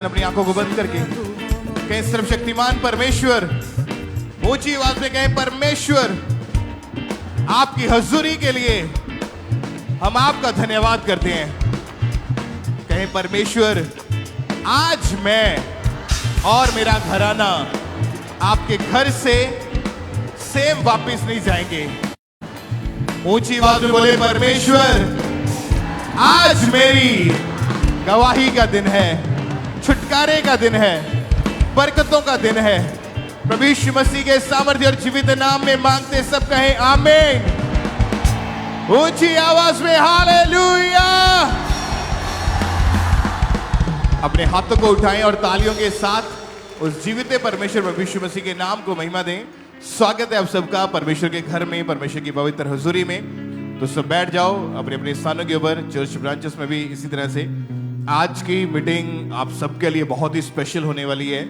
अपनी आंखों को बंद करके कहें सर्वशक्तिमान परमेश्वर, ऊंची आवाज में कहें परमेश्वर, आपकी हजूरी के लिए हम आपका धन्यवाद करते हैं। कहें परमेश्वर, आज मैं और मेरा घराना आपके घर से सेम वापस नहीं जाएंगे। ऊंची आवाज में बोले परमेश्वर, आज मेरी गवाही का दिन है, छुटकारे का दिन है, बरकतों का दिन है। प्रभु यीशु मसीह के सामर्थ्य और जीवित नाम में मांगते सब कहें आमीन। ऊंची आवाज में हालेलुया। अपने हाथों को उठाएं और तालियों के साथ उस जीवित परमेश्वर प्रभु यीशु मसीह के नाम को महिमा दें। स्वागत है आप सबका परमेश्वर के घर में, परमेश्वर की पवित्र हुजूरी में। तो सब बैठ जाओ अपने अपने स्थानों के ऊपर। चर्च ब्रांचेस में भी इसी तरह से आज की मीटिंग आप सबके लिए बहुत ही स्पेशल होने वाली है।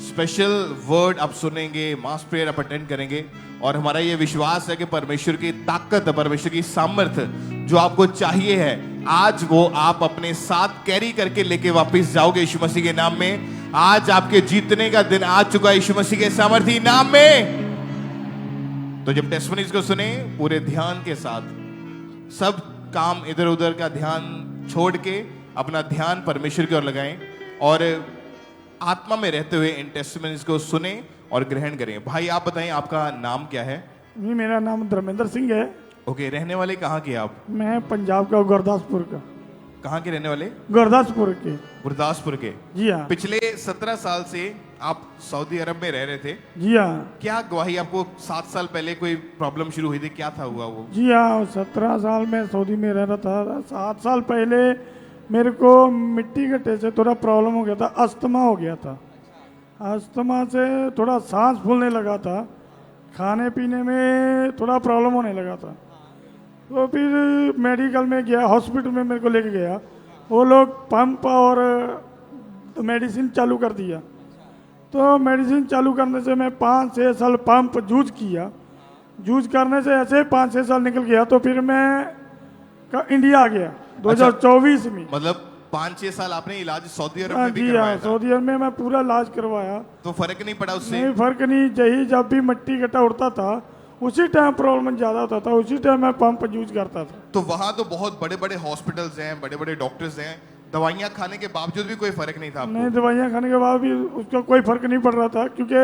स्पेशल वर्ड आप सुनेंगे, मास प्रेयर आप अटेंड करेंगे और हमारा ये विश्वास है कि परमेश्वर की ताकत, परमेश्वर की सामर्थ्य जो आपको चाहिए है, आज वो आप अपने साथ कैरी करके लेके वापस जाओगे यीशु मसीह के नाम में। आज आपके जीतने का दिन आ चुका है यीशु मसीह के सामर्थ्य नाम में। तो जब टेस्टिमनीज को सुने पूरे ध्यान के साथ, सब काम इधर उधर का ध्यान छोड़ के अपना ध्यान परमेश्वर की ओर लगाएं और आत्मा में रहते हुए इन टेस्टिमनीज को सुने और ग्रहण करें। भाई आप बताएं, आपका नाम क्या है? जी, मेरा नाम धर्मेंद्र सिंह है। ओके, रहने वाले कहाँ के आप? मैं पंजाब का गुरदासपुर का। कहाँ के रहने वाले? गुरदासपुर के। गुरदासपुर के। जी हाँ। पिछले 17 साल से आप सऊदी अरब में रह रहे थे। जी हाँ। क्या गवाही, आपको 7 साल पहले कोई प्रॉब्लम शुरू हुई थी, क्या था हुआ वो? जी हाँ, 17 साल में सऊदी में रह रहा था। 7 साल पहले मेरे को मिट्टी घट्टे से थोड़ा प्रॉब्लम हो गया था, अस्थमा हो गया था। अस्थमा से थोड़ा सांस फूलने लगा था, खाने पीने में थोड़ा प्रॉब्लम होने लगा था। तो फिर मेडिकल में गया, हॉस्पिटल में मेरे को लेके गया। वो लोग पंप और मेडिसिन चालू कर दिया। तो मेडिसिन चालू करने से मैं 5-6 साल पंप यूज किया। यूज करने से ऐसे 5-6 साल निकल गया। तो फिर मैं इंडिया आ गया 2024 में। मतलब 5-6 साल आपने इलाज सऊदी अरब में भी जी करवाया हाँ, था? सऊदी अरब में मैं पूरा इलाज करवाया। तो फर्क नहीं पड़ा उससे? नहीं, फर्क नहीं। यही जब भी मिट्टी गट्टा उड़ता था उसी टाइम प्रॉब्लम ज्यादा होता था, उसी टाइम मैं पंप यूज करता था। तो वहां तो बहुत बड़े बड़े हॉस्पिटल्स हैं, बड़े बड़े डॉक्टर्स हैं, दवाइयां खाने के बावजूद भी कोई फर्क नहीं था आपको? नहीं, दवाइयाँ खाने के बाद भी उसका कोई फर्क नहीं पड़ रहा था, क्योंकि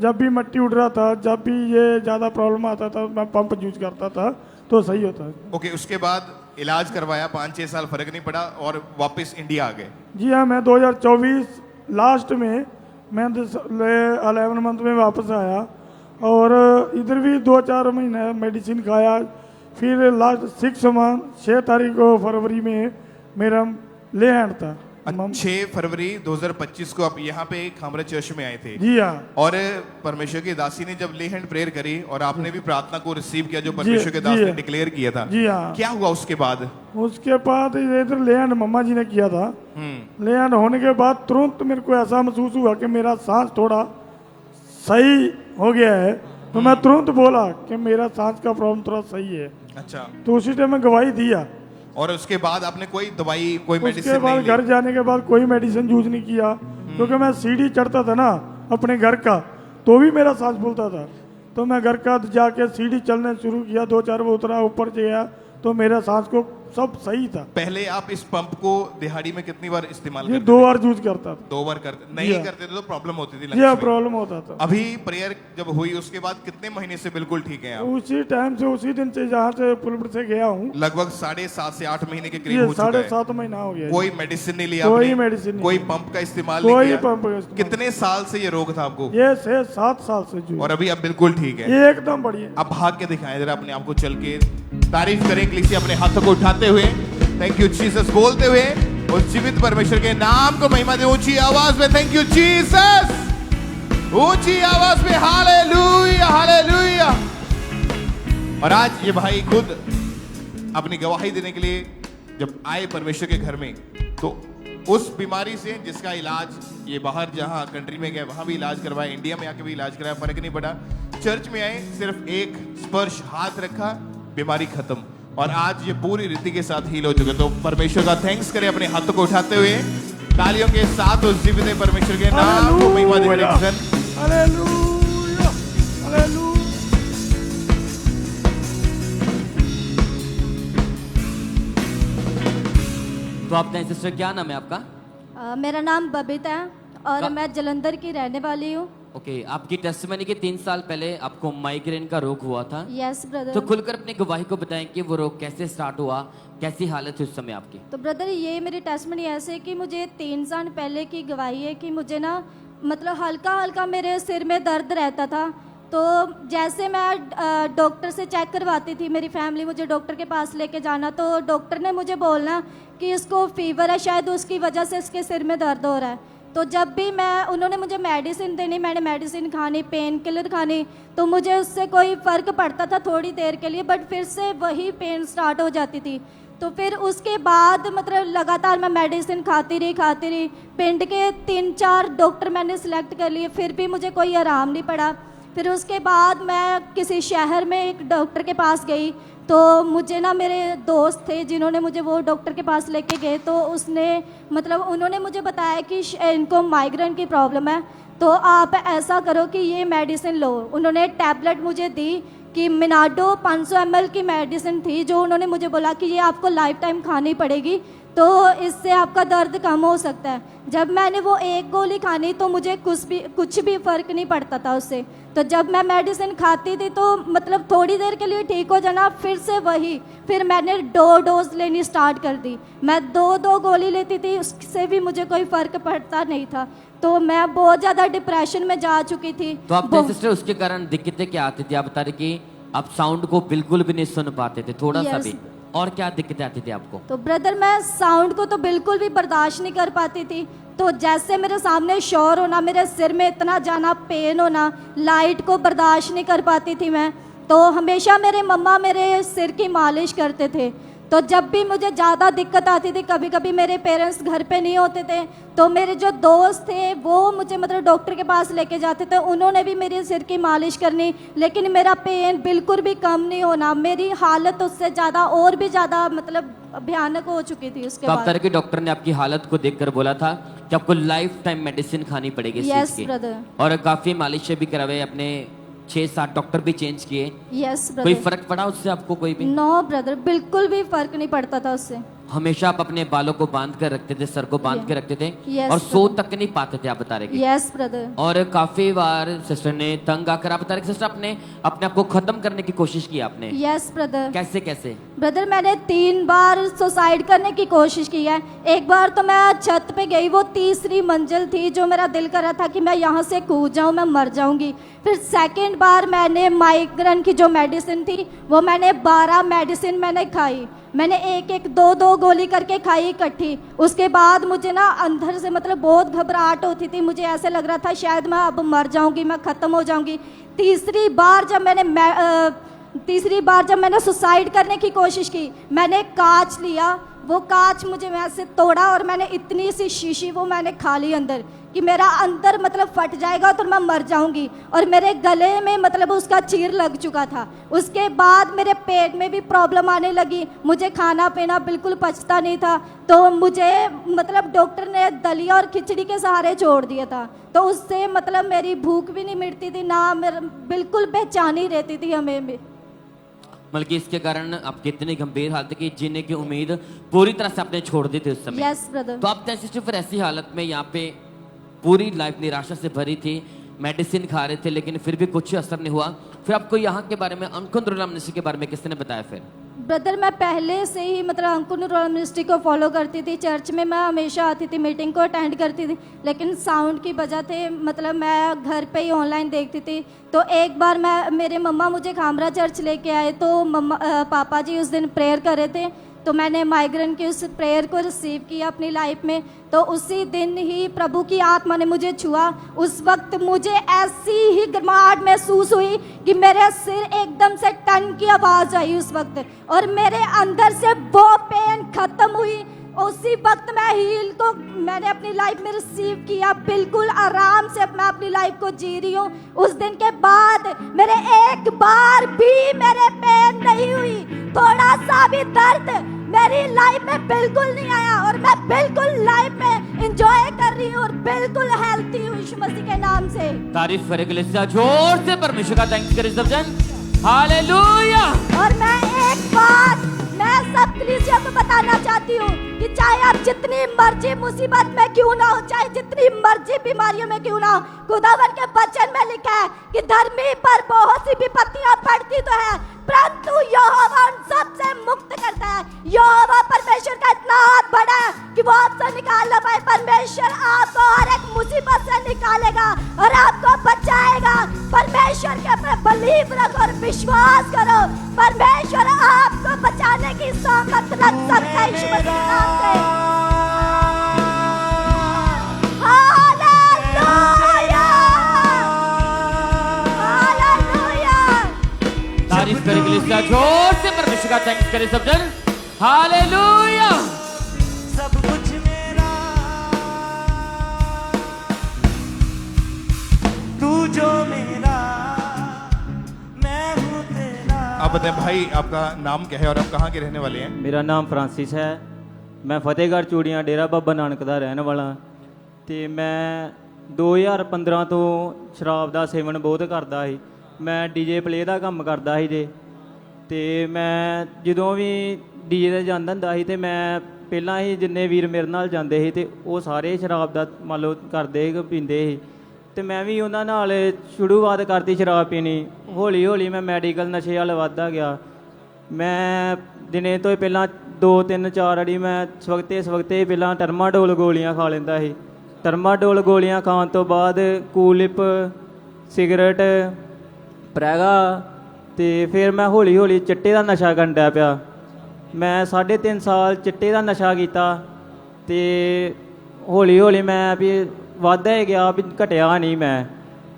जब भी मिट्टी उड़ रहा था, जब भी ये ज्यादा प्रॉब्लम आता था, मैं पंप यूज करता था तो सही होता है। ओके, उसके बाद इलाज करवाया, 5-6 साल फर्क नहीं पड़ा और वापस इंडिया आ गए? जी हाँ, मैं 2024 लास्ट में मैं 11 मंथ में वापस आया और इधर भी 2-4 महीने मेडिसिन खाया। फिर लास्ट 6 तारीख को फरवरी में मेरा ले हैंड था। 6 फरवरी 2025 को आप यहाँ पे खामरा चर्च में आए थे। जी हाँ। और परमेश्वर की दासी ने जब ले हैंड प्रेयर करी और आपने भी प्रार्थना को रिसीव किया जो परमेश्वर के दास ने डिक्लेयर किया था। जी हाँ। क्या हुआ उसके बाद? उसके बाद इधर ले हैंड मम्मा जी ने किया था। ले हैंड होने के बाद तुरंत मेरे को ऐसा महसूस हुआ कि मेरा सांस थोड़ा सही हो गया है। तो मैं तुरंत बोला कि मेरा सांस का प्रॉब्लम थोड़ा सही है। अच्छा। तो उसी टाइम मैं गवाही दिया। और उसके बाद आपने कोई दवाई, कोई मेडिसिन उसके बाद नहीं घर जाने के बाद कोई मेडिसिन यूज नहीं किया, क्योंकि मैं सीढ़ी चढ़ता था ना अपने घर का, तो भी मेरा सांस फूलता था। तो मैं घर का जाके सीढ़ी चलने शुरू किया, 2-4 वो उतरा, ऊपर गया तो मेरा सांस को सब सही था। पहले आप इस पंप को दिहाड़ी में कितनी बार इस्तेमाल ये करते 2 थे? बार यूज करता था। 2 बार करते? नहीं करते थे तो प्रॉब्लम होती थी? जी हाँ, प्रॉब्लम होता था। अभी प्रेयर जब हुई उसके बाद कितने महीने से बिल्कुल ठीक है आप? उसी टाइम से, उसी दिन से जहाँ से पुलपट से गया हूँ, लगभग 7.5 से 8 महीने के करीब हो चुका है। 7.5 महीना हो गया। कोई मेडिसिन नहीं लिया कोई आपने? मेडिसिन नहीं, कोई पंप का इस्तेमाल नहीं कोई किया? पंप का इस्तेमाल। कितने साल से ये रोग था आपको? ये 7 साल से जो, और अभी आप बिल्कुल ठीक है? ये एकदम बढ़िया। आप भाग के दिखाएं जरा अपने आप को, चल के तारीफ करें किसी अपने हाथों को उठाते हुए, थैंक यू जीसस बोलते हुए उस जीवित परमेश्वर के नाम को महिमा दे ऊंची आवाज में। थैंक यू जीसस, ऊंची आवाज में हालेलुया हालेलुया। और आज ये भाई खुद अपनी गवाही देने के लिए जब आए परमेश्वर के घर में, तो उस बीमारी से जिसका इलाज ये बाहर जहां कंट्री में गए वहां भी इलाज करवाया, इंडिया में आके भी इलाज कराया, फर्क नहीं पड़ा। चर्च में आए, सिर्फ एक स्पर्श हाथ रखा, बीमारी खत्म। और आज ये पूरी रीति के साथ हील हो चुके। तो परमेश्वर का थैंक्स करें अपने हाथों को उठाते हुए। तालियों के साथ उस जीवित परमेश्वर के नाम को महिमा देने हालेलुया, के हालेलुया, हालेलुया। तो आपने सिस्टर क्या नाम है आपका? मेरा नाम बबीता है और का- मैं जलंधर की रहने वाली हूँ। ओके, आपकी टेस्टिमनी के 3 साल पहले आपको माइग्रेन का रोग हुआ था। यस तो ब्रदर। खुलकर अपनी गवाही को बताएं कि वो रोग कैसे स्टार्ट हुआ, कैसी हालत थी उस समय आपकी। तो ब्रदर ये मेरी टेस्टमनी ऐसे है कि मुझे 3 साल पहले की गवाही है कि मुझे ना मतलब हल्का हल्का मेरे सिर में दर्द रहता था। तो जैसे मैं डॉक्टर से चेक करवाती थी, मेरी फैमिली मुझे डॉक्टर के पास लेके जाना, तो डॉक्टर ने मुझे बोलना कि इसको फीवर है, शायद उसकी वजह से इसके सिर में दर्द हो रहा है। तो जब भी उन्होंने मुझे मेडिसिन देनी, मैंने मेडिसिन खानी, पेन किलर खानी, तो मुझे उससे कोई फ़र्क पड़ता था थोड़ी देर के लिए, बट फिर से वही पेन स्टार्ट हो जाती थी। तो फिर उसके बाद मतलब लगातार मैं मेडिसिन खाती रही। पिंड के 3-4 डॉक्टर मैंने सिलेक्ट कर लिए, फिर भी मुझे कोई आराम नहीं पड़ा। फिर उसके बाद मैं किसी शहर में एक डॉक्टर के पास गई, तो मुझे ना मेरे दोस्त थे जिन्होंने मुझे वो डॉक्टर के पास लेके गए, तो उसने मतलब उन्होंने मुझे बताया कि इनको माइग्रेन की प्रॉब्लम है, तो आप ऐसा करो कि ये मेडिसिन लो। उन्होंने टैबलेट मुझे दी कि मिनाडो 500 ml की मेडिसिन थी, जो उन्होंने मुझे बोला कि ये आपको लाइफ टाइम खानी पड़ेगी, तो इससे आपका दर्द कम हो सकता है। जब मैंने वो एक गोली खानी तो मुझे कुछ भी फ़र्क नहीं पड़ता था उससे। तो जब मैं मेडिसिन खाती थी तो मतलब थोड़ी देर के लिए ठीक हो जाना, फिर मैंने 2 डोज लेनी स्टार्ट कर दी। मैं 2 गोली लेती थी, उससे भी मुझे कोई फ़र्क पड़ता नहीं था। तो मैं बहुत ज़्यादा डिप्रेशन में जा चुकी थी। तो आपने सिस्टर उसके कारण दिक्कतें क्या आती थी? आप बता रहे कि आप साउंड को बिल्कुल भी नहीं सुन पाते थे, थोड़ा सा Yes. भी। और क्या दिक्कतें आती थी आपको? तो ब्रदर मैं साउंड को तो बिल्कुल भी बर्दाश्त नहीं कर पाती थी। तो जैसे मेरे सामने शोर होना, मेरे सिर में इतना जाना, पेन होना, लाइट को बर्दाश्त नहीं कर पाती थी मैं। तो हमेशा मेरे मम्मा मेरे सिर की मालिश करते थे। तो जब भी मुझे ज़्यादा दिक्कत आती थी, कभी कभी मेरे पेरेंट्स घर पे नहीं होते थे, तो मेरे जो दोस्त थे वो मुझे मतलब डॉक्टर के पास लेके जाते थे, उन्होंने भी मेरे सिर की मालिश करनी, लेकिन मेरा पेन बिल्कुल भी कम नहीं होना। मेरी हालत उससे ज़्यादा और भी ज़्यादा मतलब भयानक हो चुकी थी उसके तो आप बाद। तरह के डॉक्टर ने आपकी हालत को देखकर बोला था कि आपको लाइफ टाइम मेडिसिन खानी पड़ेगी इस Yes, चीज की। brother. और काफी मालिश भी करवाए, अपने 6-7 डॉक्टर भी चेंज किए। यस कोई ब्रदर। फर्क पड़ा उससे आपको? कोई भी? नो ब्रदर, बिल्कुल भी फर्क नहीं पड़ता था उससे। हमेशा आप अपने बालों को बांध कर रखते थे, सर को बांध के रखते थे, Yes, और सो brother. तक नहीं पाते थे, आप बता रहे कि। Yes brother. और काफी बार सिस्टर ने तंग आकर, आप बता रहे सिस्टर अपने अपने आप को खत्म करने की कोशिश की आपने। Yes brother. कैसे कैसे? ब्रदर मैंने 3 बार सुसाइड करने की कोशिश की है। एक बार तो मैं छत पे गई, वो 3री मंजिल थी, जो मेरा दिल कर रहा था कि मैं यहाँ से कूद जाऊँ, मैं मर जाऊँगी। फिर सेकंड बार मैंने माइग्रेन की जो मेडिसिन थी वो मैंने 12 मेडिसिन मैंने खाई। मैंने 1-1, 2-2 गोली करके खाई इकट्ठी। उसके बाद मुझे ना अंदर से मतलब बहुत घबराहट होती थी, मुझे ऐसे लग रहा था शायद मैं अब मर जाऊंगी, मैं ख़त्म हो जाऊंगी। तीसरी बार जब मैंने सुसाइड करने की कोशिश की, मैंने कांच लिया, वो कांच मुझे वैसे तोड़ा और मैंने इतनी सी शीशी वो मैंने खा ली अंदर कि मेरा अंदर मतलब फट जाएगा तो मैं मर जाऊंगी। और मेरे गले में मतलब उसका चीर लग चुका था। उसके बाद मेरे पेट में भी प्रॉब्लम आने लगी, मुझे खाना पीना बिल्कुल पचता नहीं था। तो मुझे मतलब डॉक्टर ने दलिया और खिचड़ी के सहारे छोड़ दिया था। तो उससे मतलब मेरी भूख भी नहीं मिटती थी, ना मेरा बिल्कुल बेचैनी रहती थी हमें भी। बल्कि इसके कारण आपकी इतनी गंभीर हालत की जीने की उम्मीद पूरी तरह से आपने छोड़ दी थी उस समय। Yes brother. तो आप सिस्टर फिर ऐसी हालत में यहाँ पे पूरी लाइफ निराशा से भरी थी, मेडिसिन खा रहे थे लेकिन फिर भी कुछ असर नहीं हुआ। फिर आपको यहाँ के बारे में, अंकुर रोला मिनिस्ट्री के बारे में किसने बताया फिर? ब्रदर मैं पहले से ही मतलब अंकुर रोला मिनिस्ट्री को फॉलो करती थी। चर्च में मैं हमेशा आती थी, मीटिंग को अटेंड करती थी, लेकिन साउंड की वजह से मतलब मैं घर पे ही ऑनलाइन देखती थी। तो एक बार मेरे मम्मा मुझे खामरा चर्च लेके आए, तो पापा जी उस दिन प्रेयर कर रहे थे, तो मैंने माइग्रेन की उस प्रेयर को रिसीव किया अपनी लाइफ में। तो उसी दिन ही प्रभु की आत्मा ने मुझे छुआ। उस वक्त मुझे ऐसी ही गर्माहट महसूस हुई कि मेरे सिर एकदम से टन की आवाज़ आई उस वक्त, और मेरे अंदर से वो पेन खत्म हुई। उसी वक्त मैंने अपनी लाइफ में रिसीव किया, बिल्कुल आराम से मैं अपनी लाइफ को जी रही हूँ। उस दिन के बाद मेरे एक बार भी मेरे पेन नहीं हुई, थोड़ा सा भी दर्द मेरी लाइफ में बिल्कुल नहीं आया और मैं बिल्कुल लाइफ में एंजॉय कर रही हूँ और बिल्कुल हेल्थी हूँ यीशु मसीह के नाम से। तारीफ करे कलीसिया, जोर से परमेश्वर का थैंक्स करे सब जन। हालेलुया। और मैं एक बात मैं सब कलीसिया को बताना चाहती हूँ कि चाहे आप जितनी मर्जी मुसीबत में क्यों ना हो, चाहे जितनी मर्जी बीमारियों में क्यों ना हो, खुदावन के वचन में लिखा है कि धर्मी पर बहुत सी विपत्तियां पड़ती तो है परंतु यहोवा उन सब से मुक्त करता है। यहोवा परमेश्वर का इतना हाथ बड़ा है कि वो आपसे निकाल ना पाए। परमेश्वर आपको हर एक मुसीबत से निकालेगा और आपको बचाएगा। परमेश्वर के ऊपर बिलीव रखो और विश्वास करो, परमेश्वर आपको बचाने की सामर्थ रख सकता है यीशु मसीह के नाम से। Hallelujah, hallelujah. तारीफ करे कलीसिया, जोर से परमेश्वर का थैंक्स करे सब जन। हालेलुया। सब कुछ मेरा, तू जो मेरा, मैं हूँ तेरा। आप बताएं भाई, आपका नाम क्या है और आप कहाँ के रहने वाले हैं? ਮੇਰਾ ਨਾਮ ਫਰਾਂਸਿਸ ਹੈ। ਮੈਂ ਫਤਿਹਗੜ੍ਹ ਚੂੜੀਆਂ ਡੇਰਾ ਬਾਬਾ ਨਾਨਕ ਦਾ ਰਹਿਣ ਵਾਲਾ ਤੇ ਮੈਂ 2015 ਤੋਂ ਸ਼ਰਾਬ ਦਾ ਸੇਵਨ ਬਹੁਤ ਕਰਦਾ ਸੀ। ਮੈਂ ਡੀਜੇ ਪਲੇ ਦਾ ਕੰਮ ਕਰਦਾ ਸੀ ਜੇ ਤੇ ਮੈਂ ਜਦੋਂ ਵੀ ਡੀਜੇ ਤੇ ਜਾਂਦਾ ਹੁੰਦਾ ਸੀ ਤੇ ਮੈਂ ਪਹਿਲਾਂ ਹੀ ਜਿੰਨੇ ਵੀਰ ਮੇਰੇ ਨਾਲ ਜਾਂਦੇ ਸੀ ਤੇ ਉਹ ਸਾਰੇ ਸ਼ਰਾਬ ਦਾ ਮੰਨ ਲਓ ਕਰਦੇ ਸੀ, ਪੀਂਦੇ ਸੀ ਤੇ ਮੈਂ ਵੀ ਉਹਨਾਂ ਨਾਲ ਸ਼ੁਰੂਆਤ ਕਰਤੀ ਸ਼ਰਾਬ ਪੀਣੀ। ਹੌਲੀ ਹੌਲੀ ਮੈਂ ਮੈਡੀਕਲ ਨਸ਼ੇ ਵੱਲ ਵੱਧਦਾ ਗਿਆ। ਮੈਂ ਦਿਨੇ ਤੋਂ ਹੀ ਪਹਿਲਾਂ 2 3 4 ਅੜੀ ਮੈਂ ਸਵਖਤੇ ਪਹਿਲਾਂ ਟਰਮਾਡੋਲ ਗੋਲੀਆਂ ਖਾ ਲੈਂਦਾ ਸੀ। ਟਰਮਾਡੋਲ ਗੋਲੀਆਂ ਖਾਣ ਤੋਂ ਬਾਅਦ ਕੂਲਿਪ, ਸਿਗਰਟ, ਪ੍ਰੈਗਾ ਤੇ ਫਿਰ ਮੈਂ ਹੌਲੀ ਹੌਲੀ ਚਿੱਟੇ ਦਾ ਨਸ਼ਾ ਕਰਨ ਡਿਆ ਪਿਆ। ਮੈਂ 3.5 ਸਾਲ ਚਿੱਟੇ ਦਾ ਨਸ਼ਾ ਕੀਤਾ ਤੇ ਹੌਲੀ ਹੌਲੀ ਮੈਂ ਵੀ ਵੱਧਦਾ ਹੀ ਗਿਆ ਵੀ ਘਟਿਆ ਨਹੀਂ ਮੈਂ।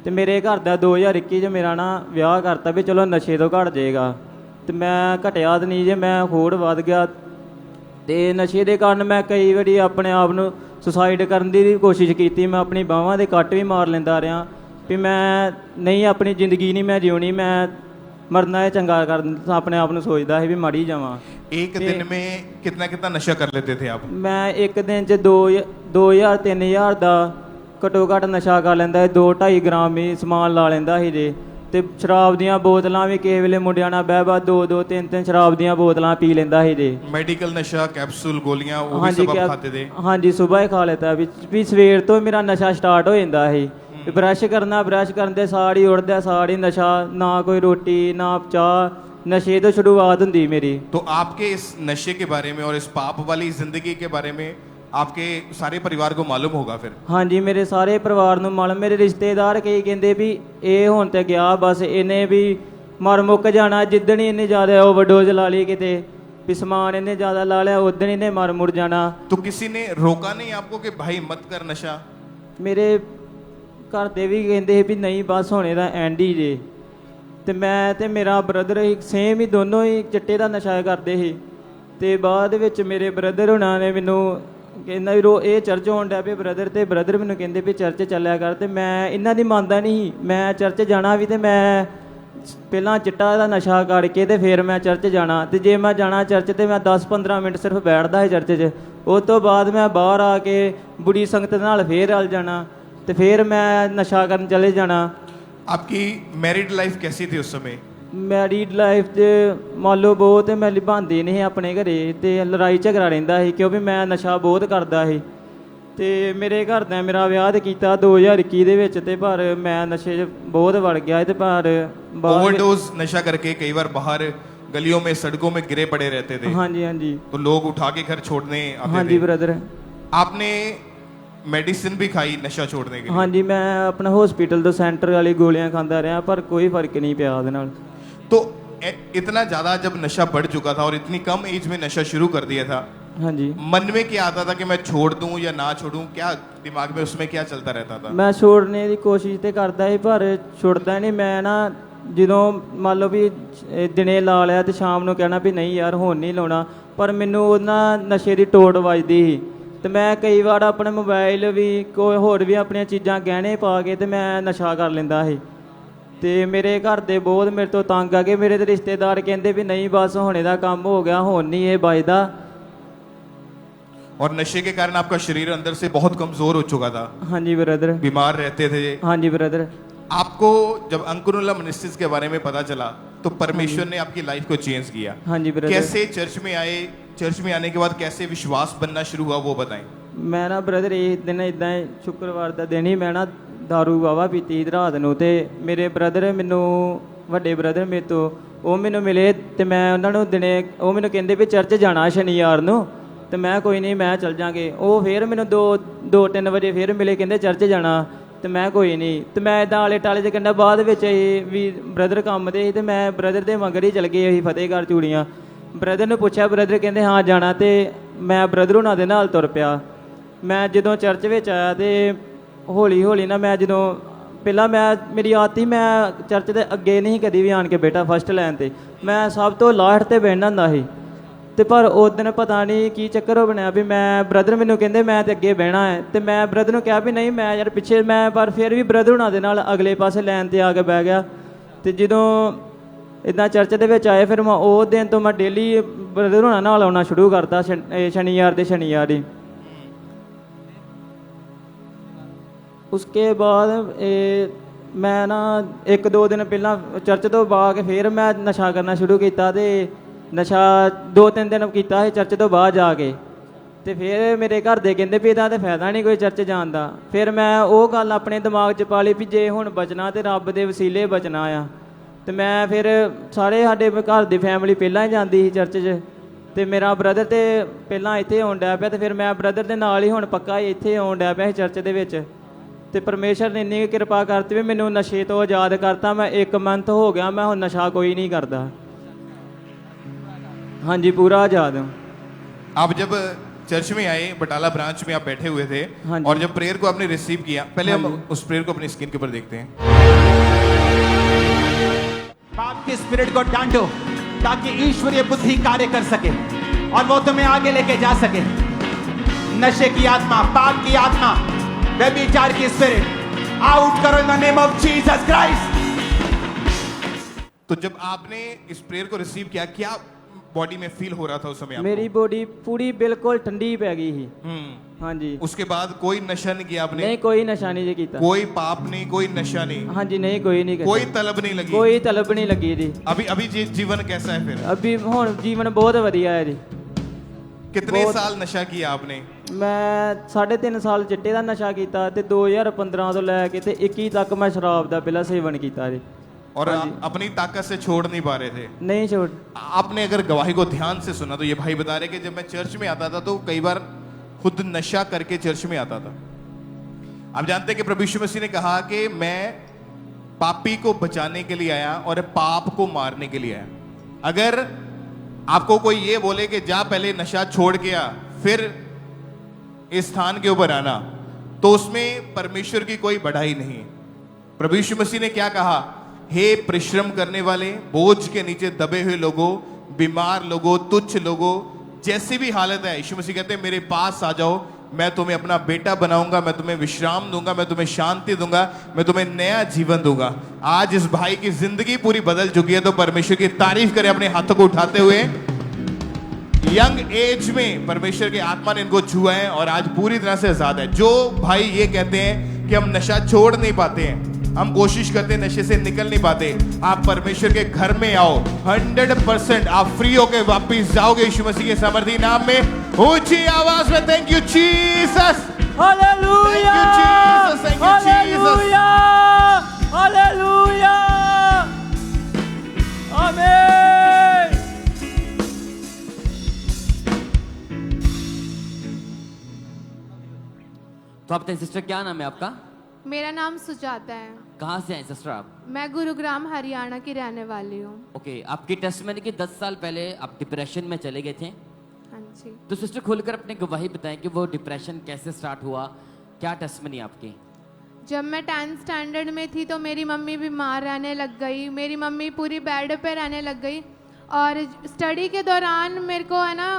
ਤੇ ਮੇਰੇ ਘਰ ਦਾ 2021 'ਚ ਮੇਰਾ ਨਾ ਵਿਆਹ ਕਰਤਾ ਵੀ ਚਲੋ ਨਸ਼ੇ ਤੋਂ ਘਟ ਜਾਏਗਾ ਤੇ ਮੈਂ ਘਟਿਆ ਤਾਂ ਨਹੀਂ ਜੇ, ਮੈਂ ਹੋਰ ਵੱਧ ਗਿਆ ਤੇ ਨਸ਼ੇ ਦੇ ਕਾਰਨ ਮੈਂ ਕਈ ਵਾਰੀ ਆਪਣੇ ਆਪ ਨੂੰ ਸੁਸਾਈਡ ਕਰਨ ਦੀ ਵੀ ਕੋਸ਼ਿਸ਼ ਕੀਤੀ। ਮੈਂ ਆਪਣੀ ਬਾਹਾਂ ਦੇ ਕੱਟ ਵੀ ਮਾਰ ਲੈਂਦਾ ਰਿਹਾ ਵੀ ਮੈਂ ਨਹੀਂ, ਆਪਣੀ ਜ਼ਿੰਦਗੀ ਨਹੀਂ ਮੈਂ ਜਿਉਣੀ, ਮੈਂ मरना है चंगा कर अपने आप ਨੂੰ ਸੋਚਦਾ ਸੀ ਵੀ ਮਰੀ ਜਾਵਾਂ। एक दिन में कितना कितना नशा कर लेते थे आप? ਮੈਂ ਇੱਕ ਦਿਨ 'ਚ 2000 3000 ਦਾ ਘੱਟੋ ਘੱਟ ਨਸ਼ਾ ਕਰ ਲੈਂਦਾ ਸੀ। 2-2.5 ਗ੍ਰਾਮ ਹੀ ਸਮਾਨ ਲਾ ਲੈਂਦਾ ਸੀ ਜੇ ਤੇ ਸ਼ਰਾਬ ਦੀਆਂ ਬੋਤਲਾਂ ਵੀ ਕਿਸੇ ਵੇਲੇ ਮੁੰਡਿਆਂ ਨਾਲ ਬਹਿ ਬਹਿ 2-2 3-3 ਸ਼ਰਾਬ ਦੀਆਂ ਬੋਤਲਾਂ ਪੀ ਲੈਂਦਾ ਸੀ ਜੇ। मेडिकल नशा, कैप्सूल, गोलियां, वो भी सब आप खाते थे? ਹਾਂਜੀ ਸੁਬਾਹ ਹੀ ਖਾ ਲੈਤਾ ਵੀ ਸਵੇਰ ਤੋਂ ਮੇਰਾ ਨਸ਼ਾ ਸਟਾਰਟ ਹੋ ਜਾਂਦਾ ਸੀ। ਬ੍ਰਸ਼ ਕਰਨਾ, ਬ੍ਰਸ਼ ਕਰਨ ਦੇ ਸਾੜ ਹੀ ਉੜਦਾ, ਸਾੜ ਹੀ ਨਸ਼ਾ, ਨਾ ਕੋਈ ਰੋਟੀ ਨਾ ਚਾਹ, ਨਸ਼ੇ ਤੋਂ शुरुआत ਹੁੰਦੀ ਮੇਰੀ। तो आपके इस नशे के बारे में और इस पाप वाली जिंदगी के बारे में आपके सारे परिवार को मालूम होगा फिर? ਹਾਂਜੀ ਮੇਰੇ ਸਾਰੇ ਪਰਿਵਾਰ ਨੂੰ ਮਾਲੂਮ। ਮੇਰੇ ਰਿਸ਼ਤੇਦਾਰ ਕਈ ਕਹਿੰਦੇ ਵੀ ਇਹ ਹੁਣ ਤੇ ਗਿਆ, ਬਸ ਇਹਨੇ ਵੀ ਮਰ ਮੁੱਕ ਜਾਣਾ। ਜਿੱਦਣ ਹੀ ਇਹਨੇ ਜ਼ਿਆਦਾ ਓਵਰਡੋਜ਼ ਲਾ ਲਈ ਕਿਤੇ ਵੀ ਸਮਾਨ ਇਹਨੇ ਜ਼ਿਆਦਾ ਲਾ ਲਿਆ, ਉਦਣ ਇਹਨੇ ਮਰ ਮੁਰ ਜਾਣਾ। तो किसी ने रोका नहीं आपको कि भाई मत कर नशा? ਮੇਰੇ ਘਰ ਦੇ ਵੀ ਕਹਿੰਦੇ ਵੀ ਨਹੀਂ ਬਸ ਹੁਣ ਇਹਦਾ ਐਂਡ ਹੀ ਜੇ। ਤੇ ਮੈਂ ਤੇ ਮੇਰਾ ਬ੍ਰਦਰ ਹੀ ਸੇਮ ਹੀ ਦੋਨੋਂ ਹੀ ਚਿੱਟੇ ਦਾ ਨਸ਼ਾ ਕਰਦੇ ਸੀ। ਤੇ ਬਾਅਦ ਵਿੱਚ ਮੇਰੇ ਬ੍ਰਦਰ ਹੁਣਾਂ ਨੇ ਮੈਨੂੰ ਕਹਿੰਦਾ ਵੀ ਇਹ ਚਰਚ ਹੋਣ ਡਿਆ ਪਏ ਬ੍ਰਦਰ, ਤੇ ਬ੍ਰਦਰ ਮੈਨੂੰ ਕਹਿੰਦੇ ਵੀ ਚਰਚ ਚੱਲਿਆ ਕਰ। ਤੇ ਮੈਂ ਇਹਨਾਂ ਦੀ ਮੰਨਦਾ ਨਹੀਂ। ਮੈਂ ਚਰਚ ਜਾਣਾ ਵੀ ਤੇ ਮੈਂ ਪਹਿਲਾਂ ਚਿੱਟਾ ਦਾ ਨਸ਼ਾ ਕਰਕੇ ਤੇ ਫਿਰ ਮੈਂ ਚਰਚ ਜਾਣਾ। ਤੇ ਜੇ ਮੈਂ ਜਾਣਾ ਚਰਚ ਤੇ ਮੈਂ 10-15 ਮਿੰਟ ਸਿਰਫ ਬੈਠਦਾ ਸੀ ਚਰਚ 'ਚ। ਉਸ ਤੋਂ ਬਾਅਦ ਮੈਂ ਬਾਹਰ ਆ ਕੇ ਬੁਰੀ ਸੰਗਤ ਨਾਲ ਫੇਰ ਰਲ ਜਾਣਾ ਤੇ ਫਿਰ ਮੈਂ ਨਸ਼ਾ ਕਰਨ ਚਲੇ ਜਾਣਾ। आपकी मैरिड लाइफ कैसी थी उस समय? ਮੈਰਿਡ ਲਾਈਫ 'ਚ ਮੰਨ ਲਓ ਬਹੁਤ ਮੈਂ ਨਿਭਾਉਂਦੀ ਨਹੀਂ ਆਪਣੇ ਘਰੇ ਤੇ ਲੜਾਈ ਝਗੜਾ ਰਹਿੰਦਾ ਸੀ ਕਿਉਂਕਿ ਮੈਂ ਨਸ਼ਾ ਬਹੁਤ ਕਰਦਾ ਸੀ। ਤੇ ਮੇਰੇ ਘਰਦਿਆਂ ਮੇਰਾ ਵਿਆਹ ਤੇ ਕੀਤਾ 2021 ਦੇ ਵਿੱਚ ਤੇ ਪਰ ਮੈਂ ਨਸ਼ੇ 'ਚ ਬਹੁਤ ਵੜ ਗਿਆ ਤੇ ਪਰ ओवरडोज नशा करके कई बार बाहर गलियों में, सड़कों में गिरे पड़े रहते थे, ਹਾਂਜੀ ਹਾਂਜੀ तो लोग उठा के घर छोड़ने आते ਹਾਂਜੀ थे। ਬ੍ਰਦਰ। आपने मेडिसिन भी खाई नशा छोड़ने के लिए? ਹਾਂਜੀ ਮੈਂ ਆਪਣਾ ਹਸਪੀਟਲ ਤੋਂ ਸੈਂਟਰ ਵਾਲੀ ਗੋਲੀਆਂ ਖਾਂਦਾ ਰਿਹਾ ਪਰ ਕੋਈ ਫਰਕ ਨਹੀਂ ਪਿਆ ਉਹਦੇ ਨਾਲ। तो इतना ज्यादा जब नशा बढ़ चुका था और इतनी कम एज में नशा शुरू कर दिया था, ਹਾਂਜੀ मन में क्या आता था कि मैं छोड़ दूं या ना छोड़ूं? क्या दिमाग में उसमें क्या चलता रहता था? ਮੈਂ ਛੋੜਨੇ ਦੀ ਕੋਸ਼ਿਸ਼ ਤੇ ਕਰਦਾ ਸੀ ਪਰ ਛੁੱਟਦਾ ਨਹੀਂ। ਮੈਂ ਨਾ ਜਦੋਂ ਮੰਨ ਲਓ ਵੀ ਦਿਨੇ ਲਾ ਲਿਆ ਤੇ ਸ਼ਾਮ ਨੂੰ ਕਹਿਣਾ ਵੀ ਨਹੀਂ ਯਾਰ ਹੁਣ ਨਹੀਂ ਲਾਉਣਾ, ਪਰ ਮੈਨੂੰ ਉਹਨਾਂ ਨਸ਼ੇ ਦੀ ਟੋੜ ਵੱਜਦੀ ਸੀ। ਤੇ ਮੈਂ ਕਈ ਵਾਰ ਆਪਣੇ ਮੋਬਾਈਲ ਵੀ ਕੋਈ ਹੋਰ ਵੀ ਆਪਣੀਆਂ ਚੀਜ਼ਾਂ ਗਹਿਣੇ ਪਾ ਕੇ ਤੇ ਮੈਂ ਨਸ਼ਾ ਕਰ ਲੈਂਦਾ ਸੀ। ਤੇ ਮੇਰੇ ਘਰ ਦੇ ਬਹੁਤ ਮੇਰੇ ਤੋਂ ਤੰਗ ਆ ਗਏ। ਮੇਰੇ ਤੇ ਰਿਸ਼ਤੇਦਾਰ ਕਹਿੰਦੇ ਵੀ ਨਹੀਂ ਬਸ ਹੁਣ ਇਹਦਾ ਕੰਮ ਹੋ ਗਿਆ, ਹੁਣ ਨਹੀਂ ਇਹ ਬਚਦਾ। और नशे के कारण आपका शरीर अंदर से बहुत कमजोर हो चुका था, ਹਾਂਜੀ ਬ੍ਰਦਰ, बीमार रहते थे। ਹਾਂਜੀ ਬ੍ਰਦਰ। आपको जब अंकुरुल्लाह मिनिस्ट्रीज के बारे में पता चला तो परमेश्वर ने आपकी लाइफ को चेंज किया। ਹਾਂਜੀ ਬ੍ਰਦਰ। कैसे चर्च में आए, चर्च में आने के बाद कैसे विश्वास बनना शुरू हुआ वो बताएं। ਮੈਂ ਨਾ ਬ੍ਰਦਰ ਇਹ ਦਿਨ ਇਦਾਂ ਸ਼ੁੱਕਰਵਾਰ ਦਾ ਦਿਨ ਹੀ ਮੈਂ ਨਾ दारू ਵਾਵਾ ਪੀਤੀ ਰਾਤ ਨੂੰ, ਤੇ ਮੇਰੇ ਬ੍ਰਦਰ ਮੈਨੂੰ ਵੱਡੇ ਬ੍ਰਦਰ ਮੇਰੇ ਤੋਂ ਉਹ ਮੈਨੂੰ ਮਿਲੇ ਤੇ ਮੈਂ ਉਹਨਾਂ ਨੂੰ ਦਿਨੇ ਉਹ ਮੈਨੂੰ ਕਹਿੰਦੇ ਵੀ ਚਰਚ ਜਾਣਾ ਸ਼ਨੀਵਾਰ ਨੂੰ, ਤੇ ਮੈਂ ਕੋਈ ਨਹੀਂ ਮੈਂ ਚੱਲ ਜਾਾਂਗੇ। ਉਹ ਫਿਰ ਮੈਨੂੰ 2-3 ਵਜੇ ਫਿਰ ਮਿਲੇ, ਕਹਿੰਦੇ ਚਰਚ ਜਾਣਾ, ਤੇ ਮੈਂ ਕੋਈ ਨਹੀਂ। ਤੇ ਮੈਂ ਇਦਾਂ ਆਲੇ ਟਾਲੇ 'ਚ ਕਹਿੰਦਾ ਬਾਅਦ ਵਿੱਚ ਇਹ ਵੀ ਬ੍ਰਦਰ ਕੰਮ ਤੇ ਸੀ, ਤੇ ਮੈਂ ਬ੍ਰਦਰ ਦੇ ਮਗਰ ਹੀ ਚਲ ਗਏ ਅਸੀਂ ਫਤਿਹਗੜ੍ਹ ਚੂੜੀਆਂ। ਬ੍ਰਦਰ ਨੂੰ ਪੁੱਛਿਆ, ਬ੍ਰਦਰ ਕਹਿੰਦੇ ਹਾਂ ਜਾਣਾ, ਤੇ ਮੈਂ ਬ੍ਰਦਰ ਉਹਨਾਂ ਦੇ ਨਾਲ ਤੁਰ ਪਿਆ। ਮੈਂ ਜਦੋਂ ਚਰਚ ਵਿੱਚ ਆਇਆ ਤੇ ਹੌਲੀ ਹੌਲੀ ਨਾ ਮੈਂ ਜਦੋਂ ਪਹਿਲਾਂ ਮੇਰੀ ਆਦਤ ਸੀ ਮੈਂ ਚਰਚ ਦੇ ਅੱਗੇ ਨਹੀਂ ਕਦੀ ਵੀ ਆਣ ਕੇ ਬੈਠਾ ਫਸਟ ਲਾਈਨ ਤੇ, ਮੈਂ ਸਭ ਤੋਂ ਲਾਸਟ ਤੇ ਬਹਿਣਾ ਹੁੰਦਾ ਸੀ। ਤੇ ਪਰ ਉਸ ਦਿਨ ਪਤਾ ਨਹੀਂ ਕੀ ਚੱਕਰ ਹੋ ਬਣਿਆ ਵੀ ਮੈਂ ਬ੍ਰਦਰ ਮੈਨੂੰ ਕਹਿੰਦੇ ਮੈਂ ਤੇ ਅੱਗੇ ਬਹਿਣਾ ਹੈ, ਤੇ ਮੈਂ ਬ੍ਰਦਰ ਨੂੰ ਕਿਹਾ ਵੀ ਨਹੀਂ ਮੈਂ ਯਾਰ ਪਿੱਛੇ ਮੈਂ, ਪਰ ਫਿਰ ਵੀ ਬ੍ਰਦਰ ਹੁਣਾਂ ਦੇ ਨਾਲ ਅਗਲੇ ਪਾਸੇ ਲਾਈਨ ਤੇ ਆ ਕੇ ਬਹਿ ਗਿਆ। ਤੇ ਜਦੋਂ ਇੱਦਾਂ ਚਰਚ ਦੇ ਵਿੱਚ ਆਏ ਫਿਰ ਮੈਂ ਉਹ ਦਿਨ ਤੋਂ ਮੈਂ ਡੇਲੀ ਬ੍ਰਦਰ ਹੁਣਾਂ ਨਾਲ ਆਉਣਾ ਸ਼ੁਰੂ ਕਰਤਾ, ਸ਼ਨੀਵਾਰ ਦੇ ਸ਼ਨੀਵਾਰ ਹੀ। ਉਸਕੇ ਬਾਅਦ ਮੈਂ ਨਾ 1-2 ਦਿਨ ਪਹਿਲਾਂ ਚਰਚ ਤੋਂ ਬਾਅਦ ਫਿਰ ਮੈਂ ਨਸ਼ਾ ਕਰਨਾ ਸ਼ੁਰੂ ਕੀਤਾ, ਤੇ ਨਸ਼ਾ 2-3 ਦਿਨ ਕੀਤਾ ਸੀ ਚਰਚ ਤੋਂ ਬਾਅਦ ਜਾ ਕੇ। ਤੇ ਫਿਰ ਮੇਰੇ ਘਰ ਦੇ ਕਹਿੰਦੇ ਵੀ ਇਹਦਾ ਤਾਂ ਫਾਇਦਾ ਨਹੀਂ ਕੋਈ ਚਰਚ ਜਾਣ ਦਾ। ਫਿਰ ਮੈਂ ਉਹ ਗੱਲ ਆਪਣੇ ਦਿਮਾਗ 'ਚ ਪਾ ਲਈ ਵੀ ਜੇ ਹੁਣ ਬਚਣਾ ਤੇ ਰੱਬ ਦੇ ਵਸੀਲੇ ਬਚਣਾ ਆ। ਤੇ ਮੈਂ ਫਿਰ ਸਾਰੇ ਸਾਡੇ ਘਰ ਦੀ ਫੈਮਿਲੀ ਪਹਿਲਾਂ ਹੀ ਜਾਂਦੀ ਸੀ ਚਰਚ 'ਚ, ਤੇ ਮੇਰਾ ਬ੍ਰਦਰ ਤੇ ਪਹਿਲਾਂ ਇੱਥੇ ਆਉਣ ਡਿਆ ਪਿਆ, ਤੇ ਫਿਰ ਮੈਂ ਬ੍ਰਦਰ ਦੇ ਨਾਲ ਹੀ ਹੁਣ ਪੱਕਾ ਇੱਥੇ ਆਉਣ ਡਿਆ ਪਿਆ ਸੀ ਚਰਚ ਦੇ ਵਿੱਚ। ਤੇ ਪਰਮੇਸ਼ਰ ਨੇ ਇੰਨੀ ਕਿਰਪਾ ਕਰਤੀ ਵੀ ਮੈਨੂੰ ਨਸ਼ੇ ਤੋਂ ਆਜ਼ਾਦ ਕਰਤਾ। ਮੈਂ 1 ਮੰਥ ਹੋ ਗਿਆ, ਮੈਂ ਹੁਣ ਨਸ਼ਾ ਕੋਈ नहीं करता। हाँ जी, पूरा आजाद हूँ। आप जब चर्च में आए, बटाला ब्रांच में आप बैठे हुए थे, हाँ जी। और जब प्रेयर को आपने रिसीव किया, पहले हाँ हम जी। उस प्रेयर को अपनी स्क्रीन के ऊपर देखते हैं। पाप के स्पिरिट को डांटो ताकि ईश्वरीय बुद्धि कार्य कर सके और वो तुम्हें आगे लेके जा सके। नशे की आत्मा, पाप की आत्मा, व्यभिचार की स्पिरिट आउट करो in the name of Jesus Christ. तो जब आपने इस प्रेयर को रिसीव किया, क्या बॉडी में फील हो रहा था उस समय आपको? मेरी बॉडी पूरी बिल्कुल ठंडी पै गई थी। हाँ जी। उसके बाद कोई नशा नहीं किया आपने? नहीं, कोई नशा नहीं जी कीता। कोई पाप नहीं, कोई नशा नहीं? हाँ जी, नहीं कोई नहीं कोई तलब नहीं लगी? कोई तलब नहीं लगी जी। अभी जीवन कैसा है फिर? अभी हुण जीवन बहुत वधिया है जी। कितने साल नशा किया आपने? मैं 3.5 साल चिट्टे का नशा किया, ते 2015 तो लैके ते 21 तक मैं शराब का पहला सेवन किया जी। और अपनी ताकत से छोड़ नहीं पा रहे थे? नहीं छोड़। आपने अगर गवाही को ध्यान से सुना तो ये भाई बता रहे कि जब मैं चर्च में आता था तो कई बार खुद नशा करके चर्च में आता था। आप जानते हैं कि प्रभु यीशु मसीह ने कहा कि मैं पापी को बचाने के लिए आया और पाप को मारने के लिए आया। अगर आपको कोई ये बोले कि जा पहले नशा छोड़ के आ फिर इस स्थान के ऊपर आना, तो उसमें परमेश्वर की कोई बढ़ाई नहीं। प्रभु यीशु मसीह ने क्या कहा? हे परिश्रम करने वाले, बोझ के नीचे दबे हुए लोगों, बीमार लोगों, तुच्छ लोगों, जैसी भी हालत है, यीशु मसीह कहते हैं मेरे पास आ जाओ, मैं तुम्हें अपना बेटा बनाऊंगा, मैं तुम्हें विश्राम दूंगा, मैं तुम्हें शांति दूंगा, मैं तुम्हें नया जीवन दूंगा। आज इस भाई की जिंदगी पूरी बदल चुकी है, तो परमेश्वर की तारीफ करें अपने हाथों को उठाते हुए। यंग एज में परमेश्वर के आत्मा ने इनको छुआ है और आज पूरी तरह से आजाद है। जो भाई ये कहते हैं कि हम नशा छोड़ नहीं पाते हैं, हम कोशिश करते हैं नशे से निकल नहीं पाते, आप परमेश्वर के घर में आओ, 100% आप फ्री होकर वापिस जाओगे यीशु मसीह के सामर्थी नाम में। ऊंची आवाज में thank you Jesus, hallelujah, thank you Jesus, hallelujah, आमीन। तो आप सिस्टर क्या नाम है आपका? मेरा नाम सुजाता है। कहाँ से हैं सिस्टर आप? मैं गुरुग्राम हरियाणा की रहने वाली हूँ। ओके, आपकी टेस्टमनी कि 10 साल पहले आप डिप्रेशन में चले गए थे। हाँ जी। तो सिस्टर खुलकर अपनी गवाही बताएं कि वो डिप्रेशन कैसे स्टार्ट हुआ, क्या टेस्टमनी आपकी? जब मैं 10th स्टैंडर्ड में थी तो मेरी मम्मी बीमार रहने लग गई। मेरी मम्मी पूरी बेड पे रहने लग गई और स्टडी के दौरान मेरे को है ना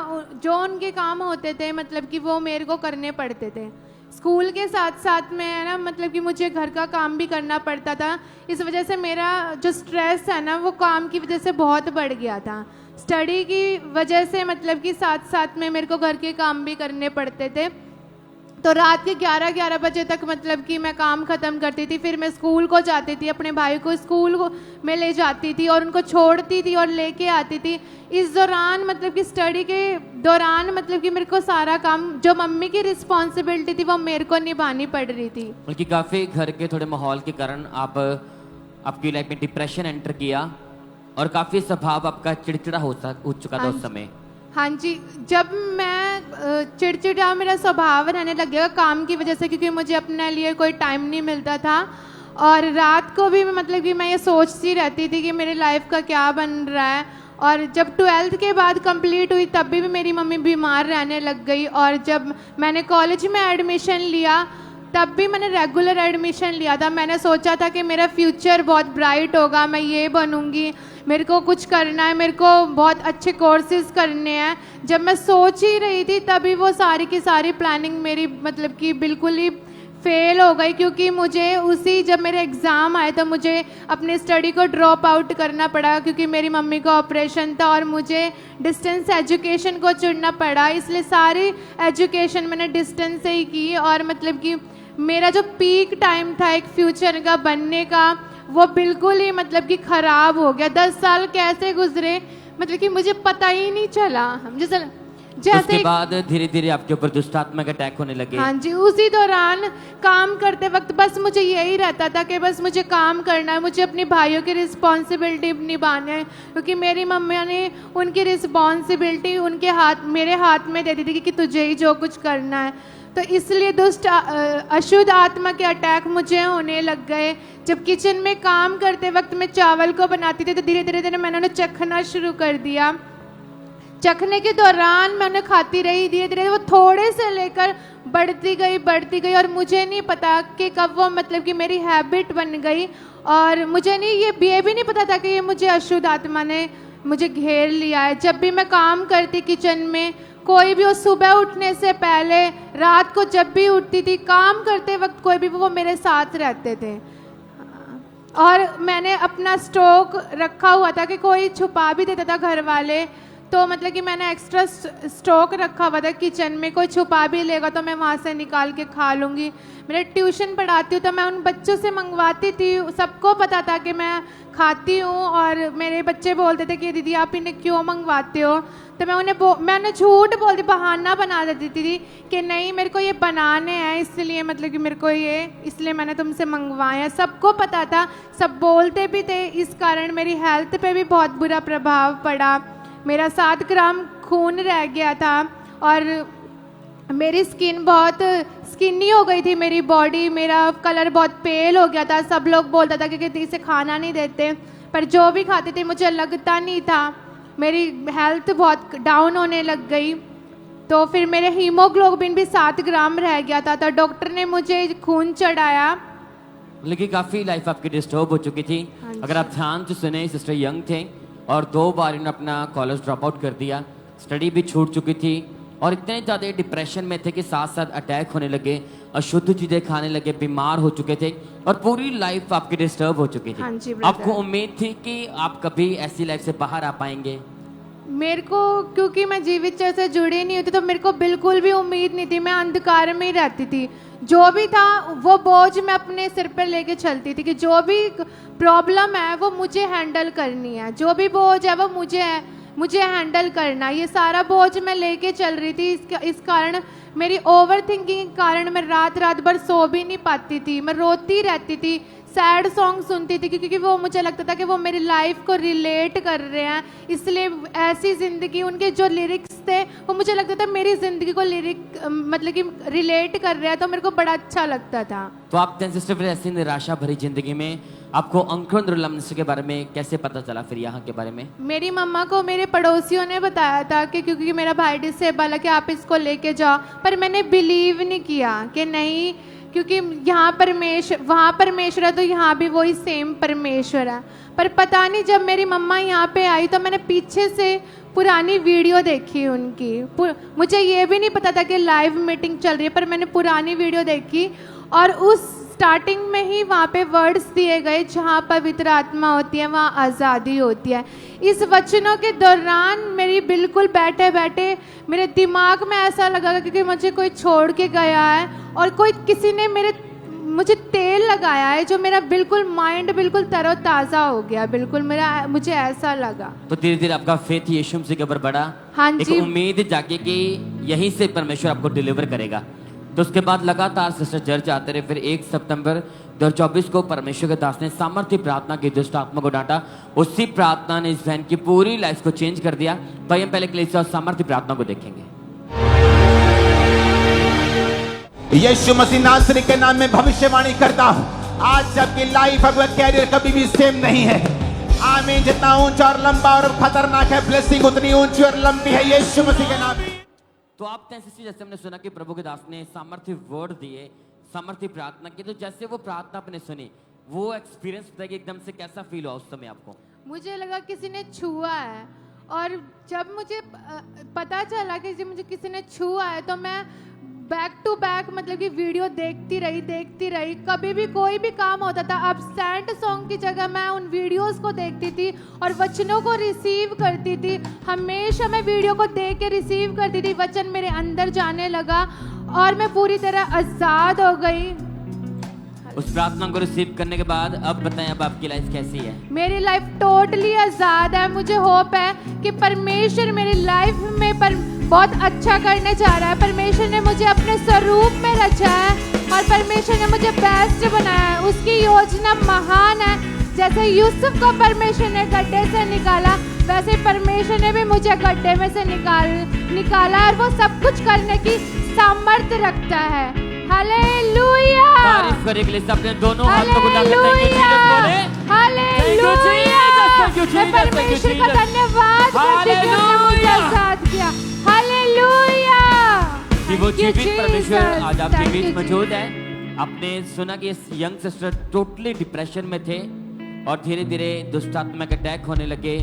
जो उनके काम होते थे मतलब कि वो मेरे को करने पड़ते थे। स्कूल के साथ साथ में है ना, मतलब कि मुझे घर का काम भी करना पड़ता था। इस वजह से मेरा जो स्ट्रेस है ना, वो काम की वजह से बहुत बढ़ गया था। स्टडी की वजह से मतलब कि साथ साथ में मेरे को घर के काम भी करने पड़ते थे। तो रात के 11 बजे तक मतलब कि मैं काम ख़त्म करती थी, फिर मैं स्कूल को जाती थी, अपने भाई को स्कूल को मैं ले जाती थी और उनको छोड़ती थी और लेके आती थी। इस दौरान मतलब कि स्टडी के दौरान मतलब कि मेरे को सारा काम, जो मम्मी की रिस्पॉन्सिबिलिटी थी, वो मेरे को निभानी पड़ रही थी। बल्कि काफ़ी घर के थोड़े माहौल के कारण आपकी लाइफ में डिप्रेशन एंटर किया और काफ़ी स्वभाव आपका चिड़चिड़ा हो चुका था उस समय। हाँ जी, जब मैं चिड़चिड़ा मेरा स्वभाव रहने लग गया काम की वजह से, क्योंकि मुझे अपने लिए कोई टाइम नहीं मिलता था। और रात को भी मतलब कि मैं ये सोचती रहती थी कि मेरे लाइफ का क्या बन रहा है। और जब 12th के बाद कंप्लीट हुई तब भी मेरी मम्मी बीमार रहने लग गई। और जब मैंने कॉलेज में एडमिशन लिया तब भी मैंने रेगुलर एडमिशन लिया था। मैंने सोचा था कि मेरा फ्यूचर बहुत ब्राइट होगा, मैं ये बनूंगी, मेरे को कुछ करना है, मेरे को बहुत अच्छे कोर्सेज करने हैं। जब मैं सोच ही रही थी तभी वो सारी की सारी प्लानिंग मेरी मतलब कि बिल्कुल ही फेल हो गई, क्योंकि मुझे उसी जब मेरे एग्ज़ाम आए तो मुझे अपनी स्टडी को ड्रॉप आउट करना पड़ा, क्योंकि मेरी मम्मी को ऑपरेशन था और मुझे डिस्टेंस एजुकेशन को चुनना पड़ा। इसलिए सारी एजुकेशन मैंने डिस्टेंस से ही की। और मतलब कि मेरा जो पीक टाइम था एक फ्यूचर का बनने का, वो बिल्कुल ही मतलब कि ख़राब हो गया। 10 साल कैसे गुजरे मतलब कि मुझे पता ही नहीं चला। जैसे उसके बाद धीरे धीरे आपके ऊपर दुष्टात्मक अटैक होने लगे। हाँ जी, उसी दौरान काम करते वक्त बस मुझे यही रहता था कि बस मुझे काम करना है, मुझे अपने भाइयों की रिस्पॉन्सिबिलिटी निभाना है, क्योंकि मेरी मम्मी ने उनकी रिस्पॉन्सिबिलिटी उनके हाथ मेरे हाथ में दे दी थी कि तुझे ही जो कुछ करना है। तो इसलिए दुष्ट अशुद्ध आत्मा के अटैक मुझे होने लग गए। जब किचन में काम करते वक्त मैं चावल को बनाती थी तो धीरे धीरे मैंने उन्हें चखना शुरू कर दिया। चखने के दौरान मैं उन्हें खाती रही, धीरे धीरे वो थोड़े से लेकर बढ़ती गई और मुझे नहीं पता कि कब वो मतलब कि मेरी हैबिट बन गई। और मुझे ये भी नहीं पता था कि ये मुझे अशुद्ध आत्मा ने मुझे घेर लिया है। जब भी मैं काम करती किचन में, कोई भी, वो सुबह उठने से पहले, रात को जब भी उठती थी, काम करते वक्त कोई भी, वो मेरे साथ रहते थे। और मैंने अपना स्टॉक रखा हुआ था कि कोई छुपा भी देता था घर वाले, तो मतलब कि मैंने एक्स्ट्रा स्टॉक रखा हुआ था किचन में, कोई छुपा भी लेगा तो मैं वहाँ से निकाल के खा लूँगी। मेरे ट्यूशन पढ़ाती हूँ तो मैं उन बच्चों से मंगवाती थी, सबको पता था कि मैं खाती हूँ। और मेरे बच्चे बोलते थे कि दीदी आप इन्हें क्यों मंगवाते हो, तो मैंने झूठ बोलती, बहाना बना देती थी कि नहीं मेरे को ये बनाने हैं, इसलिए मतलब कि मेरे को ये इसलिए मैंने तुमसे मंगवाए हैं। सबको पता था, सब बोलते भी थे। इस कारण मेरी हेल्थ पे भी बहुत बुरा प्रभाव पड़ा। मेरा 7 ग्राम खून रह गया था और मेरी स्किन बहुत स्किनी हो गई थी, मेरी बॉडी, मेरा कलर बहुत पेल हो गया था। सब लोग बोलता था कि इसे खाना नहीं देते, पर जो भी खाते थे मुझे लगता नहीं था। मेरी हेल्थ बहुत डाउन होने लग गई। तो फिर मेरे हीमोग्लोबिन भी 7 ग्राम रह गया था। तो डॉक्टर ने मुझे खून चढ़ाया। लेकिन काफ़ी लाइफ आपकी डिस्टर्ब हो चुकी थी। अगर आप ध्यान से सुने, सिस्टर यंग थे और 2 बार इन्होंने अपना कॉलेज ड्रॉप आउट कर दिया, स्टडी भी छूट चुकी थी और इतने ज़्यादा डिप्रेशन में थे कि साथ साथ अटैक होने लगे, अशुद्ध चीज़ें खाने लगे, बीमार हो चुके थे और पूरी लाइफ आपकी डिस्टर्ब हो चुकी थी। हाँ जी, आपको उम्मीद थी कि आप कभी ऐसी लाइफ से बाहर आ पाएंगे? मेरे को, क्योंकि मैं जीवित से जुड़ी नहीं होती, तो मेरे को बिल्कुल भी उम्मीद नहीं थी। मैं अंधकार में ही रहती थी। जो भी था वो बोझ मैं अपने सिर पर लेके चलती थी कि जो भी प्रॉब्लम है वो मुझे हैंडल करनी है, जो भी बोझ है वो मुझे हैंडल करना। ये सारा बोझ मैं लेके चल रही थी। इस कारण मेरी ओवर थिंकिंग के कारण मैं रात भर सो भी नहीं पाती थी। मैं रोती रहती थी, सैड सॉन्ग सुनती थी, क्योंकि वो मुझे लगता था कि वो मेरी लाइफ को रिलेट कर रहे हैं। इसलिए ऐसी ज़िंदगी, उनके जो लिरिक्स थे वो मुझे लगता था मेरी ज़िंदगी को मतलब कि रिलेट कर रहे हैं, तो मेरे को बड़ा अच्छा लगता था। तो आप सिस्टर फिर ऐसी निराशा भरी जिंदगी में आपको अंकुर के बारे में कैसे पता चला फिर यहाँ के बारे में? मेरी मम्मा को मेरे पड़ोसियों ने बताया था कि क्योंकि मेरा भाई डिसेबल है कि आप इसको लेके जाओ, पर मैंने बिलीव नहीं किया कि नहीं, क्योंकि वहाँ परमेश्वर है तो यहाँ भी वही सेम परमेश्वर है। पर पता नहीं, जब मेरी मम्मा यहाँ पे आई तो मैंने पीछे से पुरानी वीडियो देखी उनकी। मुझे ये भी नहीं पता था कि लाइव मीटिंग चल रही है, पर मैंने पुरानी वीडियो देखी और उस स्टार्टिंग में ही वहाँ पे वर्ड्स दिए गए, जहाँ पवित्र आत्मा होती है वहाँ आज़ादी होती है। इस वचनों के दौरान मेरी बिल्कुल बैठे बैठे मेरे दिमाग में ऐसा लगा कि मुझे कोई छोड़ के गया है और किसी ने मुझे तेल लगाया है, जो मेरा बिल्कुल माइंड बिल्कुल तरोताज़ा हो गया, बिल्कुल मुझे ऐसा लगा। तो धीरे धीरे आपका फेथ यीशु मसीह के ऊपर बढ़ा। हाँ एक जी। उम्मीद जागे कि यहीं से परमेश्वर आपको डिलीवर करेगा। तो उसके बाद लगातार सिस्टर चर्च आते रहे। फिर 1 सितंबर 2024 को परमेश्वर के दास ने सामर्थ्य प्रार्थना की, दुष्ट आत्मा को डांटा। उसी प्रार्थना ने इस बहन की पूरी लाइफ को चेंज कर दिया। तो हम पहले कलीसिया और सामर्थ्य प्रार्थना को देखेंगे। यीशु मसीह नासरी के नाम में भविष्यवाणी करता हूँ, आज आपकी लाइफ और कैरियर कभी भी सेम नहीं है। आमीन। जितना ऊंचा और लंबा और खतरनाक है ब्लेसिंग, उतनी ऊंची और लंबी है यीशु मसीह के नाम में। तो आप जैसे हमने सुना कि प्रभु के दास ने सामर्थ्य वर्ड दिए, सामर्थ्य प्रार्थना की, तो जैसे वो प्रार्थना आपने सुनी, वो एक्सपीरियंस बताइए एकदम से कैसा फील हुआ उस समय आपको? मुझे लगा किसी ने छुआ है, और जब मुझे पता चला कि मुझे किसी ने छुआ है तो मैं बैक टू बैक मतलब कि वीडियो देखती रही। कभी भी कोई भी काम होता था, अब सैंड सॉन्ग की जगह मैं उन वीडियोस को देखती थी और वचनों को रिसीव करती थी। हमेशा मैं वीडियो को देख के रिसीव करती थी, वचन मेरे अंदर जाने लगा और मैं पूरी तरह आज़ाद हो गई। उस प्रार्थना को रिसीव करने के बाद अब बताएं, अब आपकी लाइफ कैसी है? मेरी लाइफ टोटली आज़ाद है। मुझे होप है कि परमेश्वर मेरी लाइफ में बहुत अच्छा करने जा रहा है। परमेश्वर ने मुझे अपने स्वरूप में रचा है और परमेश्वर ने मुझे बेस्ट बनाया है। उसकी योजना महान है। जैसे यूसुफ को परमेश्वर ने गड्ढे से निकाला, वैसे परमेश्वर ने भी मुझे गड्ढे में से निकाला और वो सब कुछ करने की सामर्थ्य रखता है। हालेलुया। तारीफ करने के लिए अपने दोनों हाथों को उठाकर थैंक यू जीसस बोले। हालेलुया। मैं परमेश्वर का धन्यवाद करती हूँ कि उसने मुझे आज़ाद किया। हालेलुया। कि वो जीवित परमेश्वर आज आपके बीच मौजूद है। आपने सुना कि इस यंग सिस्टर टोटली डिप्रेशन में थे और धीरे धीरे दुष्ट आत्मा के अटैक होने लगे,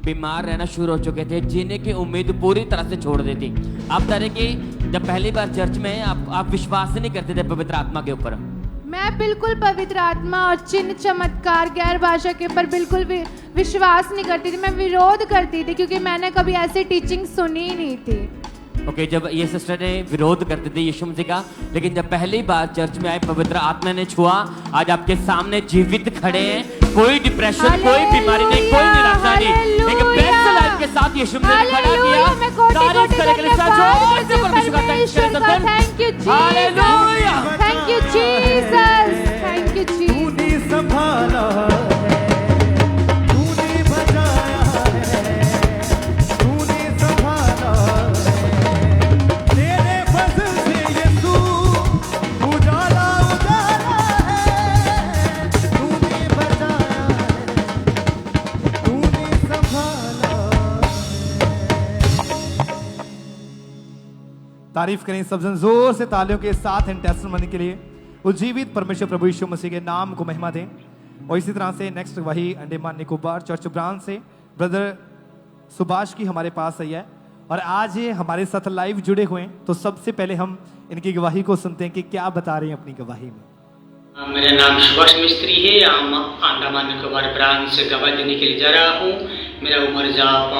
बीमार रहना शुरू हो चुके थे, जीने की उम्मीद पूरी तरह से छोड़ दी थी। आप बता रहे कि जब पहली बार चर्च में आप विश्वास नहीं करते थे पवित्र आत्मा के ऊपर? मैं बिल्कुल पवित्र आत्मा और चिन्ह चमत्कार गैर भाषा के ऊपर बिल्कुल भी विश्वास नहीं करती थी। मैं विरोध करती थी क्योंकि मैंने कभी ऐसी टीचिंग सुनी ही नहीं थी। ओके, जब ये सिस्टर ने विरोध करते थे यीशु मसीह का, लेकिन जब पहली बार चर्च में आए, पवित्र आत्मा ने छुआ, आज आपके सामने जीवित खड़े हैं। कोई डिप्रेशन, कोई बीमारी नहीं, कोई निराशा नहीं, एक बेस्ट लाइफ के साथ यीशु मसीह ने खड़ा किया। तारीफ करें के लिए जोर से परमेश्वर का thank you Jesus. Hallelujah. Thank you Jesus. Thank you Jesus. तूने संभाला है, तूने बचाया है, तूने संभाला है। तेरे फजल से यीशु उजाला है, तूने बचाया है, तूने संभाला है। तारीफ करें सब जन जोर से तालियों के साथ इन टेस्टिमनी के लिए। उज्जीवित परमेश्वर प्रभु यीशु मसीह के नाम को महिमा दें। और इसी तरह से नेक्स्ट वही अंडमान निकोबार चर्च ब्रांच से ब्रदर सुभाष की हमारे पास आई है और आज ये हमारे साथ लाइव जुड़े हुए हैं। तो सबसे पहले हम इनकी गवाही को सुनते हैं कि क्या बता रहे हैं अपनी गवाही में। मेरा नाम सुभाष मिस्त्री है। हम अंडमान निकोबार ब्रांच से गवाही देने के लिए जा रहा हूँ। मेरा उम्र जब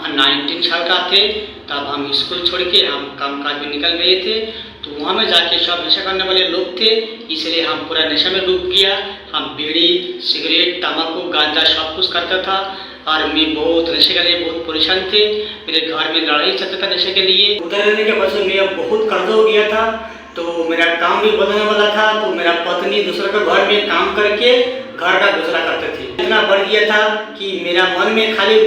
19 साल का थे तब हम स्कूल छोड़ के हम कामकाज में निकल गए थे। तो वहाँ में जाके सब नशा करने वाले लोग थे, इसलिए हम पूरा नशा में डूब गया। हम बीड़ी, सिगरेट, तम्बाकू, गांजा सब कुछ करता था और मैं बहुत नशे के लिए बहुत परेशान थे। मेरे घर में लड़ाई चलता था नशे के लिए। उधर रहने के वजह से मैं बहुत कर्ज हो गया था, तो मेरा काम भी बदलने वाला था। तो मेरा पत्नी दूसरे के घर में काम करके घर का गुजरा करते थे। इतना बढ़ गया था कि मेरा मन में खाली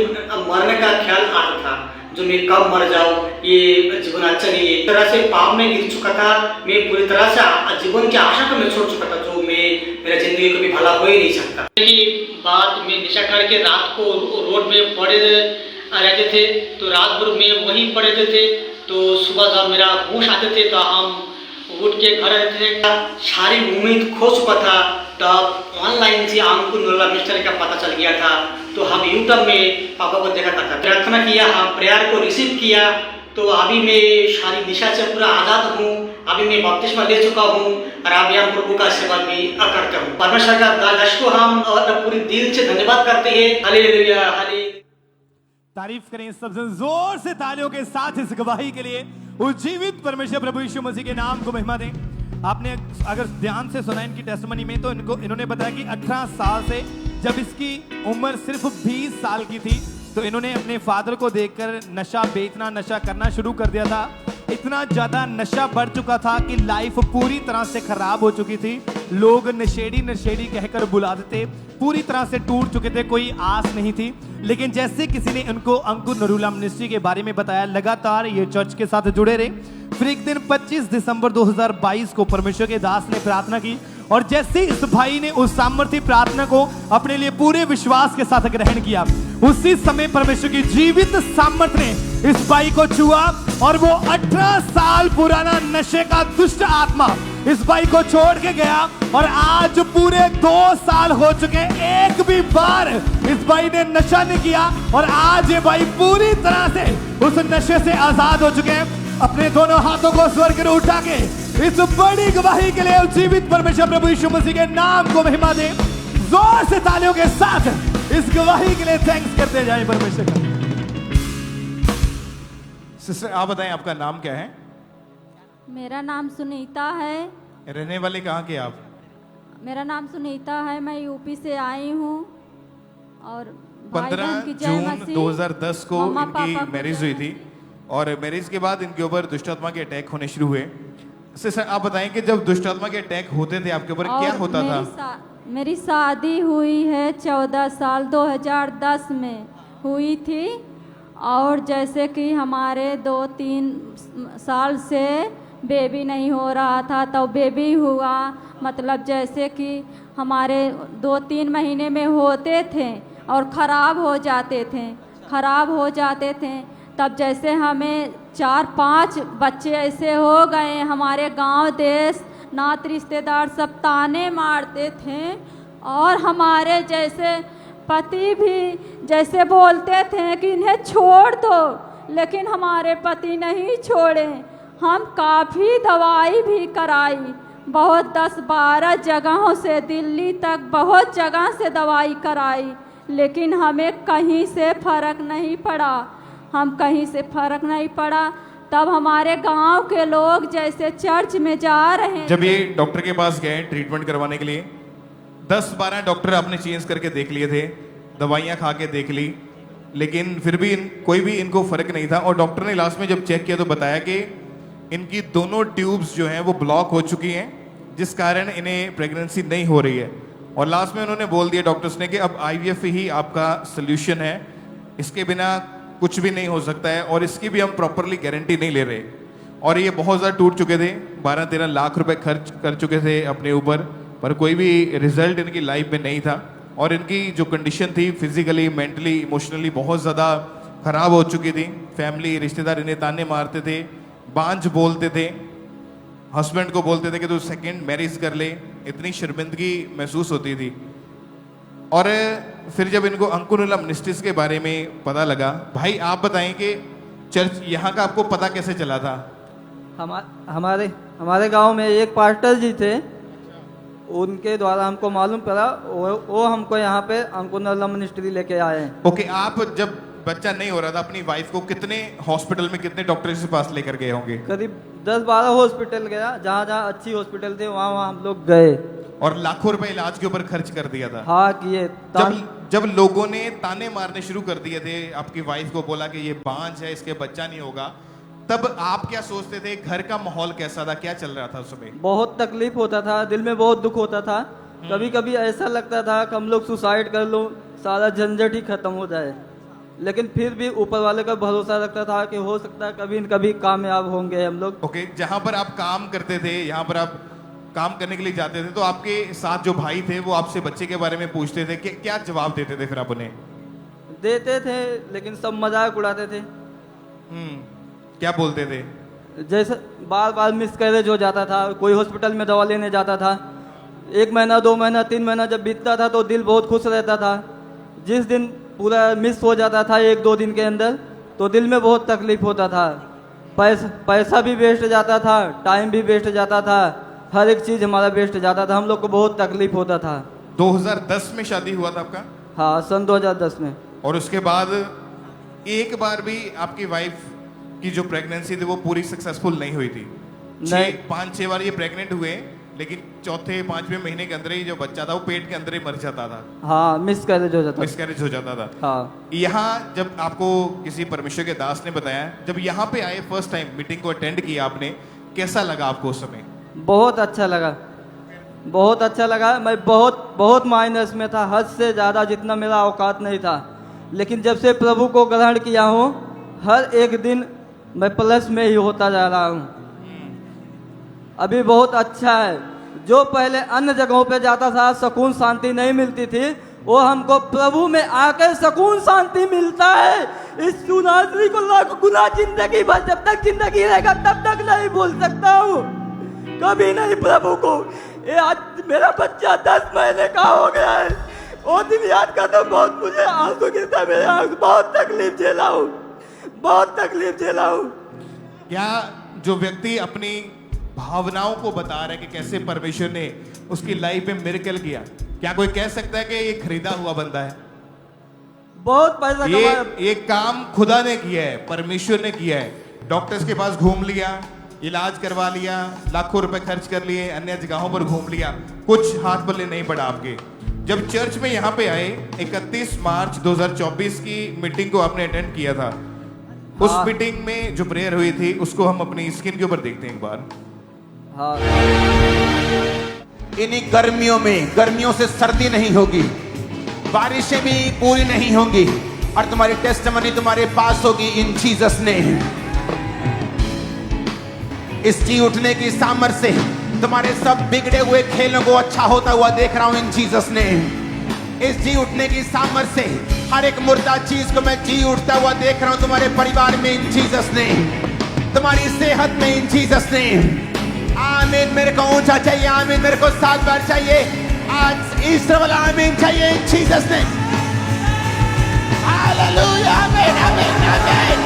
मरने का ख्याल आता था, जो मैं कब मर जाऊं, ये जीवन अच्छा नहीं है। एक तरह से पाप में गिर चुका था। मैं पूरी तरह से जीवन की आशा को मैं छोड़ चुका था, जो मेरा जिंदगी कभी भला हो ही नहीं सकता। की बात में नशा करके रात को रोड में पड़े रहते थे, तो रात भर में वहीं पड़े रहते थे। तो सुबह जब मेरा होश आते थे तो हम उठ के घर रहते थे। सारी उम्मीद खो चुका था, तब ऑनलाइन से हमको नूरुल्लाह मिस्त्री का पता चल गया था। तो हम यूट्यूब में पापा को देखा करता, प्रार्थना किया, हम प्रेयर को रिसीव किया। तो अभी मैं सारी दिशा से पूरा आज़ाद हूँ। अभी मैं बपतिस्मा ले चुका हूँ और अभी हम प्रभु का सेवा भी करता हूँ। परमेश्वर का दर्श को हम और पूरी दिल से धन्यवाद करते हैं। Hallelujah, hallelujah. तारीफ करें सब जन जोर से तालियों के साथ इस गवाही के लिए। उज्जीवित परमेश्वर प्रभु यीशु मसीह के नाम को महिमा दें। आपने अगर ध्यान से सुना इनकी टेस्टिमनी में, तो इन्होंने बताया कि 18 साल से जब इसकी उम्र सिर्फ 20 साल की थी, तो इन्होंने अपने फादर को देखकर नशा बेचना, नशा करना शुरू कर दिया था। इतना ज्यादा नशा बढ़ चुका था कि लाइफ पूरी तरह से खराब हो चुकी थी। लोग नशेड़ी नशेड़ी कहकर बुलाते थे, पूरी तरह से टूट चुके थे, कोई आस नहीं थी। लेकिन जैसे किसी ने उनको अंकुर नरूला मिनिस्ट्री के बारे में बताया, लगातार ये चर्च के साथ जुड़े रहे। फिर एक दिन 25 दिसंबर 2022 को परमेश्वर के दास ने प्रार्थना की, और जैसे इस भाई ने उस सामर्थ्य प्रार्थना को अपने लिए पूरे विश्वास के साथ ग्रहण किया, उसी समय परमेश्वर की जीवित सामर्थ्य ने इस भाई को छुआ, और वो 18 साल पुराना नशे का दुष्ट आत्मा इस भाई को छोड़ के गया। और आज पूरे 2 साल हो चुके, एक भी बार इस भाई ने नशा नहीं किया, और आज ये भाई पूरी तरह से उस नशे से आजाद हो चुके हैं। अपने दोनों हाथों को स्वर्ग में उठा के इस बड़ी गवाही के लिए जीवित परमेश्वर प्रभु यीशु मसीह के नाम को महिमा दें। जोर से तालियों के साथ इस गवाही के लिए थैंक्स करते जाए परमेश्वर का। सिस्टर आप बताएं, आपका नाम क्या है? मेरा नाम सुनीता है। रहने वाले कहाँ के आप? मेरा नाम सुनीता है, मैं यूपी से आई हूँ। और भाई 15 बहन की जय जून मसीह। 2010 को मम्मा पापा इनकी को मैरिज जय हुई थी, और मैरिज के बाद इनके ऊपर दुष्टात्मा के अटैक होने शुरू हुए। सिस्टर आप बताएं कि जब दुष्टात्मा के अटैक होते थे आपके ऊपर, क्या और होता था? मेरी शादी हुई है 14 साल 2010 में हुई थी। और जैसे कि हमारे 2-3 साल से बेबी नहीं हो रहा था, तो बेबी हुआ। मतलब जैसे कि हमारे 2-3 महीने में होते थे और ख़राब हो जाते थे। तब जैसे हमें 4-5 बच्चे ऐसे हो गए, हमारे गांव देश नात रिश्तेदार सब ताने मारते थे। और हमारे जैसे पति भी जैसे बोलते थे कि इन्हें छोड़ दो, लेकिन हमारे पति नहीं छोड़े। हम काफ़ी दवाई भी कराई, बहुत 10-12 जगहों से, दिल्ली तक बहुत जगह से दवाई कराई, लेकिन हमें कहीं से फ़र्क नहीं पड़ा। तब हमारे गांव के लोग जैसे चर्च में जा रहे हैं, जब ये डॉक्टर के पास गए ट्रीटमेंट करवाने के लिए, 10-12 डॉक्टर आपने चेंज करके देख लिए थे, दवाइयाँ खा के देख ली, लेकिन फिर भी कोई भी इनको फर्क नहीं था। और डॉक्टर ने लास्ट में जब चेक किया तो बताया कि इनकी दोनों ट्यूब्स जो हैं वो ब्लॉक हो चुकी हैं, जिस कारण इन्हें प्रेगनेंसी नहीं हो रही है। और लास्ट में उन्होंने बोल दिया डॉक्टर्स ने कि अब IVF ही आपका सोल्यूशन है, इसके बिना कुछ भी नहीं हो सकता है, और इसकी भी हम प्रॉपरली गारंटी नहीं ले रहे। और ये बहुत ज़्यादा टूट चुके थे, 12-13 लाख रुपए खर्च कर चुके थे अपने ऊपर, पर कोई भी रिजल्ट इनकी लाइफ में नहीं था। और इनकी जो कंडीशन थी फिजिकली, मेंटली, इमोशनली बहुत ज़्यादा ख़राब हो चुकी थी। फैमिली, रिश्तेदार इन्हें ताने मारते थे, बांझ बोलते थे, हस्बैंड को बोलते थे कि तू सेकंड मैरिज कर ले, इतनी शर्मिंदगी महसूस होती थी। और फिर जब इनको अंकुर नरूला मिनिस्ट्रीज के बारे में पता लगा, भाई आप बताएं कि चर्च यहाँ का आपको पता कैसे चला था? हमारे गांव में एक पास्टर जी थे, उनके द्वारा हमको मालूम पड़ा, वो हमको यहाँ पे अंकुर नरूला मिनिस्ट्री लेके आए हैं। ओके, आप जब बच्चा नहीं हो रहा था अपनी वाइफ को कितने हॉस्पिटल में, कितने डॉक्टर के पास लेकर गए होंगे? करीब 10-12 हॉस्पिटल गया, जहाँ जहाँ अच्छी हॉस्पिटल थे वहाँ हम लोग गए, और लाखों रुपए इलाज के ऊपर खर्च कर दिया था। हाँ किए। जब लोगों ने ताने मारने शुरू कर दिए थे, आपकी वाइफ को बोला कि ये बांझ है, इसके बच्चा नहीं होगा, तब आप क्या सोचते थे? घर का माहौल कैसा था, क्या चल रहा था उस समय? बहुत तकलीफ होता था, दिल में बहुत दुख होता था। कभी कभी ऐसा लगता था कि हम लोग सुसाइड कर लो, सारा झंझट ही खत्म हो जाए। लेकिन फिर भी ऊपर वाले का भरोसा रखता था कि हो सकता है कभी न कभी कामयाब होंगे हम लोग। ओके, जहाँ पर आप काम करते थे, यहाँ पर आप काम करने के लिए जाते थे, तो आपके साथ जो भाई थे वो आपसे बच्चे के बारे में पूछते थे कि क्या जवाब देते थे? फिर आप उन्हें देते थे, लेकिन सब मजाक उड़ाते थे। क्या बोलते थे? जैसे बार बार मिसकैरेज हो जाता था, कोई हॉस्पिटल में दवा लेने जाता था, 1 महीना 2 महीना 3 महीना जब बीतता था तो दिल बहुत खुश रहता था। जिस दिन पूरा मिस हो जाता था 1-2 दिन के अंदर तो दिल में बहुत तकलीफ होता था। पैसा भी वेस्ट जाता था, टाइम भी वेस्ट जाता था, हर एक चीज़ हमारा वेस्ट जाता था, हम लोग को बहुत तकलीफ होता था। 2010 में शादी हुआ था आपका? हाँ, सन 2010 में। और उसके बाद एक बार भी आपकी वाइफ की जो प्रेगनेंसी थी वो पूरी सक्सेसफुल नहीं हुई थी। नहीं। 5-6 बार ये प्रेग्नेंट हुए, लेकिन चौथे 5वें महीने के अंदर ही जो बच्चा था वो पेट के अंदर ही मर जाता था। हाँ, मिसकैरेज हो जाता मिसकैरेज हो जाता था। हाँ। यहाँ जब आपको किसी परमेश्वर के दास ने बताया, जब यहाँ पे आए फर्स्ट टाइम मीटिंग को अटेंड किया आपने, कैसा लगा आपको उस समय? बहुत अच्छा लगा, बहुत अच्छा लगा। मैं बहुत माइनस में था, हद से ज़्यादा, जितना मेरा औकात नहीं था। लेकिन जब से प्रभु को ग्रहण किया हूँ, हर एक दिन मैं प्लस में ही होता जा रहा हूँ। अभी बहुत अच्छा है। जो पहले अन्य जगहों पे जाता था, सुकून शांति नहीं मिलती थी, वो हमको प्रभु में आकर सुकून शांति मिलता है। इस सुनासरी को लाख गुना जिंदगी भर, जब तक जिंदगी रहेगा तब तक नहीं भूल सकता हूँ, कभी नहीं प्रभु को। ये आज मेरा बच्चा 10 महीने का हो गया है, वो दिन याद करता हूँ, बहुत मुझे आंसू गिरता है मेरे आंसू। बहुत तकलीफ झेला हूँ, बहुत तकलीफ झेला हूँ। क्या जो व्यक्ति अपनी भावनाओं को बता रहा है कि कैसे परमेश्वर ने उसकी लाइफ में मिरेकल किया, क्या कोई कह सकता है कि ये खरीदा हुआ बंदा है? बहुत पैसा ये काम खुदा ने किया है, परमेश्वर ने किया है। डॉक्टर्स के पास घूम लिया, इलाज करवा लिया, लाखों रुपए खर्च कर लिए, अन्य जगहों पर घूम लिया, कुछ हाथ पल्ले नहीं पड़ा आपके। जब चर्च में यहाँ पे आए, 31 मार्च 2024 की मीटिंग को आपने अटेंड किया था। उस मीटिंग में जो प्रेयर हुई थी उसको हम अपनी स्क्रीन के ऊपर देखते हैं एक बार। हाँ। इन्हीं गर्मियों से सर्दी नहीं होगी, बारिशें भी पूरी नहीं होंगी, और तुम्हारी टेस्टिमनी तुम्हारे पास होगी इन जीसस नेम। इस जी उठने की सामर्थ्य से तुम्हारे सब बिगड़े हुए खेलों को अच्छा होता हुआ देख रहा हूं इन जीसस नेम। इस जी उठने की सामर्थ्य से हर एक मुर्दा चीज को मैं जी उठता हुआ देख रहा हूं तुम्हारे परिवार में इन जीसस नेम, तुम्हारी सेहत में इन जीसस नेम। आमीन। मेरे को ऊंचा चाहिए, आमीन। मेरे को 7 बार चाहिए आज, ईस्टर वाला आमीन चाहिए इन जीसस नेम। हालेलुया, आमीन, आमीन, आमीन।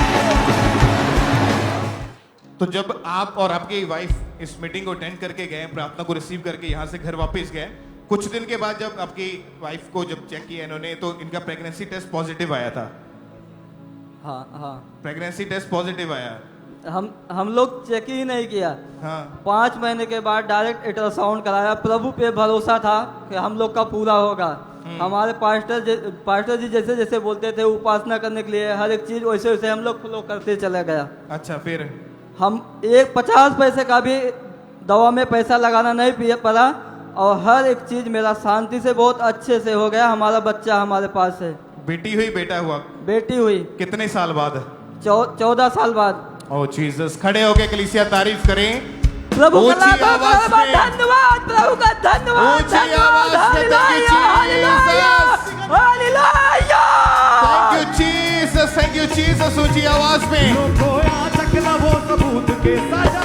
तो जब आप और आपकी वाइफ इस मीटिंग को अटेंड करके गए, प्रार्थना को रिसीव करके यहाँ से घर वापस गए, कुछ दिन के बाद जब आपकी वाइफ को जब चेक किया इन्होंने, तो इनका प्रेगनेंसी टेस्ट पॉजिटिव आया था। हाँ हाँ, प्रेगनेंसी टेस्ट पॉजिटिव आया। हम लोग चेक ही नहीं किया। हाँ। 5 महीने के बाद डायरेक्ट अल्ट्रासाउंड कराया। प्रभु पे भरोसा था कि हम लोग का पूरा होगा। हमारे पास्टर जी जैसे जैसे बोलते थे उपासना करने के लिए, हर एक चीज वैसे वैसे हम लोग फॉलो करते चला गया। अच्छा, फिर हम 50 पैसे का भी दवा में पैसा लगाना नहीं पड़ा, और हर एक चीज मेरा शांति से बहुत अच्छे से हो गया। हमारा बच्चा हमारे पास है। बेटी हुई बेटा हुआ? बेटी हुई। कितने साल बाद? 14 साल बाद। ओ जीसस। खड़े होके कलीसिया तारीफ करें प्रभु का ऊंची आवाज में। धन्यवाद, प्रभु का धन्यवाद, ऊंची आवाज में। Thank you Jesus, thank you Jesus. ऊंची आवाज में। वो सबूत के साजा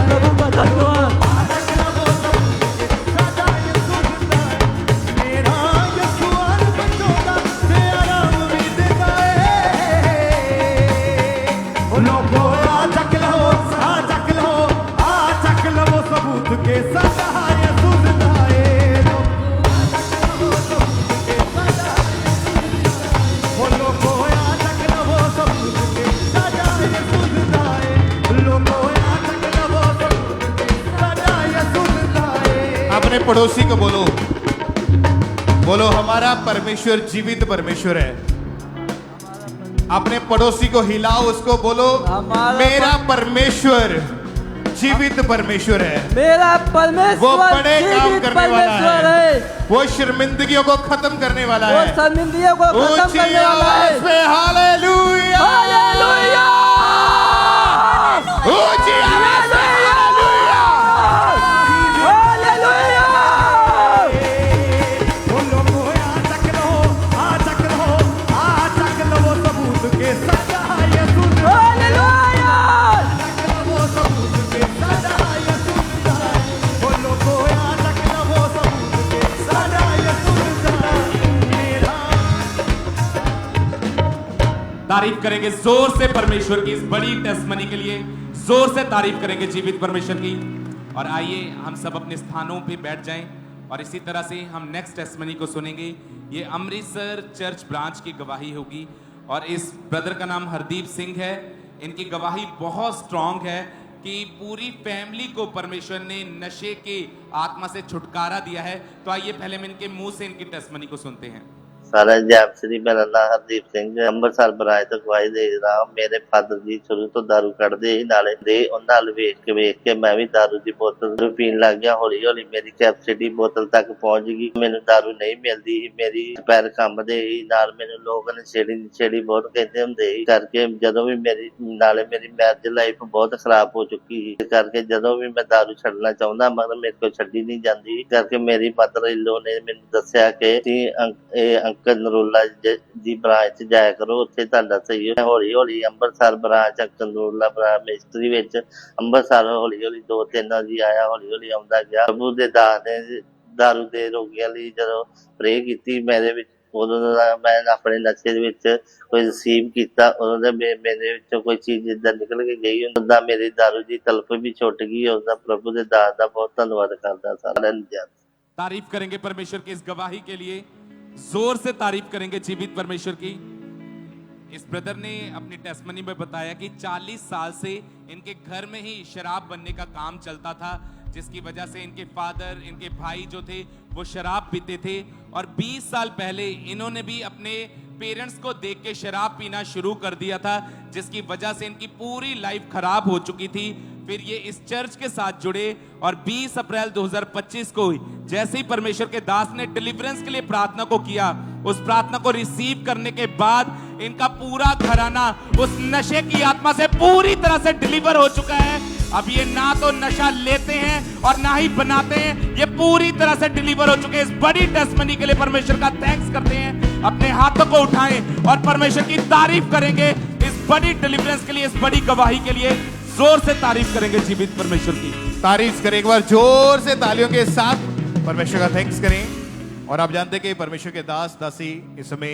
प्रभु का धन्यवाद। अपने पड़ोसी को बोलो, बोलो हमारा परमेश्वर जीवित परमेश्वर है। अपने पड़ोसी को हिलाओ, उसको बोलो मेरा परमेश्वर जीवित परमेश्वर है। मेरा परमेश्वर वो बड़े काम करने वाला है। वो शर्मिंदगियों को खत्म करने वाला है। वो शर्मिंदगियों को खत्म करने वाला है। हालेलुया, हालेलुया, ऊंची आवाज में हालेलुया, हालेलुया। बोलो कोया चक लो वो सबूत के साजा यीशु। हालेलुया। तारीफ करेंगे जोर से परमेश्वर की इस बड़ी टेस्टमनी के लिए, जोर से तारीफ करेंगे जीवित परमेश्वर की। और आइए हम सब अपने स्थानों पे बैठ जाएं और इसी तरह से हम नेक्स्ट टेस्टमनी को सुनेंगे। ये अमृतसर चर्च ब्रांच की गवाही होगी और इस ब्रदर का नाम हरदीप सिंह है। इनकी गवाही बहुत स्ट्रांग है कि पूरी फैमिली को परमेश्वर ने नशे के आत्मा से छुटकारा दिया है। तो आइए पहले हम इनके मुंह से इनकी टेस्टमनी को सुनते हैं। सारा जैब श्री मेरा नाम हरदीप सिंह ਅੰਮ੍ਰਿਤਸਰ ਬਰਾਜ ਤੋਂ ਗਵਾਹੀ ਦੇ ਰਹਾ। ਮੇਰੇ ਫਾਦਰ ਜੀ ਸ਼ੁਰੂ ਤੋਂ दारू ਕੱਢਦੇ ਸੀ, ਨਾਲੇ ਦੇ ਉਹਨਾਂ ਨਾਲ ਵੇਖ ਕੇ ਮੈਂ ਵੀ दारू ਦੀ ਬੋਤਲ ਪੀਣ ਲੱਗ ਗਿਆ। ਹੌਲੀ ਹੌਲੀ ਮੇਰੀ ਕੈਪੈਸਿਟੀ ਬੋਤਲ ਤੱਕ ਪਹੁੰਚ ਗਈ। ਮੈਨੂੰ दारू ਨਹੀਂ ਮਿਲਦੀ ਸੀ, ਮੇਰੀ ਪੈਰ ਕੰਬਦੇ ਸੀ, ਨਾਲ ਮੈਨੂੰ ਲੋਕ ਨਸ਼ੇੜੀ ਬਹੁਤ ਕਹਿੰਦੇ ਹੁੰਦੇ ਸੀ। ਕਰਕੇ ਜਦੋਂ ਵੀ ਮੇਰੀ ਮੈਰਿਜ ਲਾਈਫ ਬਹੁਤ ਖਰਾਬ ਹੋ ਚੁੱਕੀ ਸੀ। ਕਰਕੇ ਜਦੋਂ ਵੀ ਮੈਂ दारू ਛੱਡਣਾ ਚਾਹੁੰਦਾ ਮਗਰ ਮੇਰੇ ਕੋਲ ਛੱਡੀ ਨਹੀਂ ਜਾਂਦੀ। ਕਰਕੇ ਮੇਰੀ ਮਦਰ ਇਨ-ਲੋ ਨੇ ਮੈਨੂੰ ਦੱਸਿਆ ਕਿ ਇਹ ਨਰੋਲਾ ਦੀ ਬ੍ਰਾਂਚ ਚ ਜਾਇਆ ਕਰੋ, ਉੱਥੇ ਤੁਹਾਡਾ ਸਹੀ ਹੈ। ਹੌਲੀ ਹੌਲੀ Amritsar branch Narola branch mystery ਵਿੱਚ ਅੰਮ੍ਰਿਤਸਰ ਹੌਲੀ ਹੌਲੀ 2-3 ਵਾਰੀ ਆਇਆ। ਹੌਲੀ ਹੌਲੀ ਆਉਂਦਾ ਗਿਆ। ਪ੍ਰਭੂ ਦੇ ਦਾਸ ਨੇ दारू ਦੇ ਰੋਗੀਆਂ ਲਈ ਜਦੋਂ ਪ੍ਰੇ ਕੀਤੀ ਮੇਰੇ ਵਿੱਚ, ਉਦੋਂ ਦਾ ਮੈਂ ਆਪਣੇ ਨਸ਼ੇ ਦੇ ਵਿੱਚ ਕੋਈ ਰਿਸੀਵ ਕੀਤਾ। ਉਦੋਂ ਦਾ ਮੇਰੇ ਵਿੱਚੋਂ ਕੋਈ ਚੀਜ਼ ਜਿੱਦਾਂ ਨਿਕਲ ਕੇ ਗਈ, ਉਦਾਂ ਮੇਰੀ दारू ਦੀ ਤਲਪ ਵੀ ਛੁੱਟ ਗਈ। ਉਸਦਾ प्रभु ਦੇ ਦਾਸ ਦਾ बहुत ਧੰਨਵਾਦ ਕਰਦਾ ਸਾਰਿਆਂ ਨੂੰ। तारीफ करेंगे परमेश्वर की इस गवाही के लिए, जोर से तारीफ करेंगे जीवित परमेश्वर की। इस ब्रदर ने अपनी टेस्टमनी में बताया कि 40 साल से इनके घर में ही शराब बनने का काम चलता था, जिसकी वजह से इनके फादर, इनके भाई जो थे वो शराब पीते थे। और 20 साल पहले इन्होंने भी अपने पेरेंट्स को देख के शराब पीना शुरू कर दिया था, जिसकी वजह से इनकी पूरी लाइफ खराब हो चुकी थी। फिर ये इस चर्च के साथ जुड़े और 20 अप्रैल 2025 को जैसे ही परमेश्वर के दास ने डिलीवरेंस के लिए प्रार्थना को किया, उस प्रार्थना को रिसीव करने के बाद इनका पूरा घराना उस नशे की आत्मा से पूरी तरह से डिलीवर हो चुका है। अब ये ना तो नशा लेते हैं और ना ही बनाते हैं, ये पूरी तरह से डिलीवर हो चुके हैं। इस बड़ी टेस्टमनी के लिए परमेश्वर का थैंक्स करते हैं। अपने हाथों को उठाएं और परमेश्वर की तारीफ करेंगे इस बड़ी डिलीवरेंस के लिए, इस बड़ी गवाही के लिए। जोर से तारीफ करेंगे जीवित परमेश्वर की। तारीफ करें एक बार जोर से तालियों के साथ, परमेश्वर का थैंक्स करें। और आप जानते हैं कि परमेश्वर के दास दासी इस समय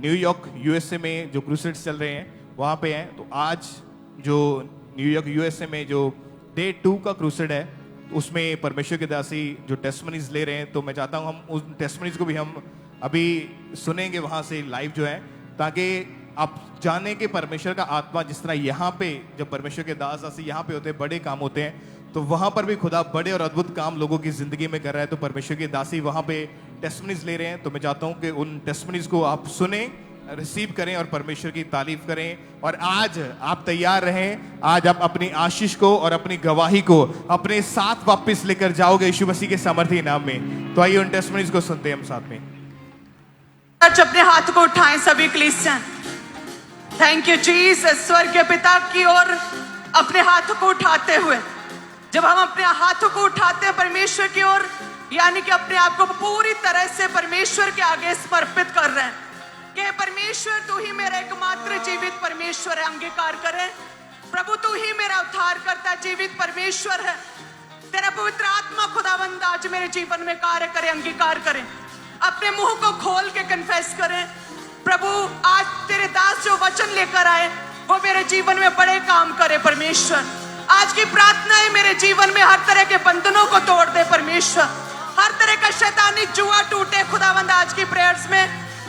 न्यूयॉर्क यूएसए में जो क्रूसेड्स चल रहे हैं वहाँ पे हैं। तो आज जो न्यूयॉर्क यूएसए में जो डे 2 का क्रूसेड है, उसमें परमेश्वर के दासी जो टेस्टमनीज ले रहे हैं, तो मैं चाहता हूँ हम उन टेस्टमनीज को भी हम अभी सुनेंगे वहाँ से लाइव जो है, ताकि आप जाने कि परमेश्वर का आत्मा जिस तरह यहाँ पे जब परमेश्वर के दास दासी यहाँ पे होते हैं, बड़े काम होते हैं, तो वहाँ पर भी खुदा बड़े और अद्भुत काम लोगों की जिंदगी में कर रहा है। तो परमेश्वर के दासी वहाँ पे टेस्टमनीज ले रहे हैं। तो मैं चाहता हूँ कि उन टेस्टमनीज को आप सुने, रिसीव करें और परमेश्वर की तारीफ करें। और आज आप तैयार रहें, आज आप अपनी आशीष को और अपनी गवाही को अपने साथ वापस लेकर जाओगे यीशु मसीह के सामर्थी नाम में। तो आइए उन टेस्टमनीज को सुनते हैं हम साथ में। अपने हाथ को उठाएं सभी क्रिश्चियन। Thank you Jesus. स्वर्गीय पिता की ओर अपने हाथों को उठाते हुए, जब हम अपने हाथों को उठाते हैं परमेश्वर की ओर, यानी कि अपने आप को पूरी तरह से परमेश्वर के आगे समर्पित कर रहे हैं कि परमेश्वर तू ही मेरा एकमात्र जीवित परमेश्वर है। अंगीकार करें प्रभु तू ही मेरा उद्धार करता जीवित परमेश्वर है। तेरा पवित्र आत्मा खुदावंद आज मेरे जीवन में कार्य करे। अंगीकार करें, अपने मुंह को खोल के कन्फेस करें। प्रभु आज तेरे दास जो वचन लेकर आए वो मेरे जीवन में बड़े काम करे परमेश्वर। आज की प्रार्थना है मेरे जीवन में हर तरह के बंधनों को तोड़ दे परमेश्वर, हर तरह का शैतानी जुआ टूटे खुदावंद आज की प्रेयर्स में।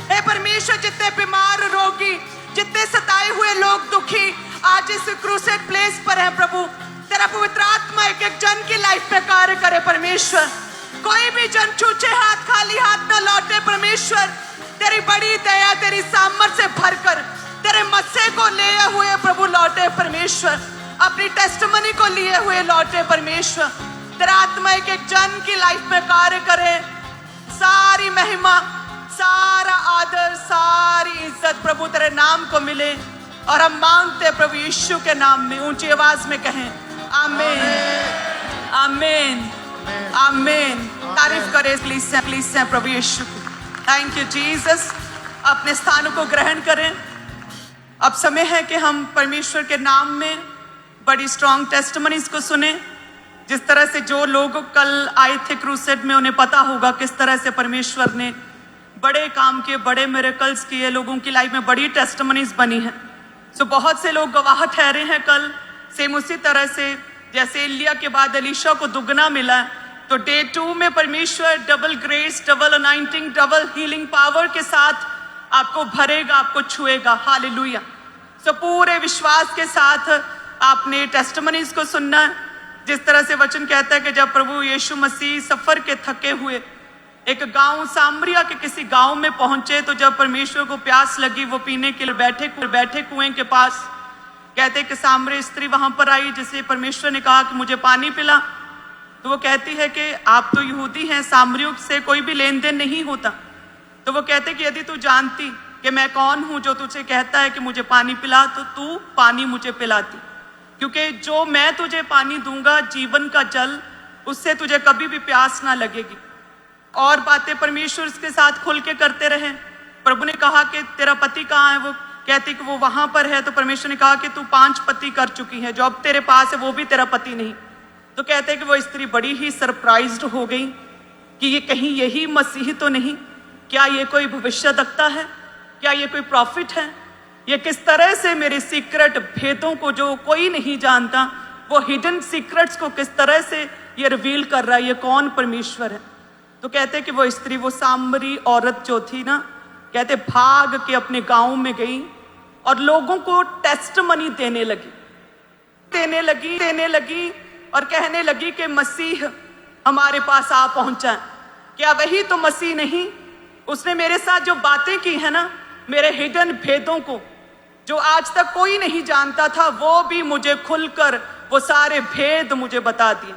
हे परमेश्वर जितने बीमार रोगी, जितने सताए हुए लोग दुखी आज इस क्रूसेड प्लेस पर है प्रभु, तेरा पवित्र आत्मा एक एक जन की लाइफ में कार्य करे परमेश्वर। कोई भी जन छूछे हाथ खाली हाथ न लौटे परमेश्वर। तेरी बड़ी दया तेरी सामर्थ से भरकर तेरे मस्से को लिए हुए प्रभु लौटे परमेश्वर, अपनी टेस्टमनी को लिए हुए लौटे परमेश्वर। तेरा आत्मा एक एक जन की लाइफ में कार्य करे। सारी महिमा, सारा आदर, सारी इज्जत प्रभु तेरे नाम को मिले। और हम मांगते प्रभु यीशु के नाम में ऊंची आवाज में कहें आमीन, आमीन, आमीन। तारीफ करें प्लीज से प्रभु यीशु की। Thank you Jesus. अपने स्थानों को ग्रहण करें। अब समय है कि हम परमेश्वर के नाम में बड़ी स्ट्रॉन्ग टेस्टमनीज को सुने। जिस तरह से जो लोग कल आए थे क्रूसेड में, उन्हें पता होगा किस तरह से परमेश्वर ने बड़े काम किए, बड़े मिरेकल्स किए, लोगों की लाइफ में बड़ी टेस्टमनीज बनी है। सो बहुत से लोग गवाह ठहरे हैं कल। सेम उसी तरह से जैसे एलिया के बाद एलीशा को दुगना मिला, तो डे 2 में परमेश्वर double grace, double anointing, double healing power के साथ आपको भरेगा, आपको छुएगा। हालेलुया। सो पूरे विश्वास के साथ आपने टेस्टमनीज को सुनना है। जिस तरह से वचन कहता है कि जब प्रभु यीशु मसीह सफर के थके हुए एक गांव सामरिया के किसी गांव में पहुंचे, तो जब परमेश्वर को प्यास लगी, वो पीने के लिए बैठे कुएं के पास, कहते कि सामरी स्त्री वहां पर आई, जिसे परमेश्वर ने कहा कि मुझे पानी पिला। तो वो कहती है कि आप तो यहूदी हैं, सामरियों से कोई भी लेन देन नहीं होता। तो वो कहते कि यदि तू जानती कि मैं कौन हूं जो तुझे कहता है कि मुझे पानी पिला, तो तू पानी मुझे पिलाती, क्योंकि जो मैं तुझे पानी दूंगा, जीवन का जल, उससे तुझे कभी भी प्यास ना लगेगी। और बातें परमेश्वर के साथ खुल के करते रहे। प्रभु ने कहा कि तेरा पति कहाँ है, वो कहती कि वो वहां पर है। तो परमेश्वर ने कहा कि तू 5 पति कर चुकी है, जो अब तेरे पास है वो भी तेरा पति नहीं। तो कहते हैं कि वो स्त्री बड़ी ही सरप्राइज्ड हो गई कि ये कहीं यही मसीह तो नहीं, क्या ये कोई भविष्यद्वक्ता है, क्या ये कोई प्रॉफिट है, ये किस तरह से मेरे सीक्रेट भेदों को जो कोई नहीं जानता, वो हिडन सीक्रेट्स को किस तरह से ये रिवील कर रहा है, ये कौन परमेश्वर है। तो कहते कि वो स्त्री, वो सामरी औरत जो थी ना, कहते भाग के अपने गांव में गई और लोगों को टेस्टमनी देने लगी और कहने लगी कि मसीह हमारे पास आ पहुंचा है। क्या वही तो मसीह नहीं? उसने मेरे साथ जो बातें की है ना, मेरे हिडन भेदों को जो आज तक कोई नहीं जानता था, वो भी मुझे खुलकर वो सारे भेद मुझे बता दिए।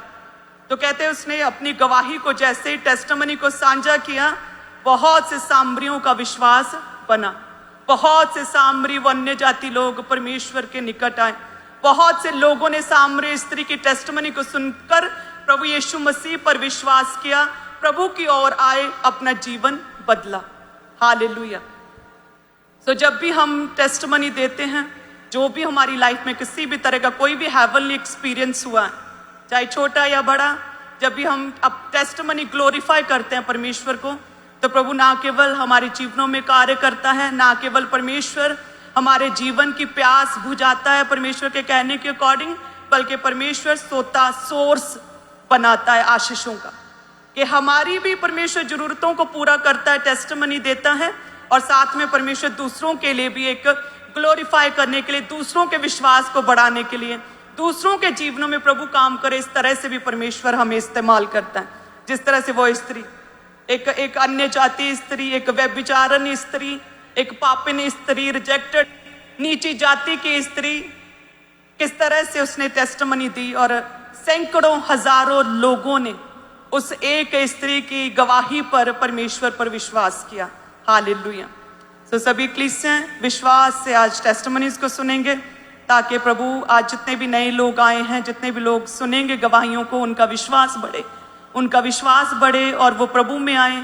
तो कहते उसने अपनी गवाही को, जैसे टेस्टमनी को साझा किया, बहुत से सामरियों का विश्वास बना। बहुत से सामरी व अन्य जाति लोग परमेश्वर के निकट आए। बहुत से लोगों ने सामरी स्त्री की टेस्टमनी को सुनकर प्रभु यीशु मसीह पर विश्वास किया, प्रभु की ओर आए, अपना जीवन बदला। हालेलुया। सो जब भी हम टेस्टमनी देते हैं, जो भी हमारी लाइफ में किसी भी तरह का कोई भी हेवनली एक्सपीरियंस हुआ है, चाहे छोटा या बड़ा, जब भी हम अब टेस्टमनी ग्लोरीफाई करते हैं परमेश्वर को, तो प्रभु ना केवल हमारे जीवनों में कार्य करता है, ना केवल परमेश्वर हमारे जीवन की प्यास बुझाता है परमेश्वर के कहने के अकॉर्डिंग, बल्कि परमेश्वर सोता सोर्स बनाता है आशीषों का, कि हमारी भी परमेश्वर जरूरतों को पूरा करता है, टेस्टमनी देता है, और साथ में परमेश्वर दूसरों के लिए भी एक ग्लोरीफाई करने के लिए, दूसरों के विश्वास को बढ़ाने के लिए, दूसरों के जीवनों में प्रभु काम करे, इस तरह से भी परमेश्वर हमें इस्तेमाल करता है। जिस तरह से वो स्त्री, एक अन्य जाति स्त्री, एक व्यभिचारणी स्त्री, एक पापिन स्त्री, रिजेक्टेड नीची जाति की स्त्री, किस तरह से उसने टेस्टमनी दी और सैकड़ों हजारों लोगों ने उस एक स्त्री की गवाही पर परमेश्वर पर विश्वास किया। हालेलुया। तो सभी क्लीसियां विश्वास से आज टेस्टमनीज को सुनेंगे, ताकि प्रभु आज जितने भी नए लोग आए हैं, जितने भी लोग सुनेंगे गवाहियों को, उनका विश्वास बढ़े और वो प्रभु में आए,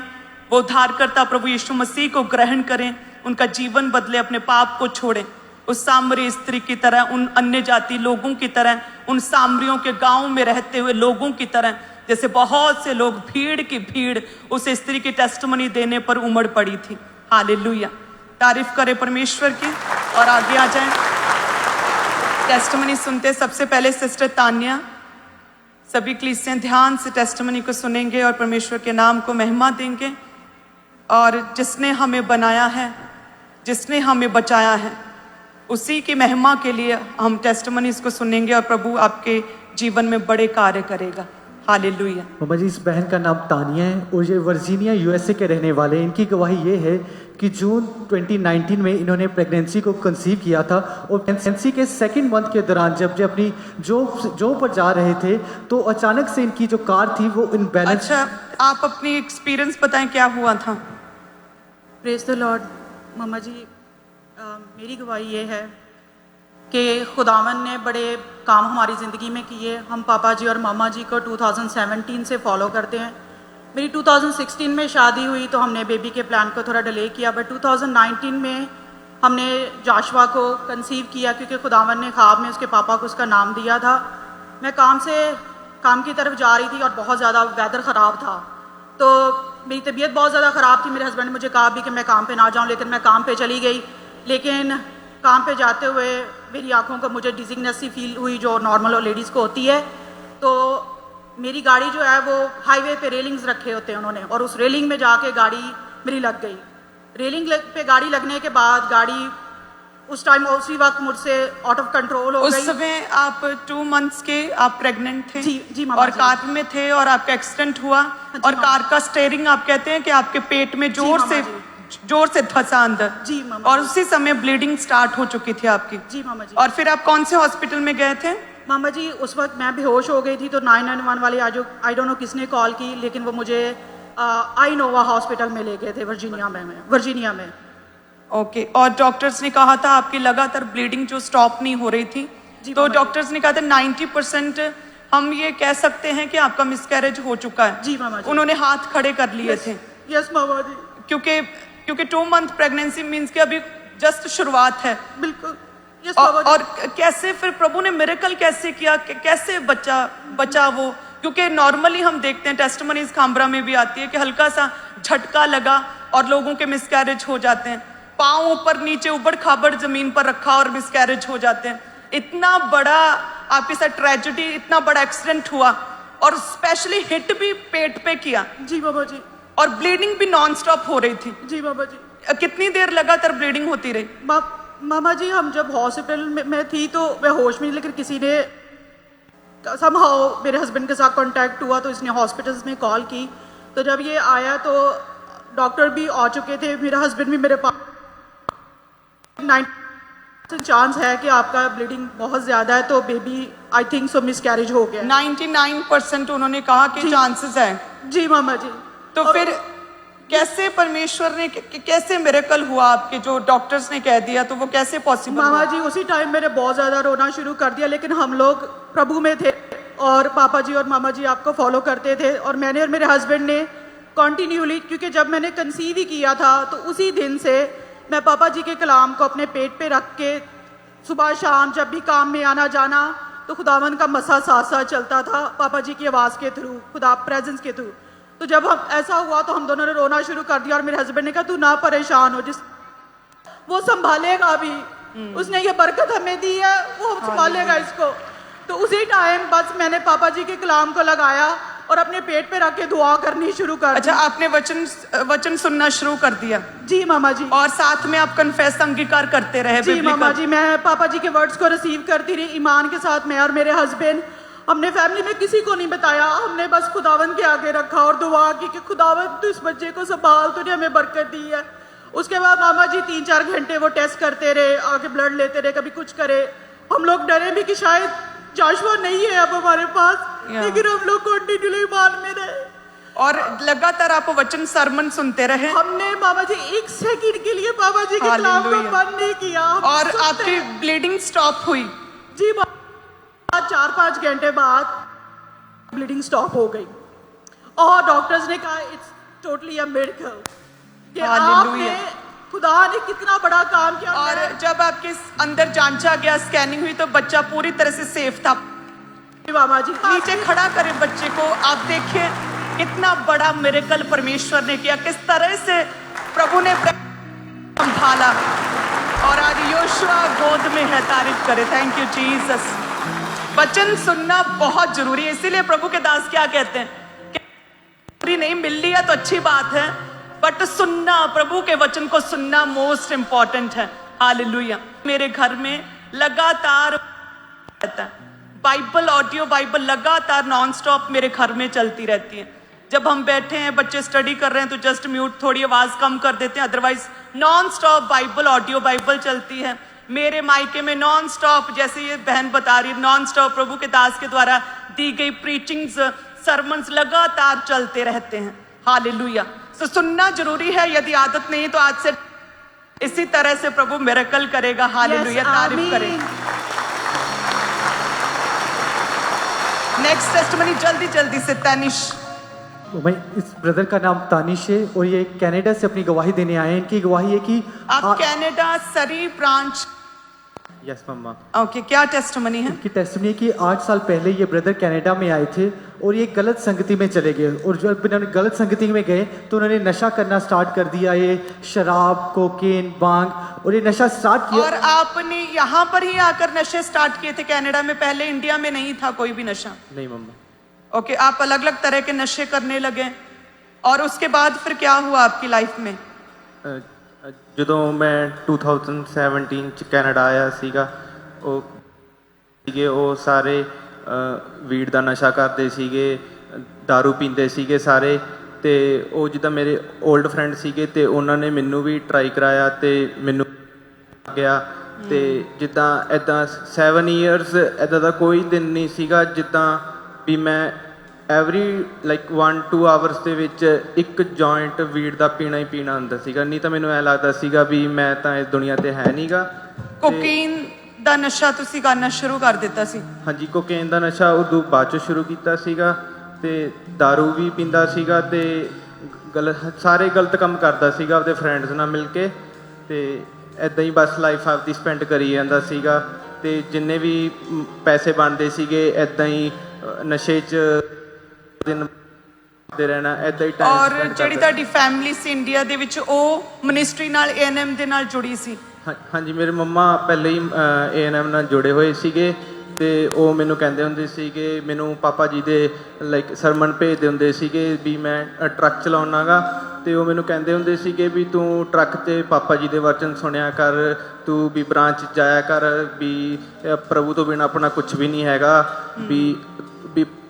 वो उद्धारकर्ता प्रभु यीशु मसीह को ग्रहण करें, उनका जीवन बदले, अपने पाप को छोड़ें, उस सामरी स्त्री की तरह, उन अन्य जाति लोगों की तरह, उन सामरियों के गांव में रहते हुए लोगों की तरह, जैसे बहुत से लोग भीड़ की भीड़ उस स्त्री की टेस्टमनी देने पर उमड़ पड़ी थी। हालेलुया। तारीफ करें परमेश्वर की और आगे आ जाएं। टेस्टमनी सुनते सबसे पहले सिस्टर तान्या, सभी क्लीसियां ध्यान से टेस्टमनी को सुनेंगे और परमेश्वर के नाम को महिमा देंगे। और जिसने हमें बनाया है, जिसने हमें बचाया है, उसी की महिमा के लिए हम टेस्टमनीज को सुनेंगे और प्रभु आपके जीवन में बड़े कार्य करेगा। हालेलुया। मामा जी, इस बहन का नाम तानिया है और ये वर्जीनिया यूएसए के रहने वाले हैं। इनकी गवाही ये है कि जून 2019 में इन्होंने प्रेगनेंसी को कंसीव किया था और प्रेगनेंसी के 2nd मंथ के दौरान जब अपनी जॉब पर जा रहे थे, तो अचानक से इनकी जो कार थी वो इनबैलेंस। अच्छा, आप अपनी एक्सपीरियंस बताएं, क्या हुआ था? Praise the lord. मामा जी, मेरी गवाही ये है कि खुदावन ने बड़े काम हमारी ज़िंदगी में किए। हम पापा जी और मामा जी को 2017 से फॉलो करते हैं। मेरी 2016 में शादी हुई तो हमने बेबी के प्लान को थोड़ा डिले किया, बट 2019 में हमने जाशवा को कंसीव किया, क्योंकि खुदावन ने ख्वाब में उसके पापा को उसका नाम दिया था। मैं काम की तरफ जा रही थी और बहुत ज़्यादा वेदर ख़राब था, तो मेरी तबीयत बहुत ज़्यादा ख़राब थी। मेरे हस्बैंड ने मुझे कहा भी कि मैं काम पे ना जाऊं, लेकिन मैं काम पे चली गई। लेकिन काम पे जाते हुए मेरी आंखों को मुझे डिजिंगनेस सी फील हुई, जो नॉर्मल और लेडीज़ को होती है। तो मेरी गाड़ी जो है वो हाईवे पे रेलिंग्स रखे होते हैं उन्होंने, और उस रेलिंग में जाके गाड़ी मेरी लग गई। रेलिंग पे गाड़ी लगने के बाद गाड़ी उस टाइम उसी वक्त मुझसे आउट ऑफ कंट्रोल हो गई। उस समय आप 2 मंथ्स के आप प्रेग्नेंट थे? जी मामा और जी। कार में थे और आपका एक्सीडेंट हुआ, और कार का स्टीयरिंग आप कहते हैं कि आपके पेट में जोर से धंसा अंदर। जी मामा। और उसी समय ब्लीडिंग स्टार्ट हो चुकी थी आपकी। जी मामा जी। और फिर आप कौन से हॉस्पिटल में गए थे? मामा जी उस वक्त मैं बेहोश हो गई थी, तो 991 वाले आई डोंट नो किसने कॉल की, लेकिन वो मुझे आईनोवा हॉस्पिटल में ले गए थे वर्जीनिया में। ओके। और डॉक्टर्स ने कहा था आपकी लगातार ब्लीडिंग जो स्टॉप नहीं हो रही थी, तो डॉक्टर्स ने कहा था 90% हम ये कह सकते हैं कि आपका मिसकैरेज हो चुका है। जी मामा जी। उन्होंने हाथ खड़े कर लिए थे। यस मामा जी। क्योंकि 2 मंथ प्रेगनेंसी मीन्स कि अभी जस्ट शुरुआत है। बिल्कुल। और कैसे फिर प्रभु ने मिरेकल कैसे किया, कैसे बचा वो? क्योंकि नॉर्मली हम देखते हैं टेस्टिमनीज खामरा में भी आती है कि हल्का सा झटका लगा और लोगों के मिसकैरेज हो जाते हैं। पाँव ऊपर नीचे उबड़ खाबड़ जमीन पर रखा और मिसकैरेज हो जाते हैं। इतना बड़ा आपके साथ ट्रेजेडी, इतना बड़ा एक्सीडेंट हुआ, और स्पेशली हिट भी पेट पे किया। जी बाबा जी। और ब्लीडिंग भी नॉन स्टॉप हो रही थी। जी बाबा जी। कितनी देर लगातार ब्लीडिंग होती रही? मामा जी हम जब हॉस्पिटल में थी तो मैं होश में, लेकिन किसी ने समहाउ मेरे हस्बैंड के साथ कांटेक्ट हुआ, तो इसने हॉस्पिटल्स में कॉल की। तो जब ये आया तो डॉक्टर भी आ चुके थे, मेरा हस्बैंड भी मेरे पास। 90% चांस है कि आपका ब्लीडिंग बहुत ज़्यादा है, तो baby I think so miscarriage हो गया। 99% उन्होंने कहा कि चांसेस है। जी मामा जी। तो फिर कैसे परमेश्वर ने कैसे मिरेकल हुआ आपके, जो डॉक्टर्स ने कह दिया, तो वो कैसे पॉसिबल? मामा जी उसी टाइम मैंने बहुत ज़्यादा रोना शुरू कर दिया, लेकिन हम लोग प्रभु में थे और पापा जी और मामा जी आपको फॉलो करते थे, और मैंने और मेरे हस्बैंड ने कॉन्टीन्यूली, क्योंकि जब मैंने कंसीव ही किया था तो उसी दिन से मैं पापा जी के कलाम को अपने पेट पे रख के सुबह शाम जब भी काम में आना जाना, तो खुदावंद का मसा साथ साथ चलता था पापा जी की आवाज़ के थ्रू, खुदा प्रेजेंस के थ्रू। तो जब हम ऐसा हुआ तो हम दोनों ने रोना शुरू कर दिया, और मेरे हस्बैंड ने कहा तू ना परेशान हो, जिस वो संभालेगा भी, उसने ये बरकत हमें दी है, वो संभालेगा इसको। तो उसी टाइम बस मैंने पापा जी के कलाम को लगाया और अपने पेट पे रख के दुआ करनी शुरू कर दी। अच्छा, आपने वचन सुनना शुरू कर दिया? जी मामा जी। और साथ में आप कन्फेस अंगीकार करते रहे? जी मामा जी, मैं पापा जी के वर्ड्स को रिसीव करती रही ईमान के साथ। मैं और मेरे हस्बैंड, हमने फैमिली में किसी को नहीं बताया, हमने बस खुदावंद के आगे रखा और दुआ की कि खुदावंद तू इस बच्चे को संभाल, तूने हमें बरकत दी है। उसके बाद मामा जी 3-4 घंटे वो टेस्ट करते रहे, आगे ब्लड लेते रहे, कभी कुछ करे। हम लोग डरे भी कि शायद जाशुआ नहीं है अब हमारे पास, लेकिन हम लोग कंटिन्यूली ईमान में रहे। और लगातार आप वचन सरमन सुनते रहे? हमने बाबा जी 1 सेकंड के लिए बाबा जी के कलाम को बंद नहीं किया। और आपकी ब्लीडिंग स्टॉप हुई? जी, 4-5 घंटे बाद ब्लीडिंग स्टॉप हो गई, और डॉक्टर्स ने कहा इट्स टोटली अ मिरेकल कि आपने, खुदा ने कितना बड़ा काम किया। और जब आपके अंदर जांचा गया, स्कैनिंग हुई, तो बच्चा पूरी तरह से सेफ था? बाबा जी नीचे खड़ा करें बच्चे को, आप देखिए कितना बड़ा मिरेकल परमेश्वर ने किया, किस तरह से प्रभु ने संभाला, और आज योशुआ गोद में है। तारीफ करे, थैंक यू जीसस। वचन सुनना बहुत जरूरी है, इसीलिए प्रभु के दास क्या कहते हैं कि नहीं मिल लिया तो अच्छी बात है, बट सुनना, प्रभु के वचन को सुनना मोस्ट इंपॉर्टेंट है। हालेलुया। मेरे घर में लगातार रहता है बाइबल, ऑडियो बाइबल लगातार नॉन स्टॉप मेरे घर में चलती रहती है। जब हम बैठे हैं, बच्चे स्टडी कर रहे हैं, तो जस्ट म्यूट, थोड़ी आवाज कम कर देते हैं, otherwise non stop Bible, audio Bible चलती है। मेरे मायके में नॉन स्टॉप, जैसे ये बहन बता रही है, नॉन स्टॉप प्रभु के दास के द्वारा दी गई प्रीचिंग्स, सरमन्स लगातार चलते रहते हैं। हालेलुया। तो सुनना जरूरी है, यदि आदत नहीं तो आज से इसी तरह से प्रभु मिरेकल करेगा। हालेलुया। तारीफ करें। नेक्स्ट टेस्टिमनी जल्दी जल्दी से तानिश। मैं, इस ब्रदर का नाम तानिश है और ये कनाडा से अपनी गवाही देने आए हैं। इनकी गवाही है कि आप कनाडा सरी ब्रांच। यस मम्मा। ओके, क्या टेस्टमनी है? इनकी टेस्टमनी कि 8 साल पहले ये ब्रदर कनाडा में आए थे और ये गलत संगति में चले गए, और जब इन्होंने गलत संगति में गए तो उन्होंने नशा करना स्टार्ट कर दिया, ये शराब, कोकेन, भांग, और ये नशा स्टार्ट किया। और आपने यहाँ पर ही आकर नशे स्टार्ट किए थे कनाडा में? पहले इंडिया में नहीं था कोई भी नशा? नहीं मम्मा। ओके, आप अलग अलग तरह के नशे करने लगे, और उसके बाद फिर क्या हुआ आपकी लाइफ में? ਜਦੋਂ ਮੈਂ 2017 ਚ ਕੈਨੇਡਾ ਆਇਆ ਸੀਗਾ, ਉਹ ਸਾਰੇ ਵੀਡ ਦਾ ਨਸ਼ਾ ਕਰਦੇ ਸੀਗੇ, दारू ਪੀਂਦੇ ਸੀਗੇ ਸਾਰੇ, ਤੇ ਉਹ ਜਿੱਦਾਂ ਮੇਰੇ 올ਡ ਫਰੈਂਡ ਸੀਗੇ ਤੇ ਉਹਨਾਂ ਨੇ ਮੈਨੂੰ ਵੀ ਟਰਾਈ ਕਰਾਇਆ ਤੇ ਮੈਨੂੰ ਗਿਆ, ਤੇ ਜਿੱਦਾਂ ਐਦਾਂ 7 ਇਅਰਸ ਐਦਾਂ ਦਾ ਕੋਈ ਦਿਨ ਨਹੀਂ ਸੀਗਾ ਜਿੱਦਾਂ ਵੀ ਮੈਂ ਐਵਰੀ ਲਾਈਕ 1-2 ਆਵਰਸ ਦੇ ਵਿੱਚ ਇੱਕ ਜੁਆਇੰਟ ਵੀਡ ਦਾ ਪੀਣਾ ਹੀ ਪੀਣਾ ਹੁੰਦਾ ਸੀਗਾ, ਨਹੀਂ ਤਾਂ ਮੈਨੂੰ ਐ ਲੱਗਦਾ ਸੀਗਾ ਵੀ ਮੈਂ ਤਾਂ ਇਸ ਦੁਨੀਆ ਤੇ ਹੈ ਨਹੀਂਗਾ। ਕੋਕੇਨ ਦਾ ਨਸ਼ਾ ਤੁਸੀਂ ਕਰਨਾ ਸ਼ੁਰੂ ਕਰ ਦਿੱਤਾ ਸੀ? ਹਾਂਜੀ, ਕੋਕੇਨ ਦਾ ਨਸ਼ਾ ਉਦੋਂ ਬਾਅਦ ਚ ਸ਼ੁਰੂ ਕੀਤਾ ਸੀਗਾ, ਤੇ दारू ਵੀ ਪੀਂਦਾ ਸੀਗਾ, ਤੇ ਸਾਰੇ ਗਲਤ ਕੰਮ ਕਰਦਾ ਸੀਗਾ ਆਪਦੇ ਫਰੈਂਡਸ ਨਾਲ ਮਿਲ ਕੇ, ਤੇ ਐਦਾਂ ਹੀ ਬਸ ਲਾਈਫ ਆਪਦੀ ਸਪੈਂਡ ਕਰੀ ਜਾਂਦਾ ਸੀਗਾ, ਤੇ ਜਿੰਨੇ ਵੀ ਪੈਸੇ ਬਣਦੇ ਸੀਗੇ ਐਦਾਂ ਹੀ ਨਸ਼ੇ 'ਚ ਦਿਨ ਦੇ ਰਹਿਣਾ, ਐਦਾਂ ਹੀ ਟਾਈਮ ਔਰ ਸਪੈਂਡ ਜਿਹੜੀ ਤੁਹਾਡੀ ਫੈਮਿਲੀ ਸੀ ਇੰਡੀਆ ਦੇ ਵਿੱਚ, ਉਹ ਮਿਨਿਸਟਰੀ ਨਾਲ ANM ਦੇ ਨਾਲ ਜੁੜੀ ਸੀ? ਹਾਂਜੀ, ਮੇਰੇ ਮੰਮਾ ਪਹਿਲੇ ਹੀ ANM ਨਾਲ ਜੁੜੇ ਹੋਏ ਸੀਗੇ, ਤੇ ਉਹ ਮੈਨੂੰ ਕਹਿੰਦੇ ਹੁੰਦੇ ਸੀਗੇ, ਮੈਨੂੰ ਪਾਪਾ ਜੀ ਦੇ ਲਾਈਕ ਸਰਮਨ ਭੇਜਦੇ ਹੁੰਦੇ ਸੀਗੇ ਵੀ ਮੈਂ ਟਰੱਕ ਚਲਾਉਣਾਗਾ, ਤੇ ਉਹ ਮੈਨੂੰ ਕਹਿੰਦੇ ਹੁੰਦੇ ਸੀਗੇ ਵੀ ਤੂੰ ਟਰੱਕ ਤੇ ਪਾਪਾ ਜੀ ਦੇ ਵਚਨ ਸੁਣਿਆ ਕਰ, ਤੂੰ ਵੀ ਬ੍ਰਾਂਚ ਜਾਇਆ ਕਰ, ਵੀ ਪ੍ਰਭੂ ਤੋਂ ਬਿਨਾਂ ਆਪਣਾ ਕੁਝ ਵੀ ਨਹੀਂ ਹੈਗਾ, ਵੀ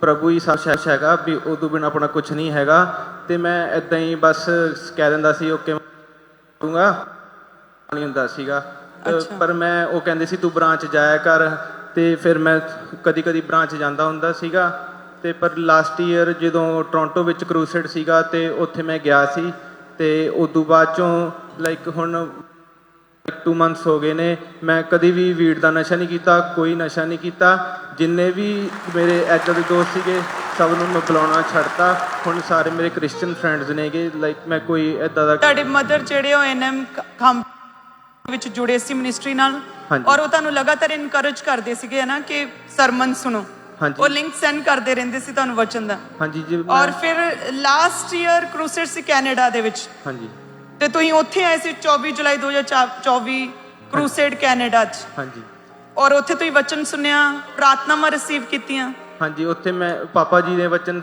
ਪ੍ਰਭੂ ਹੀ ਸਭ ਕੁਛ ਹੈਗਾ, ਵੀ ਉਹ ਤੋਂ ਬਿਨਾਂ ਆਪਣਾ ਕੁਝ ਨਹੀਂ ਹੈਗਾ। ਤੇ ਮੈਂ ਇੱਦਾਂ ਹੀ ਬਸ ਕਹਿ ਦਿੰਦਾ ਸੀ ਓਕੇ ਦੂੰਗਾ, ਨਹੀਂ ਹੁੰਦਾ ਸੀਗਾ, ਪਰ ਮੈਂ ਉਹ ਕਹਿੰਦੇ ਸੀ ਤੂੰ ਬ੍ਰਾਂਚ ਜਾਇਆ ਕਰ, ਤੇ ਫਿਰ ਮੈਂ ਕਦੀ ਕਦੀ ਬ੍ਰਾਂਚ ਜਾਂਦਾ ਹੁੰਦਾ ਸੀਗਾ। ਤੇ ਪਰ ਲਾਸਟ ਈਅਰ ਜਦੋਂ ਟੋਰਾਂਟੋ ਵਿੱਚ ਕਰੂਸੇਡ ਸੀਗਾ ਤੇ ਉੱਥੇ ਮੈਂ ਗਿਆ ਸੀ, ਤੇ ਉਦੋਂ ਬਾਅਦ ਚੋਂ ਲਾਈਕ ਹੁਣ 2 ਮੰਥਸ ਹੋ ਗਏ ਨੇ, ਮੈਂ ਕਦੀ ਵੀ ਵੀਡ ਦਾ ਨਸ਼ਾ ਨਹੀਂ ਕੀਤਾ, ਕੋਈ ਨਸ਼ਾ ਨਹੀਂ ਕੀਤਾ। ਜਿੰਨੇ ਵੀ ਮੇਰੇ ਇੱਦਾਂ ਦੇ ਦੋਸਤ ਸੀਗੇ ਸਭ ਨੂੰ ਮੈਂ ਬੁਲਾਉਣਾ ਛੱਡਤਾ, ਹੁਣ ਸਾਰੇ ਮੇਰੇ ਕ੍ਰਿਸਚੀਅਨ ਫਰੈਂਡਸ ਨੇਗੇ, ਲਾਈਕ ਮੈਂ ਕੋਈ ਇੱਦਾਂ ਦਾ। ਤੁਹਾਡੇ ਮਦਰ ਜਿਹੜੇ ਉਹ ANM ਕੰਮ ਵਿੱਚ ਜੁੜੇ ਸੀ ਮਿਨਿਸਟਰੀ ਨਾਲ, ਔਰ ਉਹ ਤੁਹਾਨੂੰ ਲਗਾਤਾਰ ਇਨਕਰੇਜ ਕਰਦੇ ਸੀਗੇ ਨਾ ਕਿ ਸਰਮਨ ਸੁਣੋ, ਉਹ ਲਿੰਕ ਸੈਂਡ ਕਰਦੇ ਰਹਿੰਦੇ ਸੀ ਤੁਹਾਨੂੰ ਵਚਨ ਦਾ? ਹਾਂਜੀ ਜੀ। ਔਰ ਫਿਰ ਲਾਸਟ ਈਅਰ ਕਰੂਸੇਡ ਸੀ ਕੈਨੇਡਾ ਦੇ ਵਿੱਚ? ਹਾਂਜੀ। ਤੇ ਤੁਸੀਂ ਉੱਥੇ ਆਏ ਸੀ 24 ਜੁਲਾਈ 2024 ਕਰੂਸੇਡ ਕੈਨੇਡਾ 'ਚ? ਹਾਂਜੀ। ਔਰ ਉੱਥੇ ਤੁਸੀਂ ਵਚਨ ਸੁਣਿਆ, ਪ੍ਰਾਰਥਨਾਵਾਂ ਰਿਸੀਵ ਕੀਤੀਆਂ? ਹਾਂਜੀ, ਉੱਥੇ ਮੈਂ ਪਾਪਾ ਜੀ ਨੇ ਵਚਨ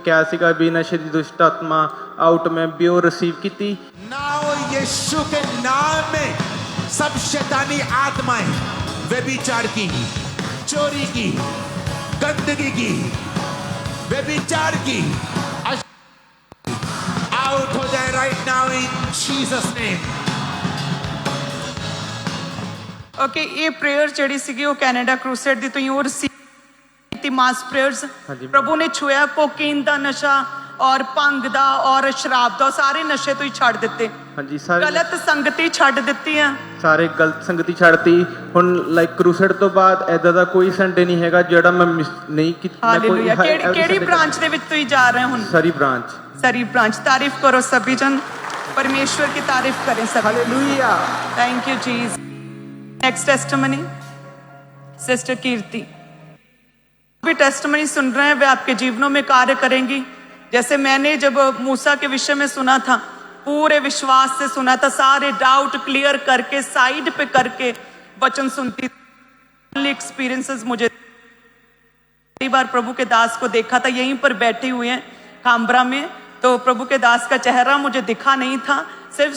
ਕਿਹਾ ਸੀਗਾ ਵੀ ਨਸ਼ੇ ਦੀ ਦੁਸ਼ਟ ਆਤਮਾ ਆਊਟ, ਮੈਂ ਵੀ ਉਹ ਰਿਸੀਵ ਕੀਤੀ। नाउ यीशु के नाम में सब शैतानी आत्माएं व्यभिचार की, चोरी की, गंदगी की, व्यभिचार की आउट हो जाए right now in Jesus name. Okay, ये प्रेयर ਜਿਹੜੀ ਸੀਗੀ ਉਹ ਕੈਨੇਡਾ ਕਰੂਸੇਡ ਦੀ ਤੁਸੀਂ ਉਹ ਰਿਸੀਵ ਕੀਤੀ, ਮਾਸ ਪ੍ਰੇਅਰਸ? ਪ੍ਰਭੂ ਨੇ ਛੁਆ ਕੋਕੇਨ ਦਾ ਨਸ਼ਾ ਔਰ ਭੰਗ ਦਾ ਔਰ ਸ਼ਰਾਬ ਦਾ, ਸਾਰੇ ਨਸ਼ੇ ਤੋਂ ਹੀ ਛੱਡ ਦਿੱਤੇ? ਹਾਂਜੀ, ਸਾਰੇ ਗਲਤ ਸੰਗਤੀ ਛੱਡ ਦਿੱਤੀ ਆ? ਸਾਰੇ ਗਲਤ ਸੰਗਤੀ ਛੱਡਤੀ। ਹੁਣ ਲਾਈਕ ਕਰੂਸੇਡ ਤੋਂ ਬਾਅਦ ਐਦਾਂ ਦਾ ਕੋਈ ਸੰਡੇ ਨਹੀਂ ਹੈਗਾ ਜਿਹੜਾ ਮੈਂ ਮਿਸ ਨਹੀਂ ਕੀਤਾ। ਹਾਲੇਲੂਇਆ। ਕਿਹੜੀ ਬ੍ਰਾਂਚ ਦੇ ਵਿੱਚ ਤੁਸੀਂ ਜਾ ਰਹੇ ਹੋ ਹੁਣ? Surrey branch. Surrey branch. तारीफ करो सभी जन, परमेश्वर की तारीफ करें सब। Hallelujah, thank you Jesus. Next testimony sister Kirti भी टेस्टिमनी सुन रहे हैं, वे आपके जीवनों में कार्य करेंगी। जैसे मैंने जब मूसा के विषय में सुना था, पूरे विश्वास से सुना था, सारे डाउट क्लियर करके साइड पे करके वचन सुनती। एक्सपीरियंसेस मुझे कई बार प्रभु के दास को देखा था, यहीं पर बैठे हुए हैं काम्बरा में, तो प्रभु के दास का चेहरा मुझे दिखा नहीं था, सिर्फ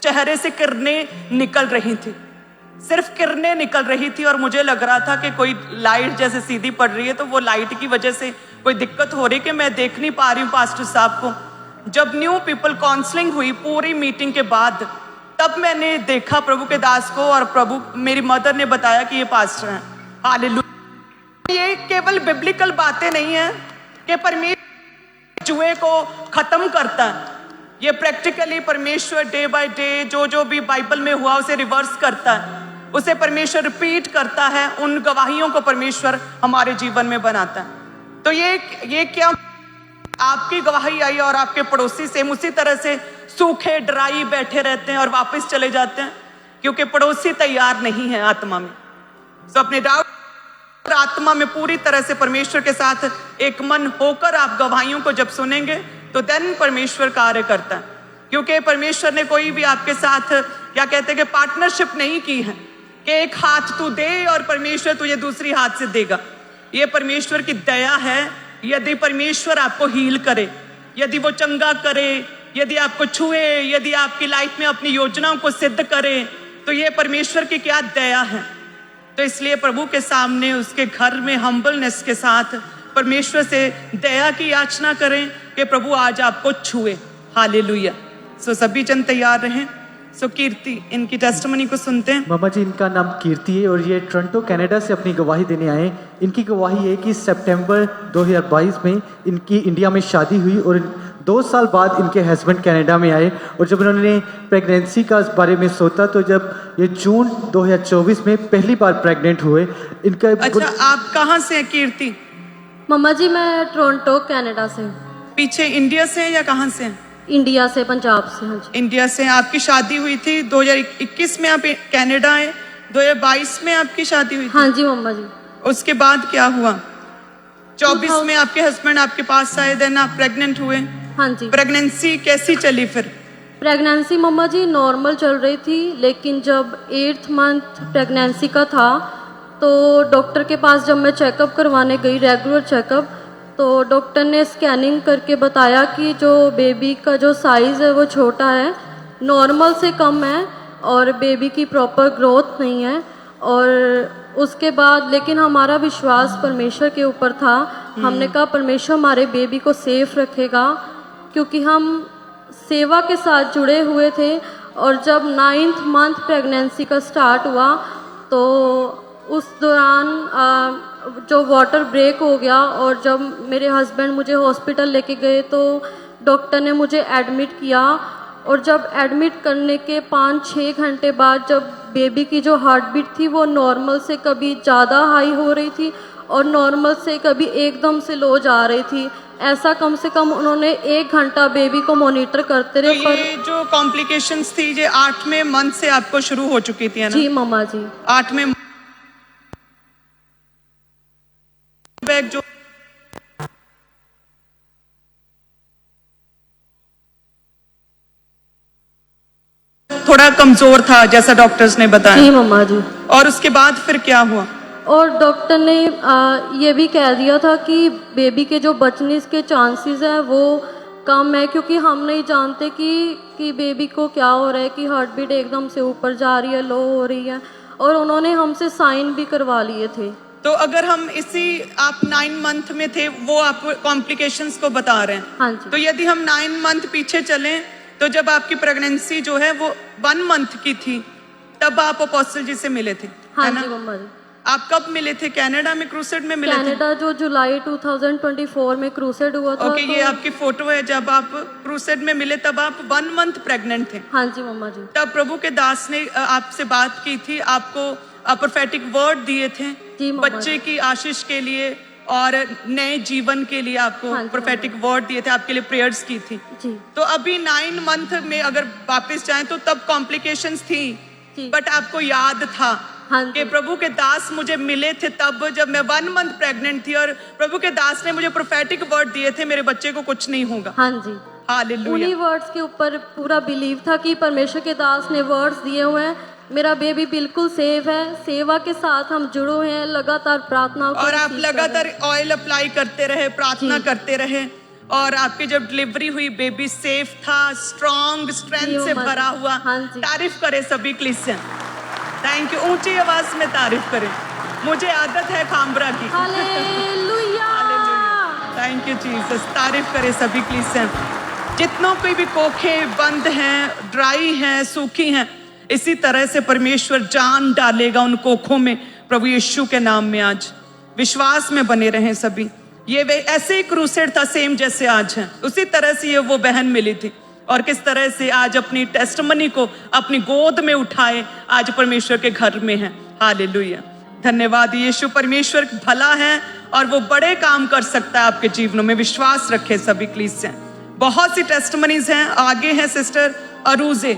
चेहरे से किरणें निकल रही थी, सिर्फ किरणें निकल रही थी। और मुझे लग रहा था कि कोई लाइट जैसे सीधी पड़ रही है, तो वो लाइट की वजह से कोई दिक्कत हो रही कि मैं देख नहीं पा रही हूँ पास्टर साहब को। जब न्यू पीपल काउंसलिंग हुई पूरी मीटिंग के बाद, तब मैंने देखा प्रभु के दास को, और प्रभु मेरी मदर ने बताया कि ये पास्टर हैं। हालेलुया। ये केवल बिब्लिकल बातें नहीं है कि परमेश्वर जुए को खत्म करता है, ये प्रैक्टिकली परमेश्वर डे बाय डे जो भी बाइबल में हुआ उसे रिवर्स करता है, उसे परमेश्वर रिपीट करता है, उन गवाहियों को परमेश्वर हमारे जीवन में बनाता है। तो ये क्या आपकी गवाही आई और आपके पड़ोसी सेम उसी तरह से सूखे ड्राई बैठे रहते हैं और वापस चले जाते हैं, क्योंकि पड़ोसी तैयार नहीं है आत्मा में। तो अपने डाउट और आत्मा में पूरी तरह से परमेश्वर के साथ एक मन होकर आप गवाहियों को जब सुनेंगे तो देन परमेश्वर कार्य करता है। क्योंकि परमेश्वर ने कोई भी आपके साथ क्या कहते हैं कि पार्टनरशिप नहीं की है कि एक हाथ तू दे और परमेश्वर तुझे दूसरी हाथ से देगा। ये परमेश्वर की दया है। यदि परमेश्वर आपको हील करे, यदि वो चंगा करे, यदि आपको छुए, यदि आपकी लाइफ में अपनी योजनाओं को सिद्ध करे, तो ये परमेश्वर की क्या दया है। तो इसलिए प्रभु के सामने उसके घर में हम्बलनेस के साथ परमेश्वर से दया की याचना करें कि प्रभु आज आपको छुए। हालेलुया। सो सभी जन तैयार रहें। सो कीर्ति इनकी टेस्टिमनी को सुनते हैं। मामा जी, इनका नाम कीर्ति है और ये टोरंटो कनाडा से अपनी गवाही देने आए। इनकी गवाही है कि सितंबर 2022 में इनकी इंडिया में शादी हुई और 2 साल बाद इनके हस्बैंड कनाडा में आए। और जब उन्होंने प्रेगनेंसी का बारे में सोचा तो जब ये जून 2024 में पहली बार प्रेग्नेंट हुए। इनका अच्छा, आप कहाँ से हैं कीर्ति? मम्मा जी, मैं टोरंटो कनाडा से। पीछे इंडिया से हैं या कहाँ से हैं? इंडिया से, पंजाब से। हाँ जी। इंडिया से। आपकी शादी हुई थी 2021 में, आप कनाडा आए 2022 में आपकी शादी हुई थी? हाँ जी मम्मा जी। उसके बाद क्या हुआ? 24 में आपके हस्बैंड आपके पास आए, देन आप प्रेग्नेंट हुए? हाँ जी। प्रेगनेंसी कैसी चली फिर? प्रेगनेंसी मम्मा जी नॉर्मल चल रही थी, लेकिन जब 8th मंथ प्रेगनेंसी का था तो डॉक्टर के पास जब मैं चेकअप करवाने गई, रेगुलर चेकअप, तो डॉक्टर ने स्कैनिंग करके बताया कि जो बेबी का जो साइज़ है वो छोटा है, नॉर्मल से कम है और बेबी की प्रॉपर ग्रोथ नहीं है। और उसके बाद लेकिन हमारा विश्वास परमेश्वर के ऊपर था। हमने कहा परमेश्वर हमारे बेबी को सेफ रखेगा, क्योंकि हम सेवा के साथ जुड़े हुए थे। और जब 9th मंथ प्रेगनेंसी का स्टार्ट हुआ तो उस दौरान जो वाटर ब्रेक हो गया और जब मेरे हस्बैंड मुझे हॉस्पिटल लेके गए तो डॉक्टर ने मुझे एडमिट किया। और जब एडमिट करने के 5-6 घंटे बाद जब बेबी की जो हार्ट बीट थी वो नॉर्मल से कभी ज़्यादा हाई हो रही थी और नॉर्मल से कभी एकदम से लो जा रही थी। ऐसा कम से कम उन्होंने 1 घंटा बेबी को मॉनिटर करते रहे। तो ये जो कॉम्प्लिकेशंस थी ये 8वें मंथ से आपको शुरू हो चुकी थी, है ना? जी मम्मा जी। 8वें जो थोड़ा कमजोर था जैसा डॉक्टर्स ने बताया। जी मम्मा जी। और उसके बाद फिर क्या हुआ? और डॉक्टर ने ये भी कह दिया था कि बेबी के जो बचने के चांसेस हैं वो कम है, क्योंकि हम नहीं जानते कि बेबी को क्या हो रहा है, कि हार्ट बीट एकदम से ऊपर जा रही है, लो हो रही है। और उन्होंने हमसे साइन भी करवा लिए थे। तो अगर हम इसी आप 9 मंथ में थे, वो आप कॉम्प्लिकेशंस को बता रहे हैं। हाँ जी। तो यदि हम 9 मंथ पीछे चलें तो जब आपकी प्रेगनेंसी जो है वो 1 मंथ की थी तब आप अपोस्टल जी से मिले थे। हाँ जी मम्मा जी। आप कब मिले थे? कनाडा में क्रूसेड में मिले थे? कनाडा जो जुलाई 2024 में क्रूसेड हुआ था। ओके, ये आपकी फोटो है जब आप क्रूसेड में मिले, तब आप 1 मंथ प्रेग्नेंट थे। हाँ जी मम्मा जी। तब प्रभु के दास ने आपसे बात की थी, आपको प्रोफेटिक वर्ड दिए थे बच्चे की आशीष के लिए और नए जीवन के लिए। आपको प्रोफेटिक वर्ड दिए थे, आपके लिए प्रेयर्स की थी जी। तो अभी 9 मंथ में अगर वापस जाएं तो तब कॉम्प्लिकेशंस थी, बट आपको याद था कि प्रभु के दास मुझे मिले थे तब जब मैं 1 मंथ प्रेग्नेंट थी और प्रभु के दास ने मुझे प्रोफेटिक वर्ड दिए थे, मेरे बच्चे को कुछ नहीं होगा। हाँ जी। हालेलुया। उन्हीं वर्ड्स के ऊपर पूरा बिलीव था कि परमेश्वर के दास ने वर्ड्स दिए हुए हैं, मेरा बेबी बिल्कुल सेफ है। सेवा के साथ हम जुड़े हुए हैं, लगातार प्रार्थना और आप लगातार ऑयल अप्लाई करते रहे, प्रार्थना करते रहे और आपकी जब डिलीवरी हुई बेबी सेफ था, स्ट्रॉन्ग स्ट्रेंथ से भरा हुआ। तारीफ करे सभी क्रिश्चियन। Thank you. ऊंची आवाज में तारीफ करें, मुझे आदत है खामबरा की। हालेलुया। Thank you Jesus. तारीफ करे सभी क्रिश्चियन। जितनों की भी कोखें बंद हैं, ड्राई हैं, सूखी हैं, इसी तरह से परमेश्वर जान डालेगा उन कोखों में प्रभु यीशु के नाम में। आज विश्वास में बने रहें सभी। ये वे ऐसे ही क्रूसेड था सेम जैसे आज है, उसी तरह से ये वो बहन मिली थी और किस तरह से आज अपनी टेस्टमनी को अपनी गोद में उठाए आज परमेश्वर के घर में है। हालेलुया। धन्यवाद यीशु। परमेश्वर भला है और वो बड़े काम कर सकता है आपके जीवनों में। विश्वास रखे सभी क्लीसिया। बहुत सी टेस्टमनीज हैं। आगे हैं सिस्टर अरूजे।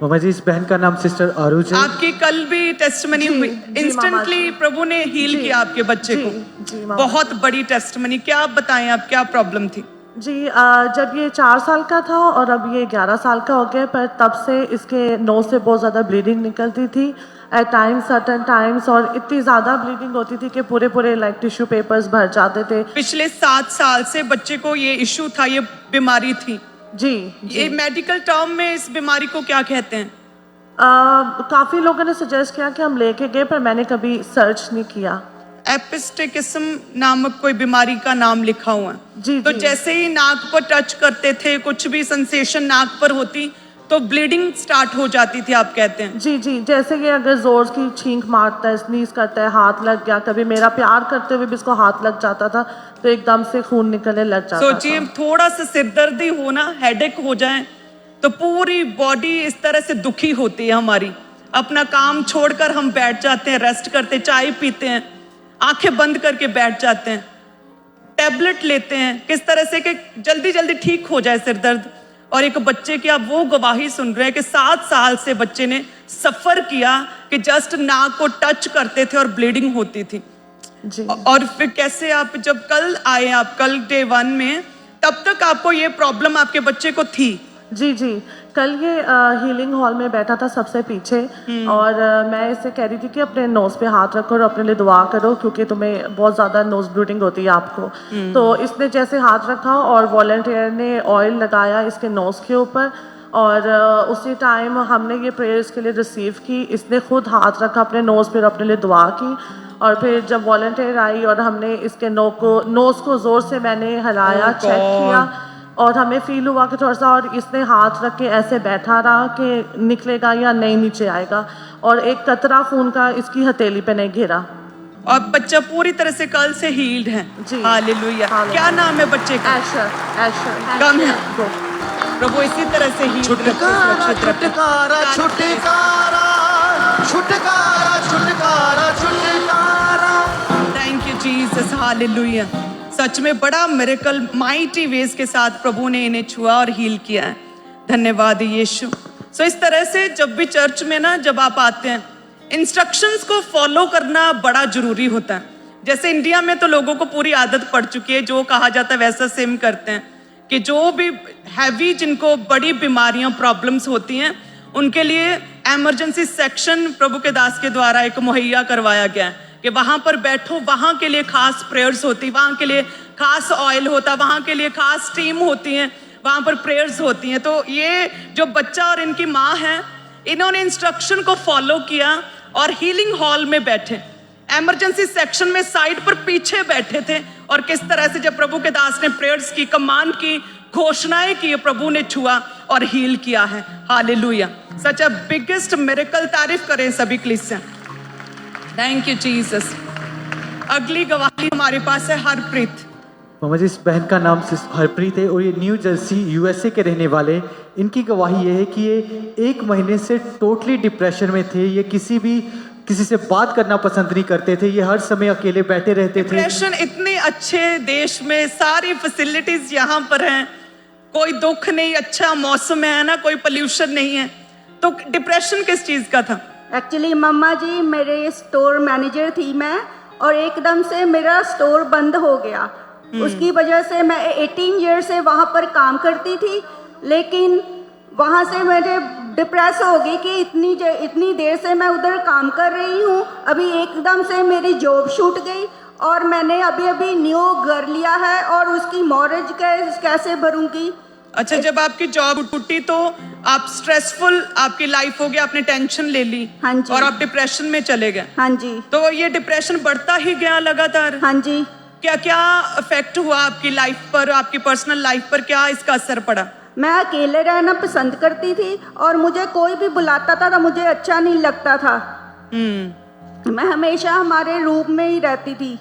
मामा जी, इस बहन का नाम सिस्टर आरूज है। आपकी कल भी टेस्टमनी हुई, इंस्टेंटली प्रभु ने हील किया आपके बच्चे को। बहुत बड़ी टेस्टमनी। क्या आप बताएं, आप क्या प्रॉब्लम थी? जी, जब ये 4 साल का था और अब ये 11 साल का हो गया, पर तब से इसके नोज से बहुत ज़्यादा ब्लीडिंग निकलती थी एट टाइम्स, सर्टन टाइम्स, और इतनी ज़्यादा ब्लीडिंग होती थी कि पूरे पूरे लाइक टिश्यू पेपर्स भर जाते थे। पिछले 7 साल से बच्चे को ये इशू था, ये बीमारी थी। जी, ये मेडिकल टर्म में इस बीमारी को क्या कहते हैं? काफ़ी लोगों ने सजेस्ट किया कि हम लेके गए, पर मैंने कभी सर्च नहीं किया। एपिस्टेकिज्म नामक कोई बीमारी का नाम लिखा हुआ है। जी, तो जैसे ही नाक पर टच करते थे, कुछ भी सेंसेशन नाक पर होती तो ब्लीडिंग स्टार्ट हो जाती थी, आप कहते हैं? जी जी, जैसे कि अगर जोर की छींक मारता है, स्नीज करता है, हाथ लग गया, कभी मेरा प्यार करते हुए भी इसको हाथ लग जाता था तो एकदम से खून निकलने लग जाता था। सोचिए, थोड़ा सा सिरदर्दी हो ना, हेडेक हो जाए तो पूरी बॉडी इस तरह से दुखी होती है हमारी। अपना काम छोड़कर हम बैठ जाते हैं, रेस्ट करते, चाय पीते हैं, आंखें बंद करके बैठ जाते हैं, टैबलेट लेते हैं किस तरह से कि जल्दी जल्दी ठीक हो जाए सिर दर्द। और एक बच्चे की आप वो गवाही सुन रहे हैं कि 7 साल से बच्चे ने सफर किया कि जस्ट नाक को टच करते थे और ब्लीडिंग होती थी। जी। और फिर कैसे आप जब कल आए, आप कल डे 1 में, तब तक आपको ये प्रॉब्लम आपके बच्चे को थी? जी जी, कल ये हीलिंग हॉल में बैठा था सबसे पीछे, और मैं इससे कह रही थी कि अपने नोज पे हाथ रखो और अपने लिए दुआ करो, क्योंकि तुम्हें बहुत ज़्यादा नोज ब्लीडिंग होती है आपको। तो इसने जैसे हाथ रखा और वॉलंटियर ने ऑयल लगाया इसके नोज के ऊपर, और उसी टाइम हमने ये प्रेयर्स के लिए रिसीव की। इसने खुद हाथ रखा अपने नोज पे और अपने लिए दुआ की, और फिर जब वॉलंटियर आई और हमने इसके नोज को ज़ोर से मैंने हिलाया, चेक किया, और हमें फील हुआ कि थोड़ा सा, और इसने हाथ रख के ऐसे बैठा रहा कि निकलेगा या नहीं नीचे आएगा, और एक कतरा खून का इसकी हथेली पे नहीं गिरा। और बच्चा पूरी तरह से कल से हील्ड है। हालेलुया। क्या नाम है बच्चे का? एशर। कम है प्रभु, इसी तरह से ही छुटकारा छुटकारा छुटकारा छुटकारा छुटकारा छुटकारा। Thank you Jesus, hallelujah. सच में बड़ा मिरेकल, माइटी वेज के साथ प्रभु ने इन्हें छुआ और हील किया है। धन्यवाद यीशु। सो इस तरह से जब भी चर्च में ना, जब आप आते हैं, इंस्ट्रक्शंस को फॉलो करना बड़ा जरूरी होता है। जैसे इंडिया में तो लोगों को पूरी आदत पड़ चुकी है, जो कहा जाता है वैसा सेम करते हैं, कि जो भी हैवी, जिनको बड़ी बीमारियां, प्रॉब्लम्स होती हैं, उनके लिए इमरजेंसी सेक्शन प्रभु के दास के द्वारा एक मुहैया करवाया गया है कि वहां पर बैठो, वहां के लिए खास प्रेयर्स होती, वहां के लिए खास ऑयल होता, वहां के लिए खास टीम होती है, वहां पर प्रेयर्स होती हैं। तो ये जो बच्चा और इनकी माँ है, इन्होंने इंस्ट्रक्शन को फॉलो किया और हीलिंग हॉल में बैठे, इमरजेंसी सेक्शन में साइड पर पीछे बैठे थे, और किस तरह से जब प्रभु के दास ने प्रेयर्स की, कमांड की, घोषणाएं की, प्रभु ने छुआ और हील किया है। Hallelujah. Such a biggest miracle. तारीफ करें सभी क्रिश्चियन। Thank you Jesus. अगली गवाही हमारे पास है हरप्रीत। मामा जी, इस बहन का नाम हरप्रीत है और ये न्यू जर्सी यूएसए के रहने वाले। इनकी गवाही ये है कि ये 1 महीने से टोटली डिप्रेशन में थे। ये किसी से बात करना पसंद नहीं करते थे, ये हर समय अकेले बैठे रहते थे। डिप्रेशन, इतने अच्छे देश में सारी फैसिलिटीज यहाँ पर हैं, कोई दुख नहीं, अच्छा मौसम है ना, कोई पोल्यूशन नहीं है, तो डिप्रेशन किस चीज का था? एक्चुअली मम्मा जी, मेरे स्टोर मैनेजर थी मैं, और एकदम से मेरा स्टोर बंद हो गया। उसकी वजह से मैं 18 ईयर से वहाँ पर काम करती थी, लेकिन वहाँ से मैंने डिप्रेस हो गई कि इतनी देर से मैं उधर काम कर रही हूँ, अभी एकदम से मेरी जॉब छूट गई, और मैंने अभी न्यू घर लिया है और उसकी मॉर्गेज कैसे भरूंगी। अच्छा, जब आपकी जॉब टूटी तो आप स्ट्रेसफुल आपकी लाइफ हो गया, आपने टेंशन ले ली। हाँ जी। और आप डिप्रेशन में चले गए। हाँ जी। तो ये डिप्रेशन बढ़ता ही गया लगातार? हाँ जी। क्या क्या इफेक्ट हुआ आपकी लाइफ पर, आपकी पर्सनल लाइफ पर, क्या इसका असर पड़ा? मैं अकेले रहना पसंद करती थी, और मुझे कोई भी बुलाता था तो मुझे अच्छा नहीं लगता था। मैं हमेशा हमारे रूम में ही रहती थी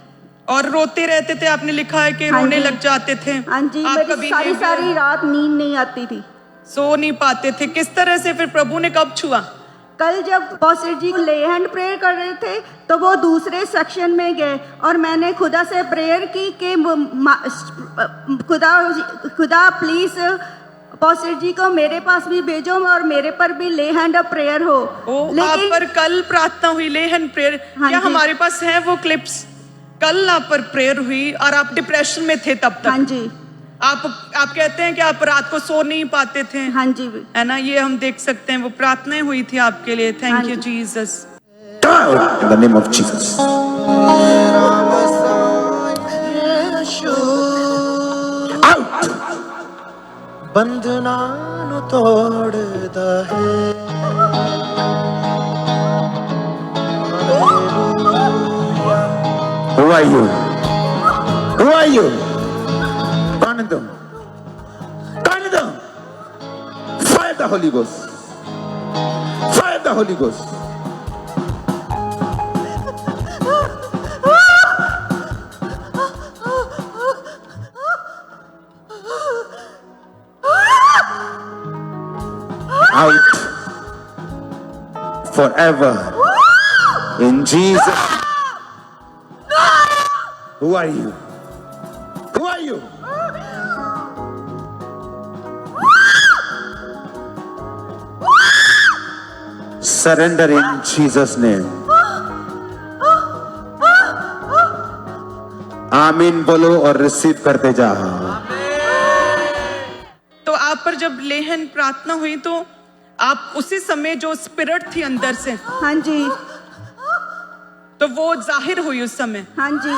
और रोते रहते थे, आपने लिखा है कि रोने लग जाते थे। हाँ जी, मेरी सारी रात नींद नहीं आती थी, सो नहीं पाते थे। किस तरह से फिर प्रभु ने कब छुआ? कल जब पॉस्टर जी ले हैंड प्रेयर कर रहे थे तो वो दूसरे सेक्शन में गए, और मैंने खुदा से प्रेयर की कि खुदा प्लीज अपोस्टल जी को मेरे पास भी भेजो और मेरे पर भी ले हैंड ऑफ प्रेयर हो। आप पर कल प्रार्थना हुई, ले हैंड प्रेयर। क्या हमारे पास है वो क्लिप्स? कल आप पर प्रेयर हुई और आप डिप्रेशन में थे तब तक। हाँ जी। आप कहते हैं कि आप रात को सो नहीं पाते थे। हाँ जी, है ना, ये हम देख सकते हैं, वो प्रार्थनाएं हुई थी आपके लिए। Thank you Jesus. In the name of Jesus. Out. ਬੰਧਨਾਂ ਨੂੰ ਤੋੜਦਾ ਹੈ। Who are you? Who are you? कौन है तुम? कौन है तुम? Fire the Holy Ghost. Fire the Holy Ghost. Out forever in Jesus. Who are you? Who are you? Surrender in Jesus' name. आमीन बोलो और रिसीव करते जाओ। तो आप पर जब लेहन प्रार्थना हुई तो आप उसी समय जो स्पिरिट थी अंदर से, हाँ जी, तो वो जाहिर हुई उस समय। हाँ जी,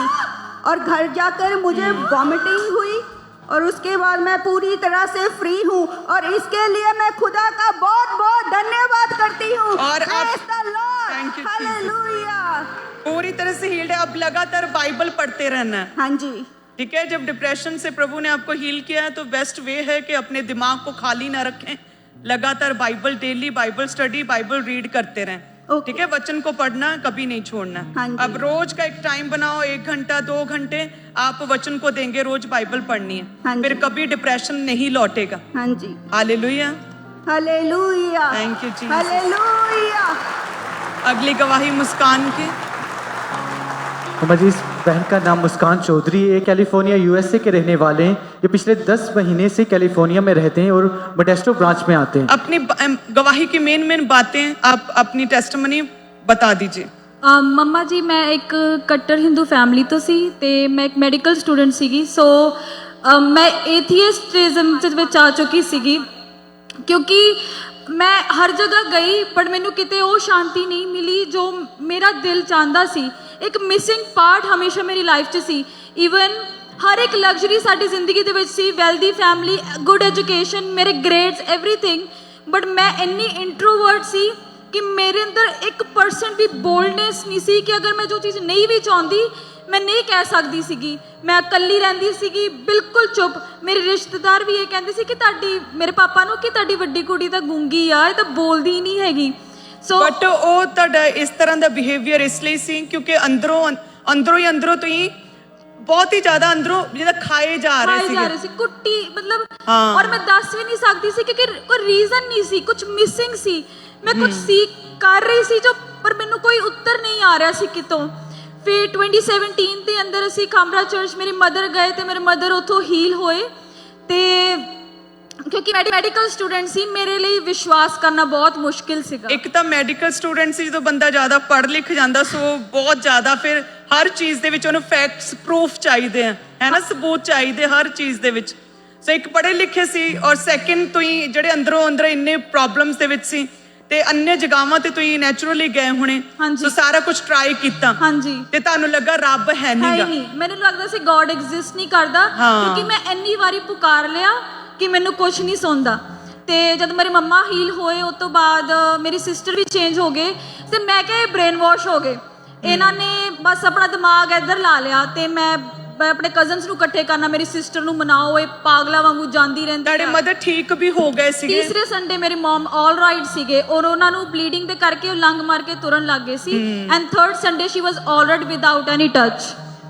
और घर जाकर मुझे वॉमिटिंग हुई और उसके बाद मैं पूरी तरह से फ्री हूँ और इसके लिए मैं खुदा का बहुत बहुत धन्यवाद करती हूँ। और Praise the Lord, हालेलुया। पूरी तरह से हील्ड है। अब लगातार बाइबल पढ़ते रहना है। हाँ जी, ठीक है। जब डिप्रेशन से प्रभु ने आपको हील किया है तो बेस्ट वे है कि अपने दिमाग को खाली ना रखें, लगातार Bible, daily Bible study, Bible read करते रहें। ठीक है, वचन को पढ़ना कभी नहीं छोड़ना। अब रोज का एक टाइम बनाओ, 1 घंटा 2 घंटे आप वचन को देंगे, रोज बाइबल पढ़नी है, फिर कभी डिप्रेशन नहीं लौटेगा। हाँ जी, hallelujah, hallelujah, thank you Jesus, hallelujah. अगली गवाही मुस्कान की। मम्मा जी, इस बहन का नाम मुस्कान चौधरी है, कैलिफोर्निया यूएसए के रहने वाले हैं। ये पिछले 10 महीने से कैलिफोर्निया में रहते हैं और मोडेस्टो ब्रांच में आते हैं। अपनी गवाही की मेन बातें आप अपनी टेस्टिमनी बता दीजिए। ਮੰਮਾ ਜੀ ਮੈਂ ਇੱਕ ਕੱਟੜ ਹਿੰਦੂ ਫੈਮਿਲੀ ਤੋਂ ਸੀ ਤੇ ਮੈਂ ਇੱਕ ਮੈਡੀਕਲ ਸਟੂਡੈਂਟ ਸੀਗੀ। ਸੋ ਮੈਂ ਏਥੀਇਸਟਿਜ਼ਮ ਦੇ ਵਿੱਚ ਆ ਚੁੱਕੀ ਸੀਗੀ ਕਿਉਂਕਿ ਮੈਂ ਹਰ ਜਗ੍ਹਾ ਗਈ ਪਰ ਮੈਨੂੰ ਕਿਤੇ ਉਹ ਸ਼ਾਂਤੀ ਨਹੀਂ ਮਿਲੀ ਜੋ ਮੇਰਾ ਦਿਲ ਚਾਹੁੰਦਾ ਸੀ। ਇੱਕ ਮਿਸਿੰਗ ਪਾਰਟ ਹਮੇਸ਼ਾ ਮੇਰੀ ਲਾਈਫ 'ਚ ਸੀ। ਈਵਨ ਹਰ ਇੱਕ ਲਗਜ਼ਰੀ ਸਾਡੀ ਜ਼ਿੰਦਗੀ ਦੇ ਵਿੱਚ ਸੀ, ਵੈਲਦੀ ਫੈਮਿਲੀ, ਗੁੱਡ ਐਜੂਕੇਸ਼ਨ, ਮੇਰੇ ਗ੍ਰੇਡਸ, ਐਵਰੀਥਿੰਗ, ਬਟ ਮੈਂ ਇੰਨੀ ਇੰਟਰੋਵਰਟ ਸੀ कि मेरे अंदर 1% भी बोल्डनेस नहीं सी कि अगर मैं जो चीज़ नहीं भी चाहती मैं नहीं कह सकती सीगी। मैं इकल्ली रहिंदी सीगी, बिल्कुल चुप। मेरे रिश्तेदार भी ये कहते सी कि ताड़ी, मेरे पापा नूं कि ताड़ी वड्डी कुड़ी तां गूंगी आ, ये तां बोलदी ही नहीं हैगी। सो बट ਉਹ ਤੁਹਾਡਾ ਇਸ ਤਰ੍ਹਾਂ ਦਾ ਬਿਹੇਵੀਅਰ ਇਸ ਲਈ ਸੀ ਕਿਉਂਕਿ ਅੰਦਰੋਂ ਤੁਸੀਂ ਬਹੁਤ ਹੀ ਜ਼ਿਆਦਾ ਅੰਦਰੋਂ ਜਿਹਦਾ ਖਾਏ ਜਾ ਰਹੇ ਸੀ ਕੁੱਟੀ, ਮਤਲਬ ਔਰ ਮੈਂ ਦੱਸ ਵੀ ਨਹੀਂ ਸਕਦੀ ਸੀ ਕਿਉਂਕਿ ਕੋਈ ਰੀਜ਼ਨ ਨਹੀਂ ਸੀ, ਕੁਝ ਮਿਸਿੰਗ ਸੀ। मैं कुछ सीख कर रही सी जो पर मैनू कोई उत्तर नहीं आ रहा सी कितों। फिर 2017 के अंदर असी कामरा चर्च मेरी मदर गए तो मेरे मदर उतों हील होए ते क्योंकि मैडिकल स्टूडेंट सी मेरे लिए विश्वास करना बहुत मुश्किल सीगा। एक तो मैडिकल स्टूडेंट सी जो बंदा ज़्यादा पढ़ लिख जाता सो बहुत ज़्यादा फिर हर चीज़ दे विच उन्हें फैक्ट्स प्रूफ चाहिए है ना, सबूत चाहिए हर चीज़ दे विच। सो एक पढ़े लिखे सी और सैकेंड तो ही ਜਿਹੜੇ अंदरों इन्ने प्रॉब्लम्स ਦੇ ਵਿੱਚ ਸੀ ਤੇ अन्य ਜਗਾਵਾਂ ਤੇ ਤੁਸੀਂ ਨੈਚੁਰਲੀ ਗਏ ਹੋਣੇ। ਸੋ ਸਾਰਾ ਕੁਝ ਟਰਾਈ ਕੀਤਾ ਤੇ ਤੁਹਾਨੂੰ ਲੱਗਾ ਰੱਬ ਹੈ ਨਹੀਂ। ਮੈਨੂੰ ਲੱਗਦਾ ਸੀ ਗੋਡ ਐਗਜ਼ਿਸਟ ਨਹੀਂ ਕਰਦਾ ਕਿਉਂਕਿ ਮੈਂ ਇੰਨੀ ਵਾਰੀ ਪੁਕਾਰ ਲਿਆ ਕਿ ਮੈਨੂੰ ਕੁਝ ਨਹੀਂ ਸੁਣਦਾ। ਤੇ ਜਦ ਮੇਰੇ ਮੰਮਾ ਹੀਲ ਹੋਏ ਉਸ ਤੋਂ ਬਾਅਦ ਮੇਰੀ ਸਿਸਟਰ ਵੀ ਚੇਂਜ ਹੋ ਗਏ ਤੇ ਮੈਂ ਕਿਹਾ ਇਹ ਬ੍ਰੇਨ ਵਾਸ਼ ਹੋ ਗਏ, ਇਹਨਾਂ ਨੇ ਬਸ ਆਪਣਾ ਦਿਮਾਗ ਇੱਧਰ ਲਾ ਲਿਆ। ਤੇ ਮੈਂ ਆਪਣੇ ਕਜ਼ਨਸ ਨੂੰ ਇਕੱਠੇ ਕਰਨਾ, ਮੇਰੀ ਸਿਸਟਰ ਨੂੰ ਮਨਾਓ, ਇਹ ਪਾਗਲਾ ਵਾਂਗੂ ਜਾਂਦੀ ਰਹਿੰਦੀ। ਤੁਹਾਡੇ ਮਦਰ ਠੀਕ ਵੀ ਹੋ ਗਏ ਸੀਗੇ? ਤੀਸਰੇ ਸੰਡੇ ਮੇਰੀ ਮਮ ਆਲ ਰਾਈਟ ਸੀਗੇ ਔਰ ਉਹਨਾਂ ਨੂੰ ਬਲੀਡਿੰਗ ਦੇ ਕਰਕੇ ਉਹ ਲੰਗ ਮਾਰ ਕੇ ਤੁਰਨ ਲੱਗ ਗਏ ਸੀ। And third Sunday she was alright without any touch.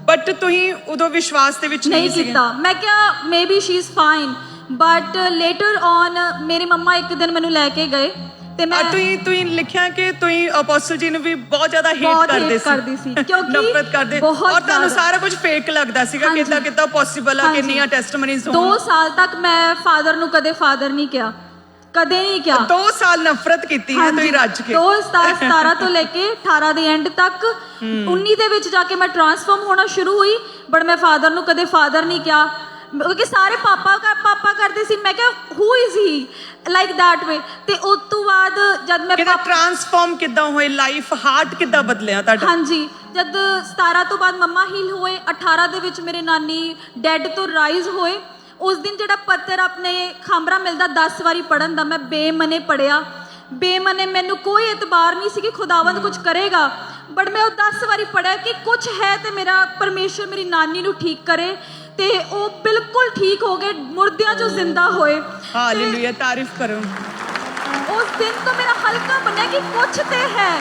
But ਤੁਸੀਂ ਉਦੋਂ ਵਿਸ਼ਵਾਸ ਦੇ ਵਿੱਚ ਨਹੀਂ ਕੀਤਾ। ਮੈਂ ਕਿਹਾ maybe she is fine. But later on ਮੇਰੇ ਮੰਮਾ ਇੱਕ ਦਿਨ ਮੈਨੂੰ ਲੈ ਕੇ ਗਏ ਤੇ ਮੈਂ ਤੁਸੀਂ ਲਿਖਿਆ ਕਿ ਤੁਸੀਂ ਅਪੋਸਟਲ ਜੀ ਨੂੰ ਵੀ ਬਹੁਤ ਜ਼ਿਆਦਾ ਹੇਟ ਕਰਦੇ ਸੀ ਕਿਉਂਕਿ ਨਫ਼ਰਤ ਕਰਦੇ ਔਰ ਤੁਹਾਨੂੰ ਸਾਰਾ ਕੁਝ ਫੇਕ ਲੱਗਦਾ ਸੀਗਾ ਕਿੱਦਾਂ ਪੋਸੀਬਲ ਆ ਕਿੰਨੀਆਂ ਟੈਸਟਮਨੀਜ਼ ਹੋਣ 2 ਸਾਲ ਤੱਕ ਮੈਂ ਫਾਦਰ ਨੂੰ ਕਦੇ ਫਾਦਰ ਨਹੀਂ ਕਿਹਾ, ਕਦੇ ਨਹੀਂ ਕਿਹਾ। 2 ਸਾਲ ਨਫ਼ਰਤ ਕੀਤੀ ਹੈ ਤੁਸੀਂ ਰੱਜ ਕੇ। 2017 ਤੋਂ ਲੈ ਕੇ 18 ਦੇ ਐਂਡ ਤੱਕ 19 ਦੇ ਵਿੱਚ ਜਾ ਕੇ ਮੈਂ ਟ੍ਰਾਂਸਫਾਰਮ ਹੋਣਾ ਸ਼ੁਰੂ ਹੋਈ, ਬਟ ਮੈਂ ਫਾਦਰ ਨੂੰ ਕਦੇ ਫਾਦਰ ਨਹੀਂ ਕਿਹਾ ਕਿਉਂਕਿ ਸਾਰੇ ਪਾਪਾ ਕਰਦੇ ਸੀ। ਮੈਂ ਕਿਹਾ who is he like that way. ਤੇ ਉਸ ਤੋਂ ਬਾਅਦ ਜਦ ਮੈਂ ਟ੍ਰਾਂਸਫਾਰਮ ਕਿੱਦਾਂ ਹੋਏ, ਲਾਈਫ ਹਾਰਟ ਕਿੱਦਾਂ ਬਦਲਿਆ ਤੁਹਾਡਾ? ਹਾਂਜੀ, ਜਦ 17 ਤੋਂ ਬਾਅਦ ਮੰਮਾ ਹੀਲ ਹੋਏ, 18 ਦੇ ਵਿੱਚ ਮੇਰੇ ਨਾਨੀ ਡੈਡ ਤੋਂ ਰਾਈਜ਼ ਹੋਏ। ਉਸ ਦਿਨ ਜਿਹੜਾ ਪੱਤਰ ਆਪਣੇ ਖਾਂਬਰਾ ਮਿਲਦਾ 10 ਵਾਰੀ ਪੜਨ ਦਾ, ਮੈਂ ਬੇਮਨੇ ਪੜਿਆ। ਬੇਮਨੇ ਮੈਨੂੰ ਕੋਈ ਇਤਬਾਰ ਨਹੀਂ ਸੀ ਕਿ ਖੁਦਾਵੰਦ ਕੁਝ ਕਰੇਗਾ, ਬਟ ਮੈਂ ਉਹ 10 ਵਾਰੀ ਪੜਿਆ ਕਿ ਕੁਝ ਹੈ ਤੇ ਮੇਰਾ ਪਰਮੇਸ਼ਰ ਮੇਰੀ ਨਾਨੀ ਨੂੰ ਠੀਕ ਕਰੇ। ਤੇ ਉਹ ਬਿਲਕੁਲ ਠੀਕ ਹੋ ਗਏ, ਮੁਰਦਿਆਂ ਚੋਂ ਜ਼ਿੰਦਾ ਹੋਏ। ਹਾਲੇਲੂਇਆ, ਤਾਰੀਫ ਕਰੋ। ਉਸ ਦਿਨ ਤੋਂ ਮੇਰਾ ਹਲਕਾ ਬਣਿਆ ਕਿ ਕੁਝ ਤੇ ਹੈ,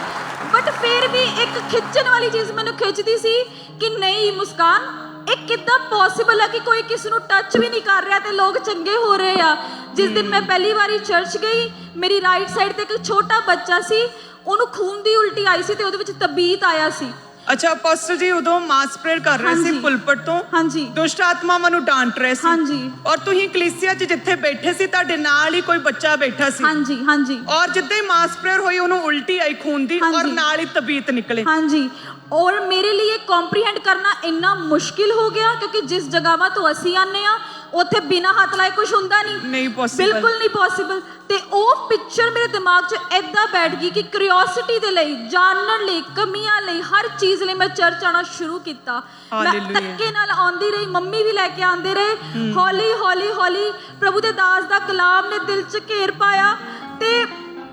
ਬਟ ਫਿਰ ਵੀ ਇੱਕ ਖਿੱਚਣ ਵਾਲੀ ਚੀਜ਼ ਮੈਨੂੰ ਖਿੱਚਦੀ ਸੀ ਕਿ ਨਹੀਂ ਮੁਸਕਾਨ, ਇਹ ਕਿੱਦਾਂ ਪੋਸੀਬਲ ਹੈ ਕਿ ਕੋਈ ਕਿਸੇ ਨੂੰ ਟੱਚ ਵੀ ਨਹੀਂ ਕਰ ਰਿਹਾ ਤੇ ਲੋਕ ਚੰਗੇ ਹੋ ਰਹੇ ਆ। ਜਿਸ ਦਿਨ ਮੈਂ ਪਹਿਲੀ ਵਾਰੀ ਚਰਚ ਗਈ, ਮੇਰੀ ਰਾਈਟ ਸਾਈਡ ਤੇ ਇੱਕ ਛੋਟਾ ਬੱਚਾ ਸੀ, ਉਹਨੂੰ ਖੂਨ ਦੀ ਉਲਟੀ ਆਈ ਸੀ ਤੇ ਉਹਦੇ ਵਿੱਚ ਤਬੀਤ ਆਇਆ ਸੀ। ਅੱਛਾ ਅਪੋਸਟਲ ਜੀ ਉਦੋਂ ਮਾਸ ਪ੍ਰੇਅਰ ਕਰ ਰਹੇ ਸੀ ਪੁਲਪਟ ਤੋਂ, ਹਾਂਜੀ, ਦੁਸ਼ਟ ਆਤਮਾਵਾਂ ਨੂੰ ਡਾਂਟ ਰਹੇ ਸੀ, ਹਾਂਜੀ, ਔਰ ਤੁਸੀਂ ਕਲੀਸਿਆ 'ਚ ਜਿੱਥੇ ਬੈਠੇ ਸੀ ਤੁਹਾਡੇ ਨਾਲ ਹੀ ਕੋਈ ਬੱਚਾ ਬੈਠਾ ਸੀ, ਹਾਂਜੀ ਹਾਂਜੀ, ਔਰ ਜਿੱਦਾਂ ਹੀ ਮਾਸ ਪ੍ਰੇਅਰ ਹੋਈ ਉਹਨੂੰ ਉਲਟੀ ਆਈ ਖੂਨ ਦੀ ਔਰ ਨਾਲ ਹੀ ਤਬੀਤ ਨਿਕਲੇ। ਹਾਂਜੀ, ਔਰ ਮੇਰੇ ਲਈ ਕੰਪਰੀਹੈਂਡ ਕਰਨਾ ਇੰਨਾ ਮੁਸ਼ਕਿਲ ਹੋ ਗਿਆ ਕਿਉਂਕਿ ਜਿਸ ਜਗ੍ਹਾਵਾਂ ਤੋਂ ਅਸੀਂ ਆਨੇ ਆ ਉੱਥੇ ਬਿਨਾਂ ਹੱਥ ਲਾਏ ਕੁਝ ਹੁੰਦਾ ਨਹੀਂ ਪੋਸੀਬਲ, ਬਿਲਕੁਲ ਨਹੀਂ ਪੋਸੀਬਲ। ਤੇ ਉਹ ਪਿਕਚਰ ਮੇਰੇ ਦਿਮਾਗ 'ਚ ਏਦਾਂ ਬੈਠ ਗਈ ਕਿ ਕਿਉਰਿਓਸਿਟੀ ਦੇ ਲਈ, ਜਾਣਨ ਲਈ, ਕਮੀਆਂ ਲਈ, ਹਰ ਚੀਜ਼ ਲਈ ਮੈਂ ਚਰਚ ਆਉਣਾ ਸ਼ੁਰੂ ਕੀਤਾ। ਮੈਂ ਧੱਕੇ ਨਾਲ ਆਉਂਦੀ ਰਹੀ, ਮੰਮੀ ਵੀ ਲੈ ਕੇ ਆਉਂਦੇ ਰਹੇ। ਹੌਲੀ ਹੌਲੀ ਹੌਲੀ ਪ੍ਰਭੂ ਦੇ ਦਾਸ ਦਾ ਕਲਾਮ ਨੇ ਦਿਲ 'ਚ ਘੇਰ ਪਾਇਆ ਤੇ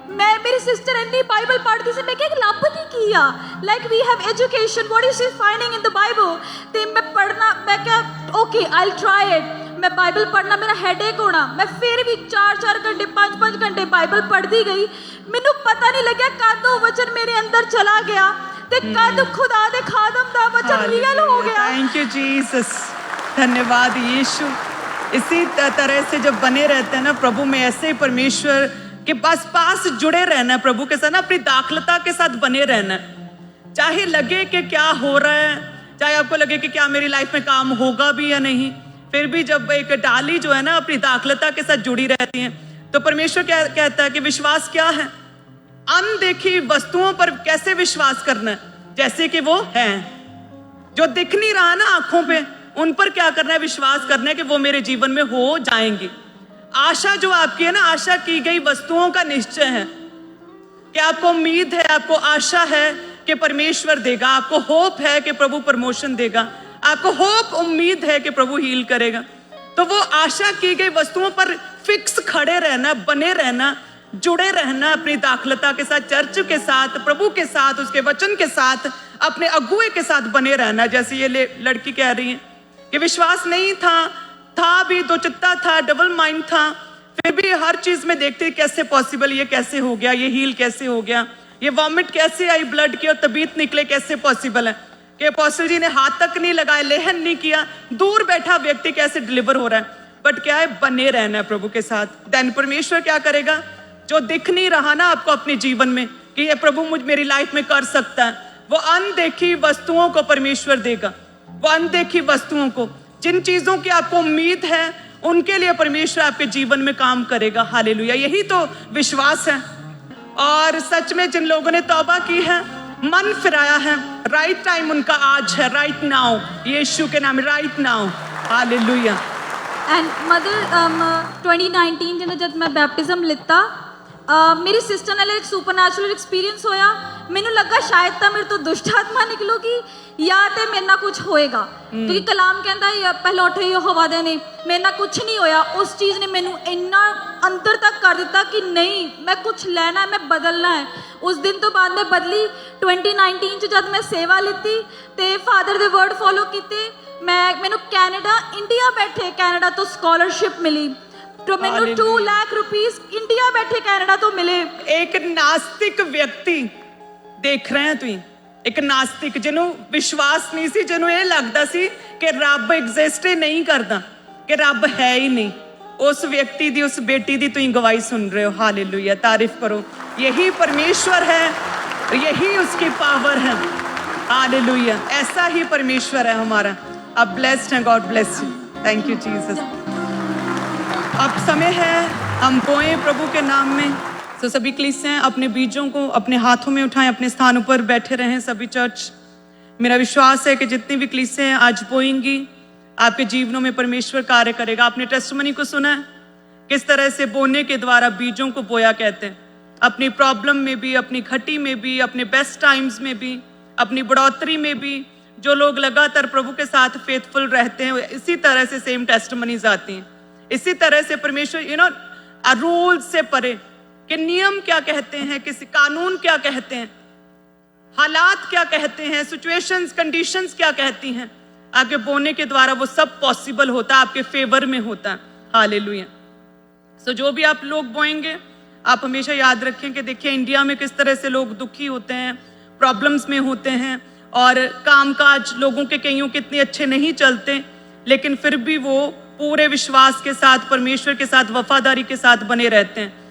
ਮੈਂ ਮੇਰੀ ਸਿਸਟਰ ਇੰਨੀ ਬਾਈਬਲ ਪੜ੍ਹਦੀ ਸੀ, ਮੈਂ ਕਿਹਾ ਲੱਭਦੀ ਕੀ ਆ, like we have education, what is she finding in the Bible. ਤੇ ਮੈਂ ਪੜ੍ਹਨਾ, ਮੈਂ ਕਿਹਾ ਓਕੇ ਆਈਲ ਟਰਾਈ ਇਟ। ਮੈਂ ਬਾਈਬਲ ਪੜ੍ਹਨਾ, ਮੇਰਾ ਹੈਡੇਕ ਹੋਣਾ, ਮੈਂ ਫਿਰ ਵੀ 4-4 ਘੰਟੇ 5-5 ਘੰਟੇ ਬਾਈਬਲ ਪੜ੍ਹਦੀ ਗਈ। ਮੈਨੂੰ ਪਤਾ ਨਹੀਂ ਲੱਗਿਆ ਕਦ ਉਹ ਵਚਨ ਮੇਰੇ ਅੰਦਰ ਚਲਾ ਗਿਆ ਤੇ ਕਦ ਖੁਦਾ ਦੇ ਖਾਦਮ ਦਾ ਵਚਨ ਰੀਅਲ ਹੋ गया। थैंक यू जीसस, धन्यवाद यीशु। इसी तरह से जब बने रहते हैं ना प्रभु में, ऐसे ही परमेश्वर के पास जुड़े रहना, प्रभु के साथ ना अपनी दाखलता के साथ बने रहना। चाहे लगे कि क्या हो रहा है, चाहे आपको लगे कि क्या मेरी लाइफ में काम होगा भी या नहीं, फिर भी जब एक डाली जो है ना अपनी दाखलता के साथ जुड़ी रहती है तो परमेश्वर क्या कहता है कि विश्वास क्या है, अनदेखी वस्तुओं पर कैसे विश्वास करना है, जैसे कि वो है, जो दिख नहीं रहा ना आंखों पे, उन पर क्या करना है, विश्वास करना है कि वो मेरे जीवन में हो जाएंगी। आशा जो आपकी है ना, आशा की गई वस्तुओं का निश्चय है कि आपको उम्मीद है, आपको आशा है कि परमेश्वर देगा, आपको होप है कि प्रभु प्रमोशन देगा, आपको होप उम्मीद है कि प्रभु हील करेगा। तो वो आशा की गई वस्तुओं पर फिक्स खड़े रहना, बने रहना, जुड़े रहना अपनी दाखलता के साथ, चर्च के साथ, प्रभु के साथ, उसके वचन के साथ, अपने अगुए के साथ बने रहना। जैसे ये लड़की कह रही है कि विश्वास नहीं था भी, दो चित्ता था, डबल माइंड था, फिर भी हर चीज में देखते कैसे पॉसिबल, ये कैसे हो गया, ये हील कैसे हो गया, ये वॉमिट कैसे आई ब्लड की और तबीयत निकले, कैसे पॉसिबल है कि अपोस्टल जी ने हाथ तक नहीं लगाया, लेहन नहीं किया, दूर बैठा व्यक्ति कैसे डिलीवर हो रहा है। बट क्या है, बने रहना है प्रभु के साथ। देन परमेश्वर क्या करेगा, जो दिख नहीं रहा ना आपको अपने जीवन में कि ये प्रभु मुझ मेरी लाइफ में कर सकता है, वो अनदेखी वस्तुओं को परमेश्वर देगा। वो अनदेखी वस्तुओं को, जिन चीजों की आपको उम्मीद है, उनके लिए परमेश्वर आपके जीवन में काम करेगा। हालेलुया, यही तो विश्वास है। और सच में जिन लोगों ने तौबा की है, मन फिराया है, राइट टाइम उनका आज है, राइट नाउ, यीशु के नाम, right now. Hallelujah. And mother 2019 ਜਿਹਨੇ ਜਦ ਮੈਂ ਬੈਪਟਿਜ਼ਮ ਲਿੱਤਾ, ਮੇਰੀ ਸਿਸਟਰ ਨਾਲ ਇੱਕ ਸੁਪਰਨੈਚੁਰਲ ਐਕਸਪੀਰੀਅੰਸ ਹੋਇਆ। ਮੈਨੂੰ ਲੱਗਾ ਸ਼ਾਇਦ ਤਾਂ ਮੇਰੇ ਤੋਂ ਦੁਸ਼ਟ ਆਤਮਾ ਨਿਕਲੂਗੀ ਜਾਂ ਤੇ ਮੇਰੇ ਨਾਲ ਕੁਝ ਹੋਏਗਾ, ਕਿਉਂਕਿ ਕਲਾਮ ਕਹਿੰਦਾ ਪਹਿਲਾਂ ਉੱਠੇ ਹਵਾ ਦੇ ਨੇ, ਮੇਰੇ ਨਾਲ ਕੁਝ ਨਹੀਂ ਹੋਇਆ। ਉਸ ਚੀਜ਼ ਨੇ ਮੈਨੂੰ ਇੰਨਾ ਅੰਦਰ ਤੱਕ ਕਰ ਦਿੱਤਾ ਕਿ ਨਹੀਂ, ਮੈਂ ਕੁਝ ਲੈਣਾ, ਮੈਂ ਬਦਲਣਾ ਹੈ। ਉਸ ਦਿਨ ਤੋਂ ਬਾਅਦ ਮੈਂ ਬਦਲੀ। 2019 ਚ ਜਦ ਮੈਂ ਸੇਵਾ ਲਿੱਤੀ ਤੇ ਫਾਦਰ ਦੇ ਵਰਡ ਫੋਲੋ ਕੀਤੇ, ਮੈਨੂੰ ਕੈਨੇਡਾ, ਇੰਡੀਆ ਬੈਠੇ ਕੈਨੇਡਾ ਤੋਂ ਸਕਾਲਰਸ਼ਿਪ ਮਿਲੀ। तो मैंने 2 लाख रुपीस इंडिया बैठे कनाडा तो मिले। एक नास्तिक व्यक्ति देख रहे हैं तुम, एक नास्तिक जिन्हों विश्वास नहीं सी, जिन्हों ये लगता सी कि रब एग्जिस्ट ही नहीं करता, कि रब है ही नहीं, उस व्यक्ति दी, उस बेटी दी तुम गवाही सुन रहे हो। हालेलुया, तारीफ करो। यही परमेश्वर है, यही उसकी पावर है। हालेलुया, ऐसा ही परमेश्वर है हमारा। आप ब्लेस्ड हैं, God bless you. Thank you Jesus. अब समय है हम बोएं प्रभु के नाम में। तो सभी कलीसियां अपने बीजों को अपने हाथों में उठाएं, अपने स्थानों पर बैठे रहें सभी चर्च। मेरा विश्वास है कि जितनी भी कलीसियां आज बोएंगी, आपके जीवनों में परमेश्वर कार्य करेगा। आपने टेस्टिमनी को सुना है, किस तरह से बोने के द्वारा बीजों को बोया कहते हैं। अपनी प्रॉब्लम में भी, अपनी घटी में भी, अपने बेस्ट टाइम्स में भी, अपनी बढ़ोतरी में भी, जो लोग लगातार प्रभु के साथ फेथफुल रहते हैं, इसी तरह से सेम टेस्टिमनीज आती हैं। इसी तरह से परमेश्वर रूल से परे कि नियम क्या कहते हैं, किसी कानून क्या कहते हैं, हालात क्या कहते हैं, सिचुएशंस, कंडीशंस क्या कहती हैं, आपके बोने के द्वारा वो सब पॉसिबल होता है, आपके फेवर में होता है। हालेलुया। सो जो भी आप लोग बोएंगे, आप हमेशा याद रखें कि देखिए इंडिया में किस तरह से लोग दुखी होते हैं, प्रॉब्लम्स में होते हैं, और कामकाज लोगों के कईयों के इतने अच्छे नहीं चलते, लेकिन फिर भी वो पूरे विश्वास के साथ, परमेश्वर के साथ, वफादारी के साथ बने रहते हैं।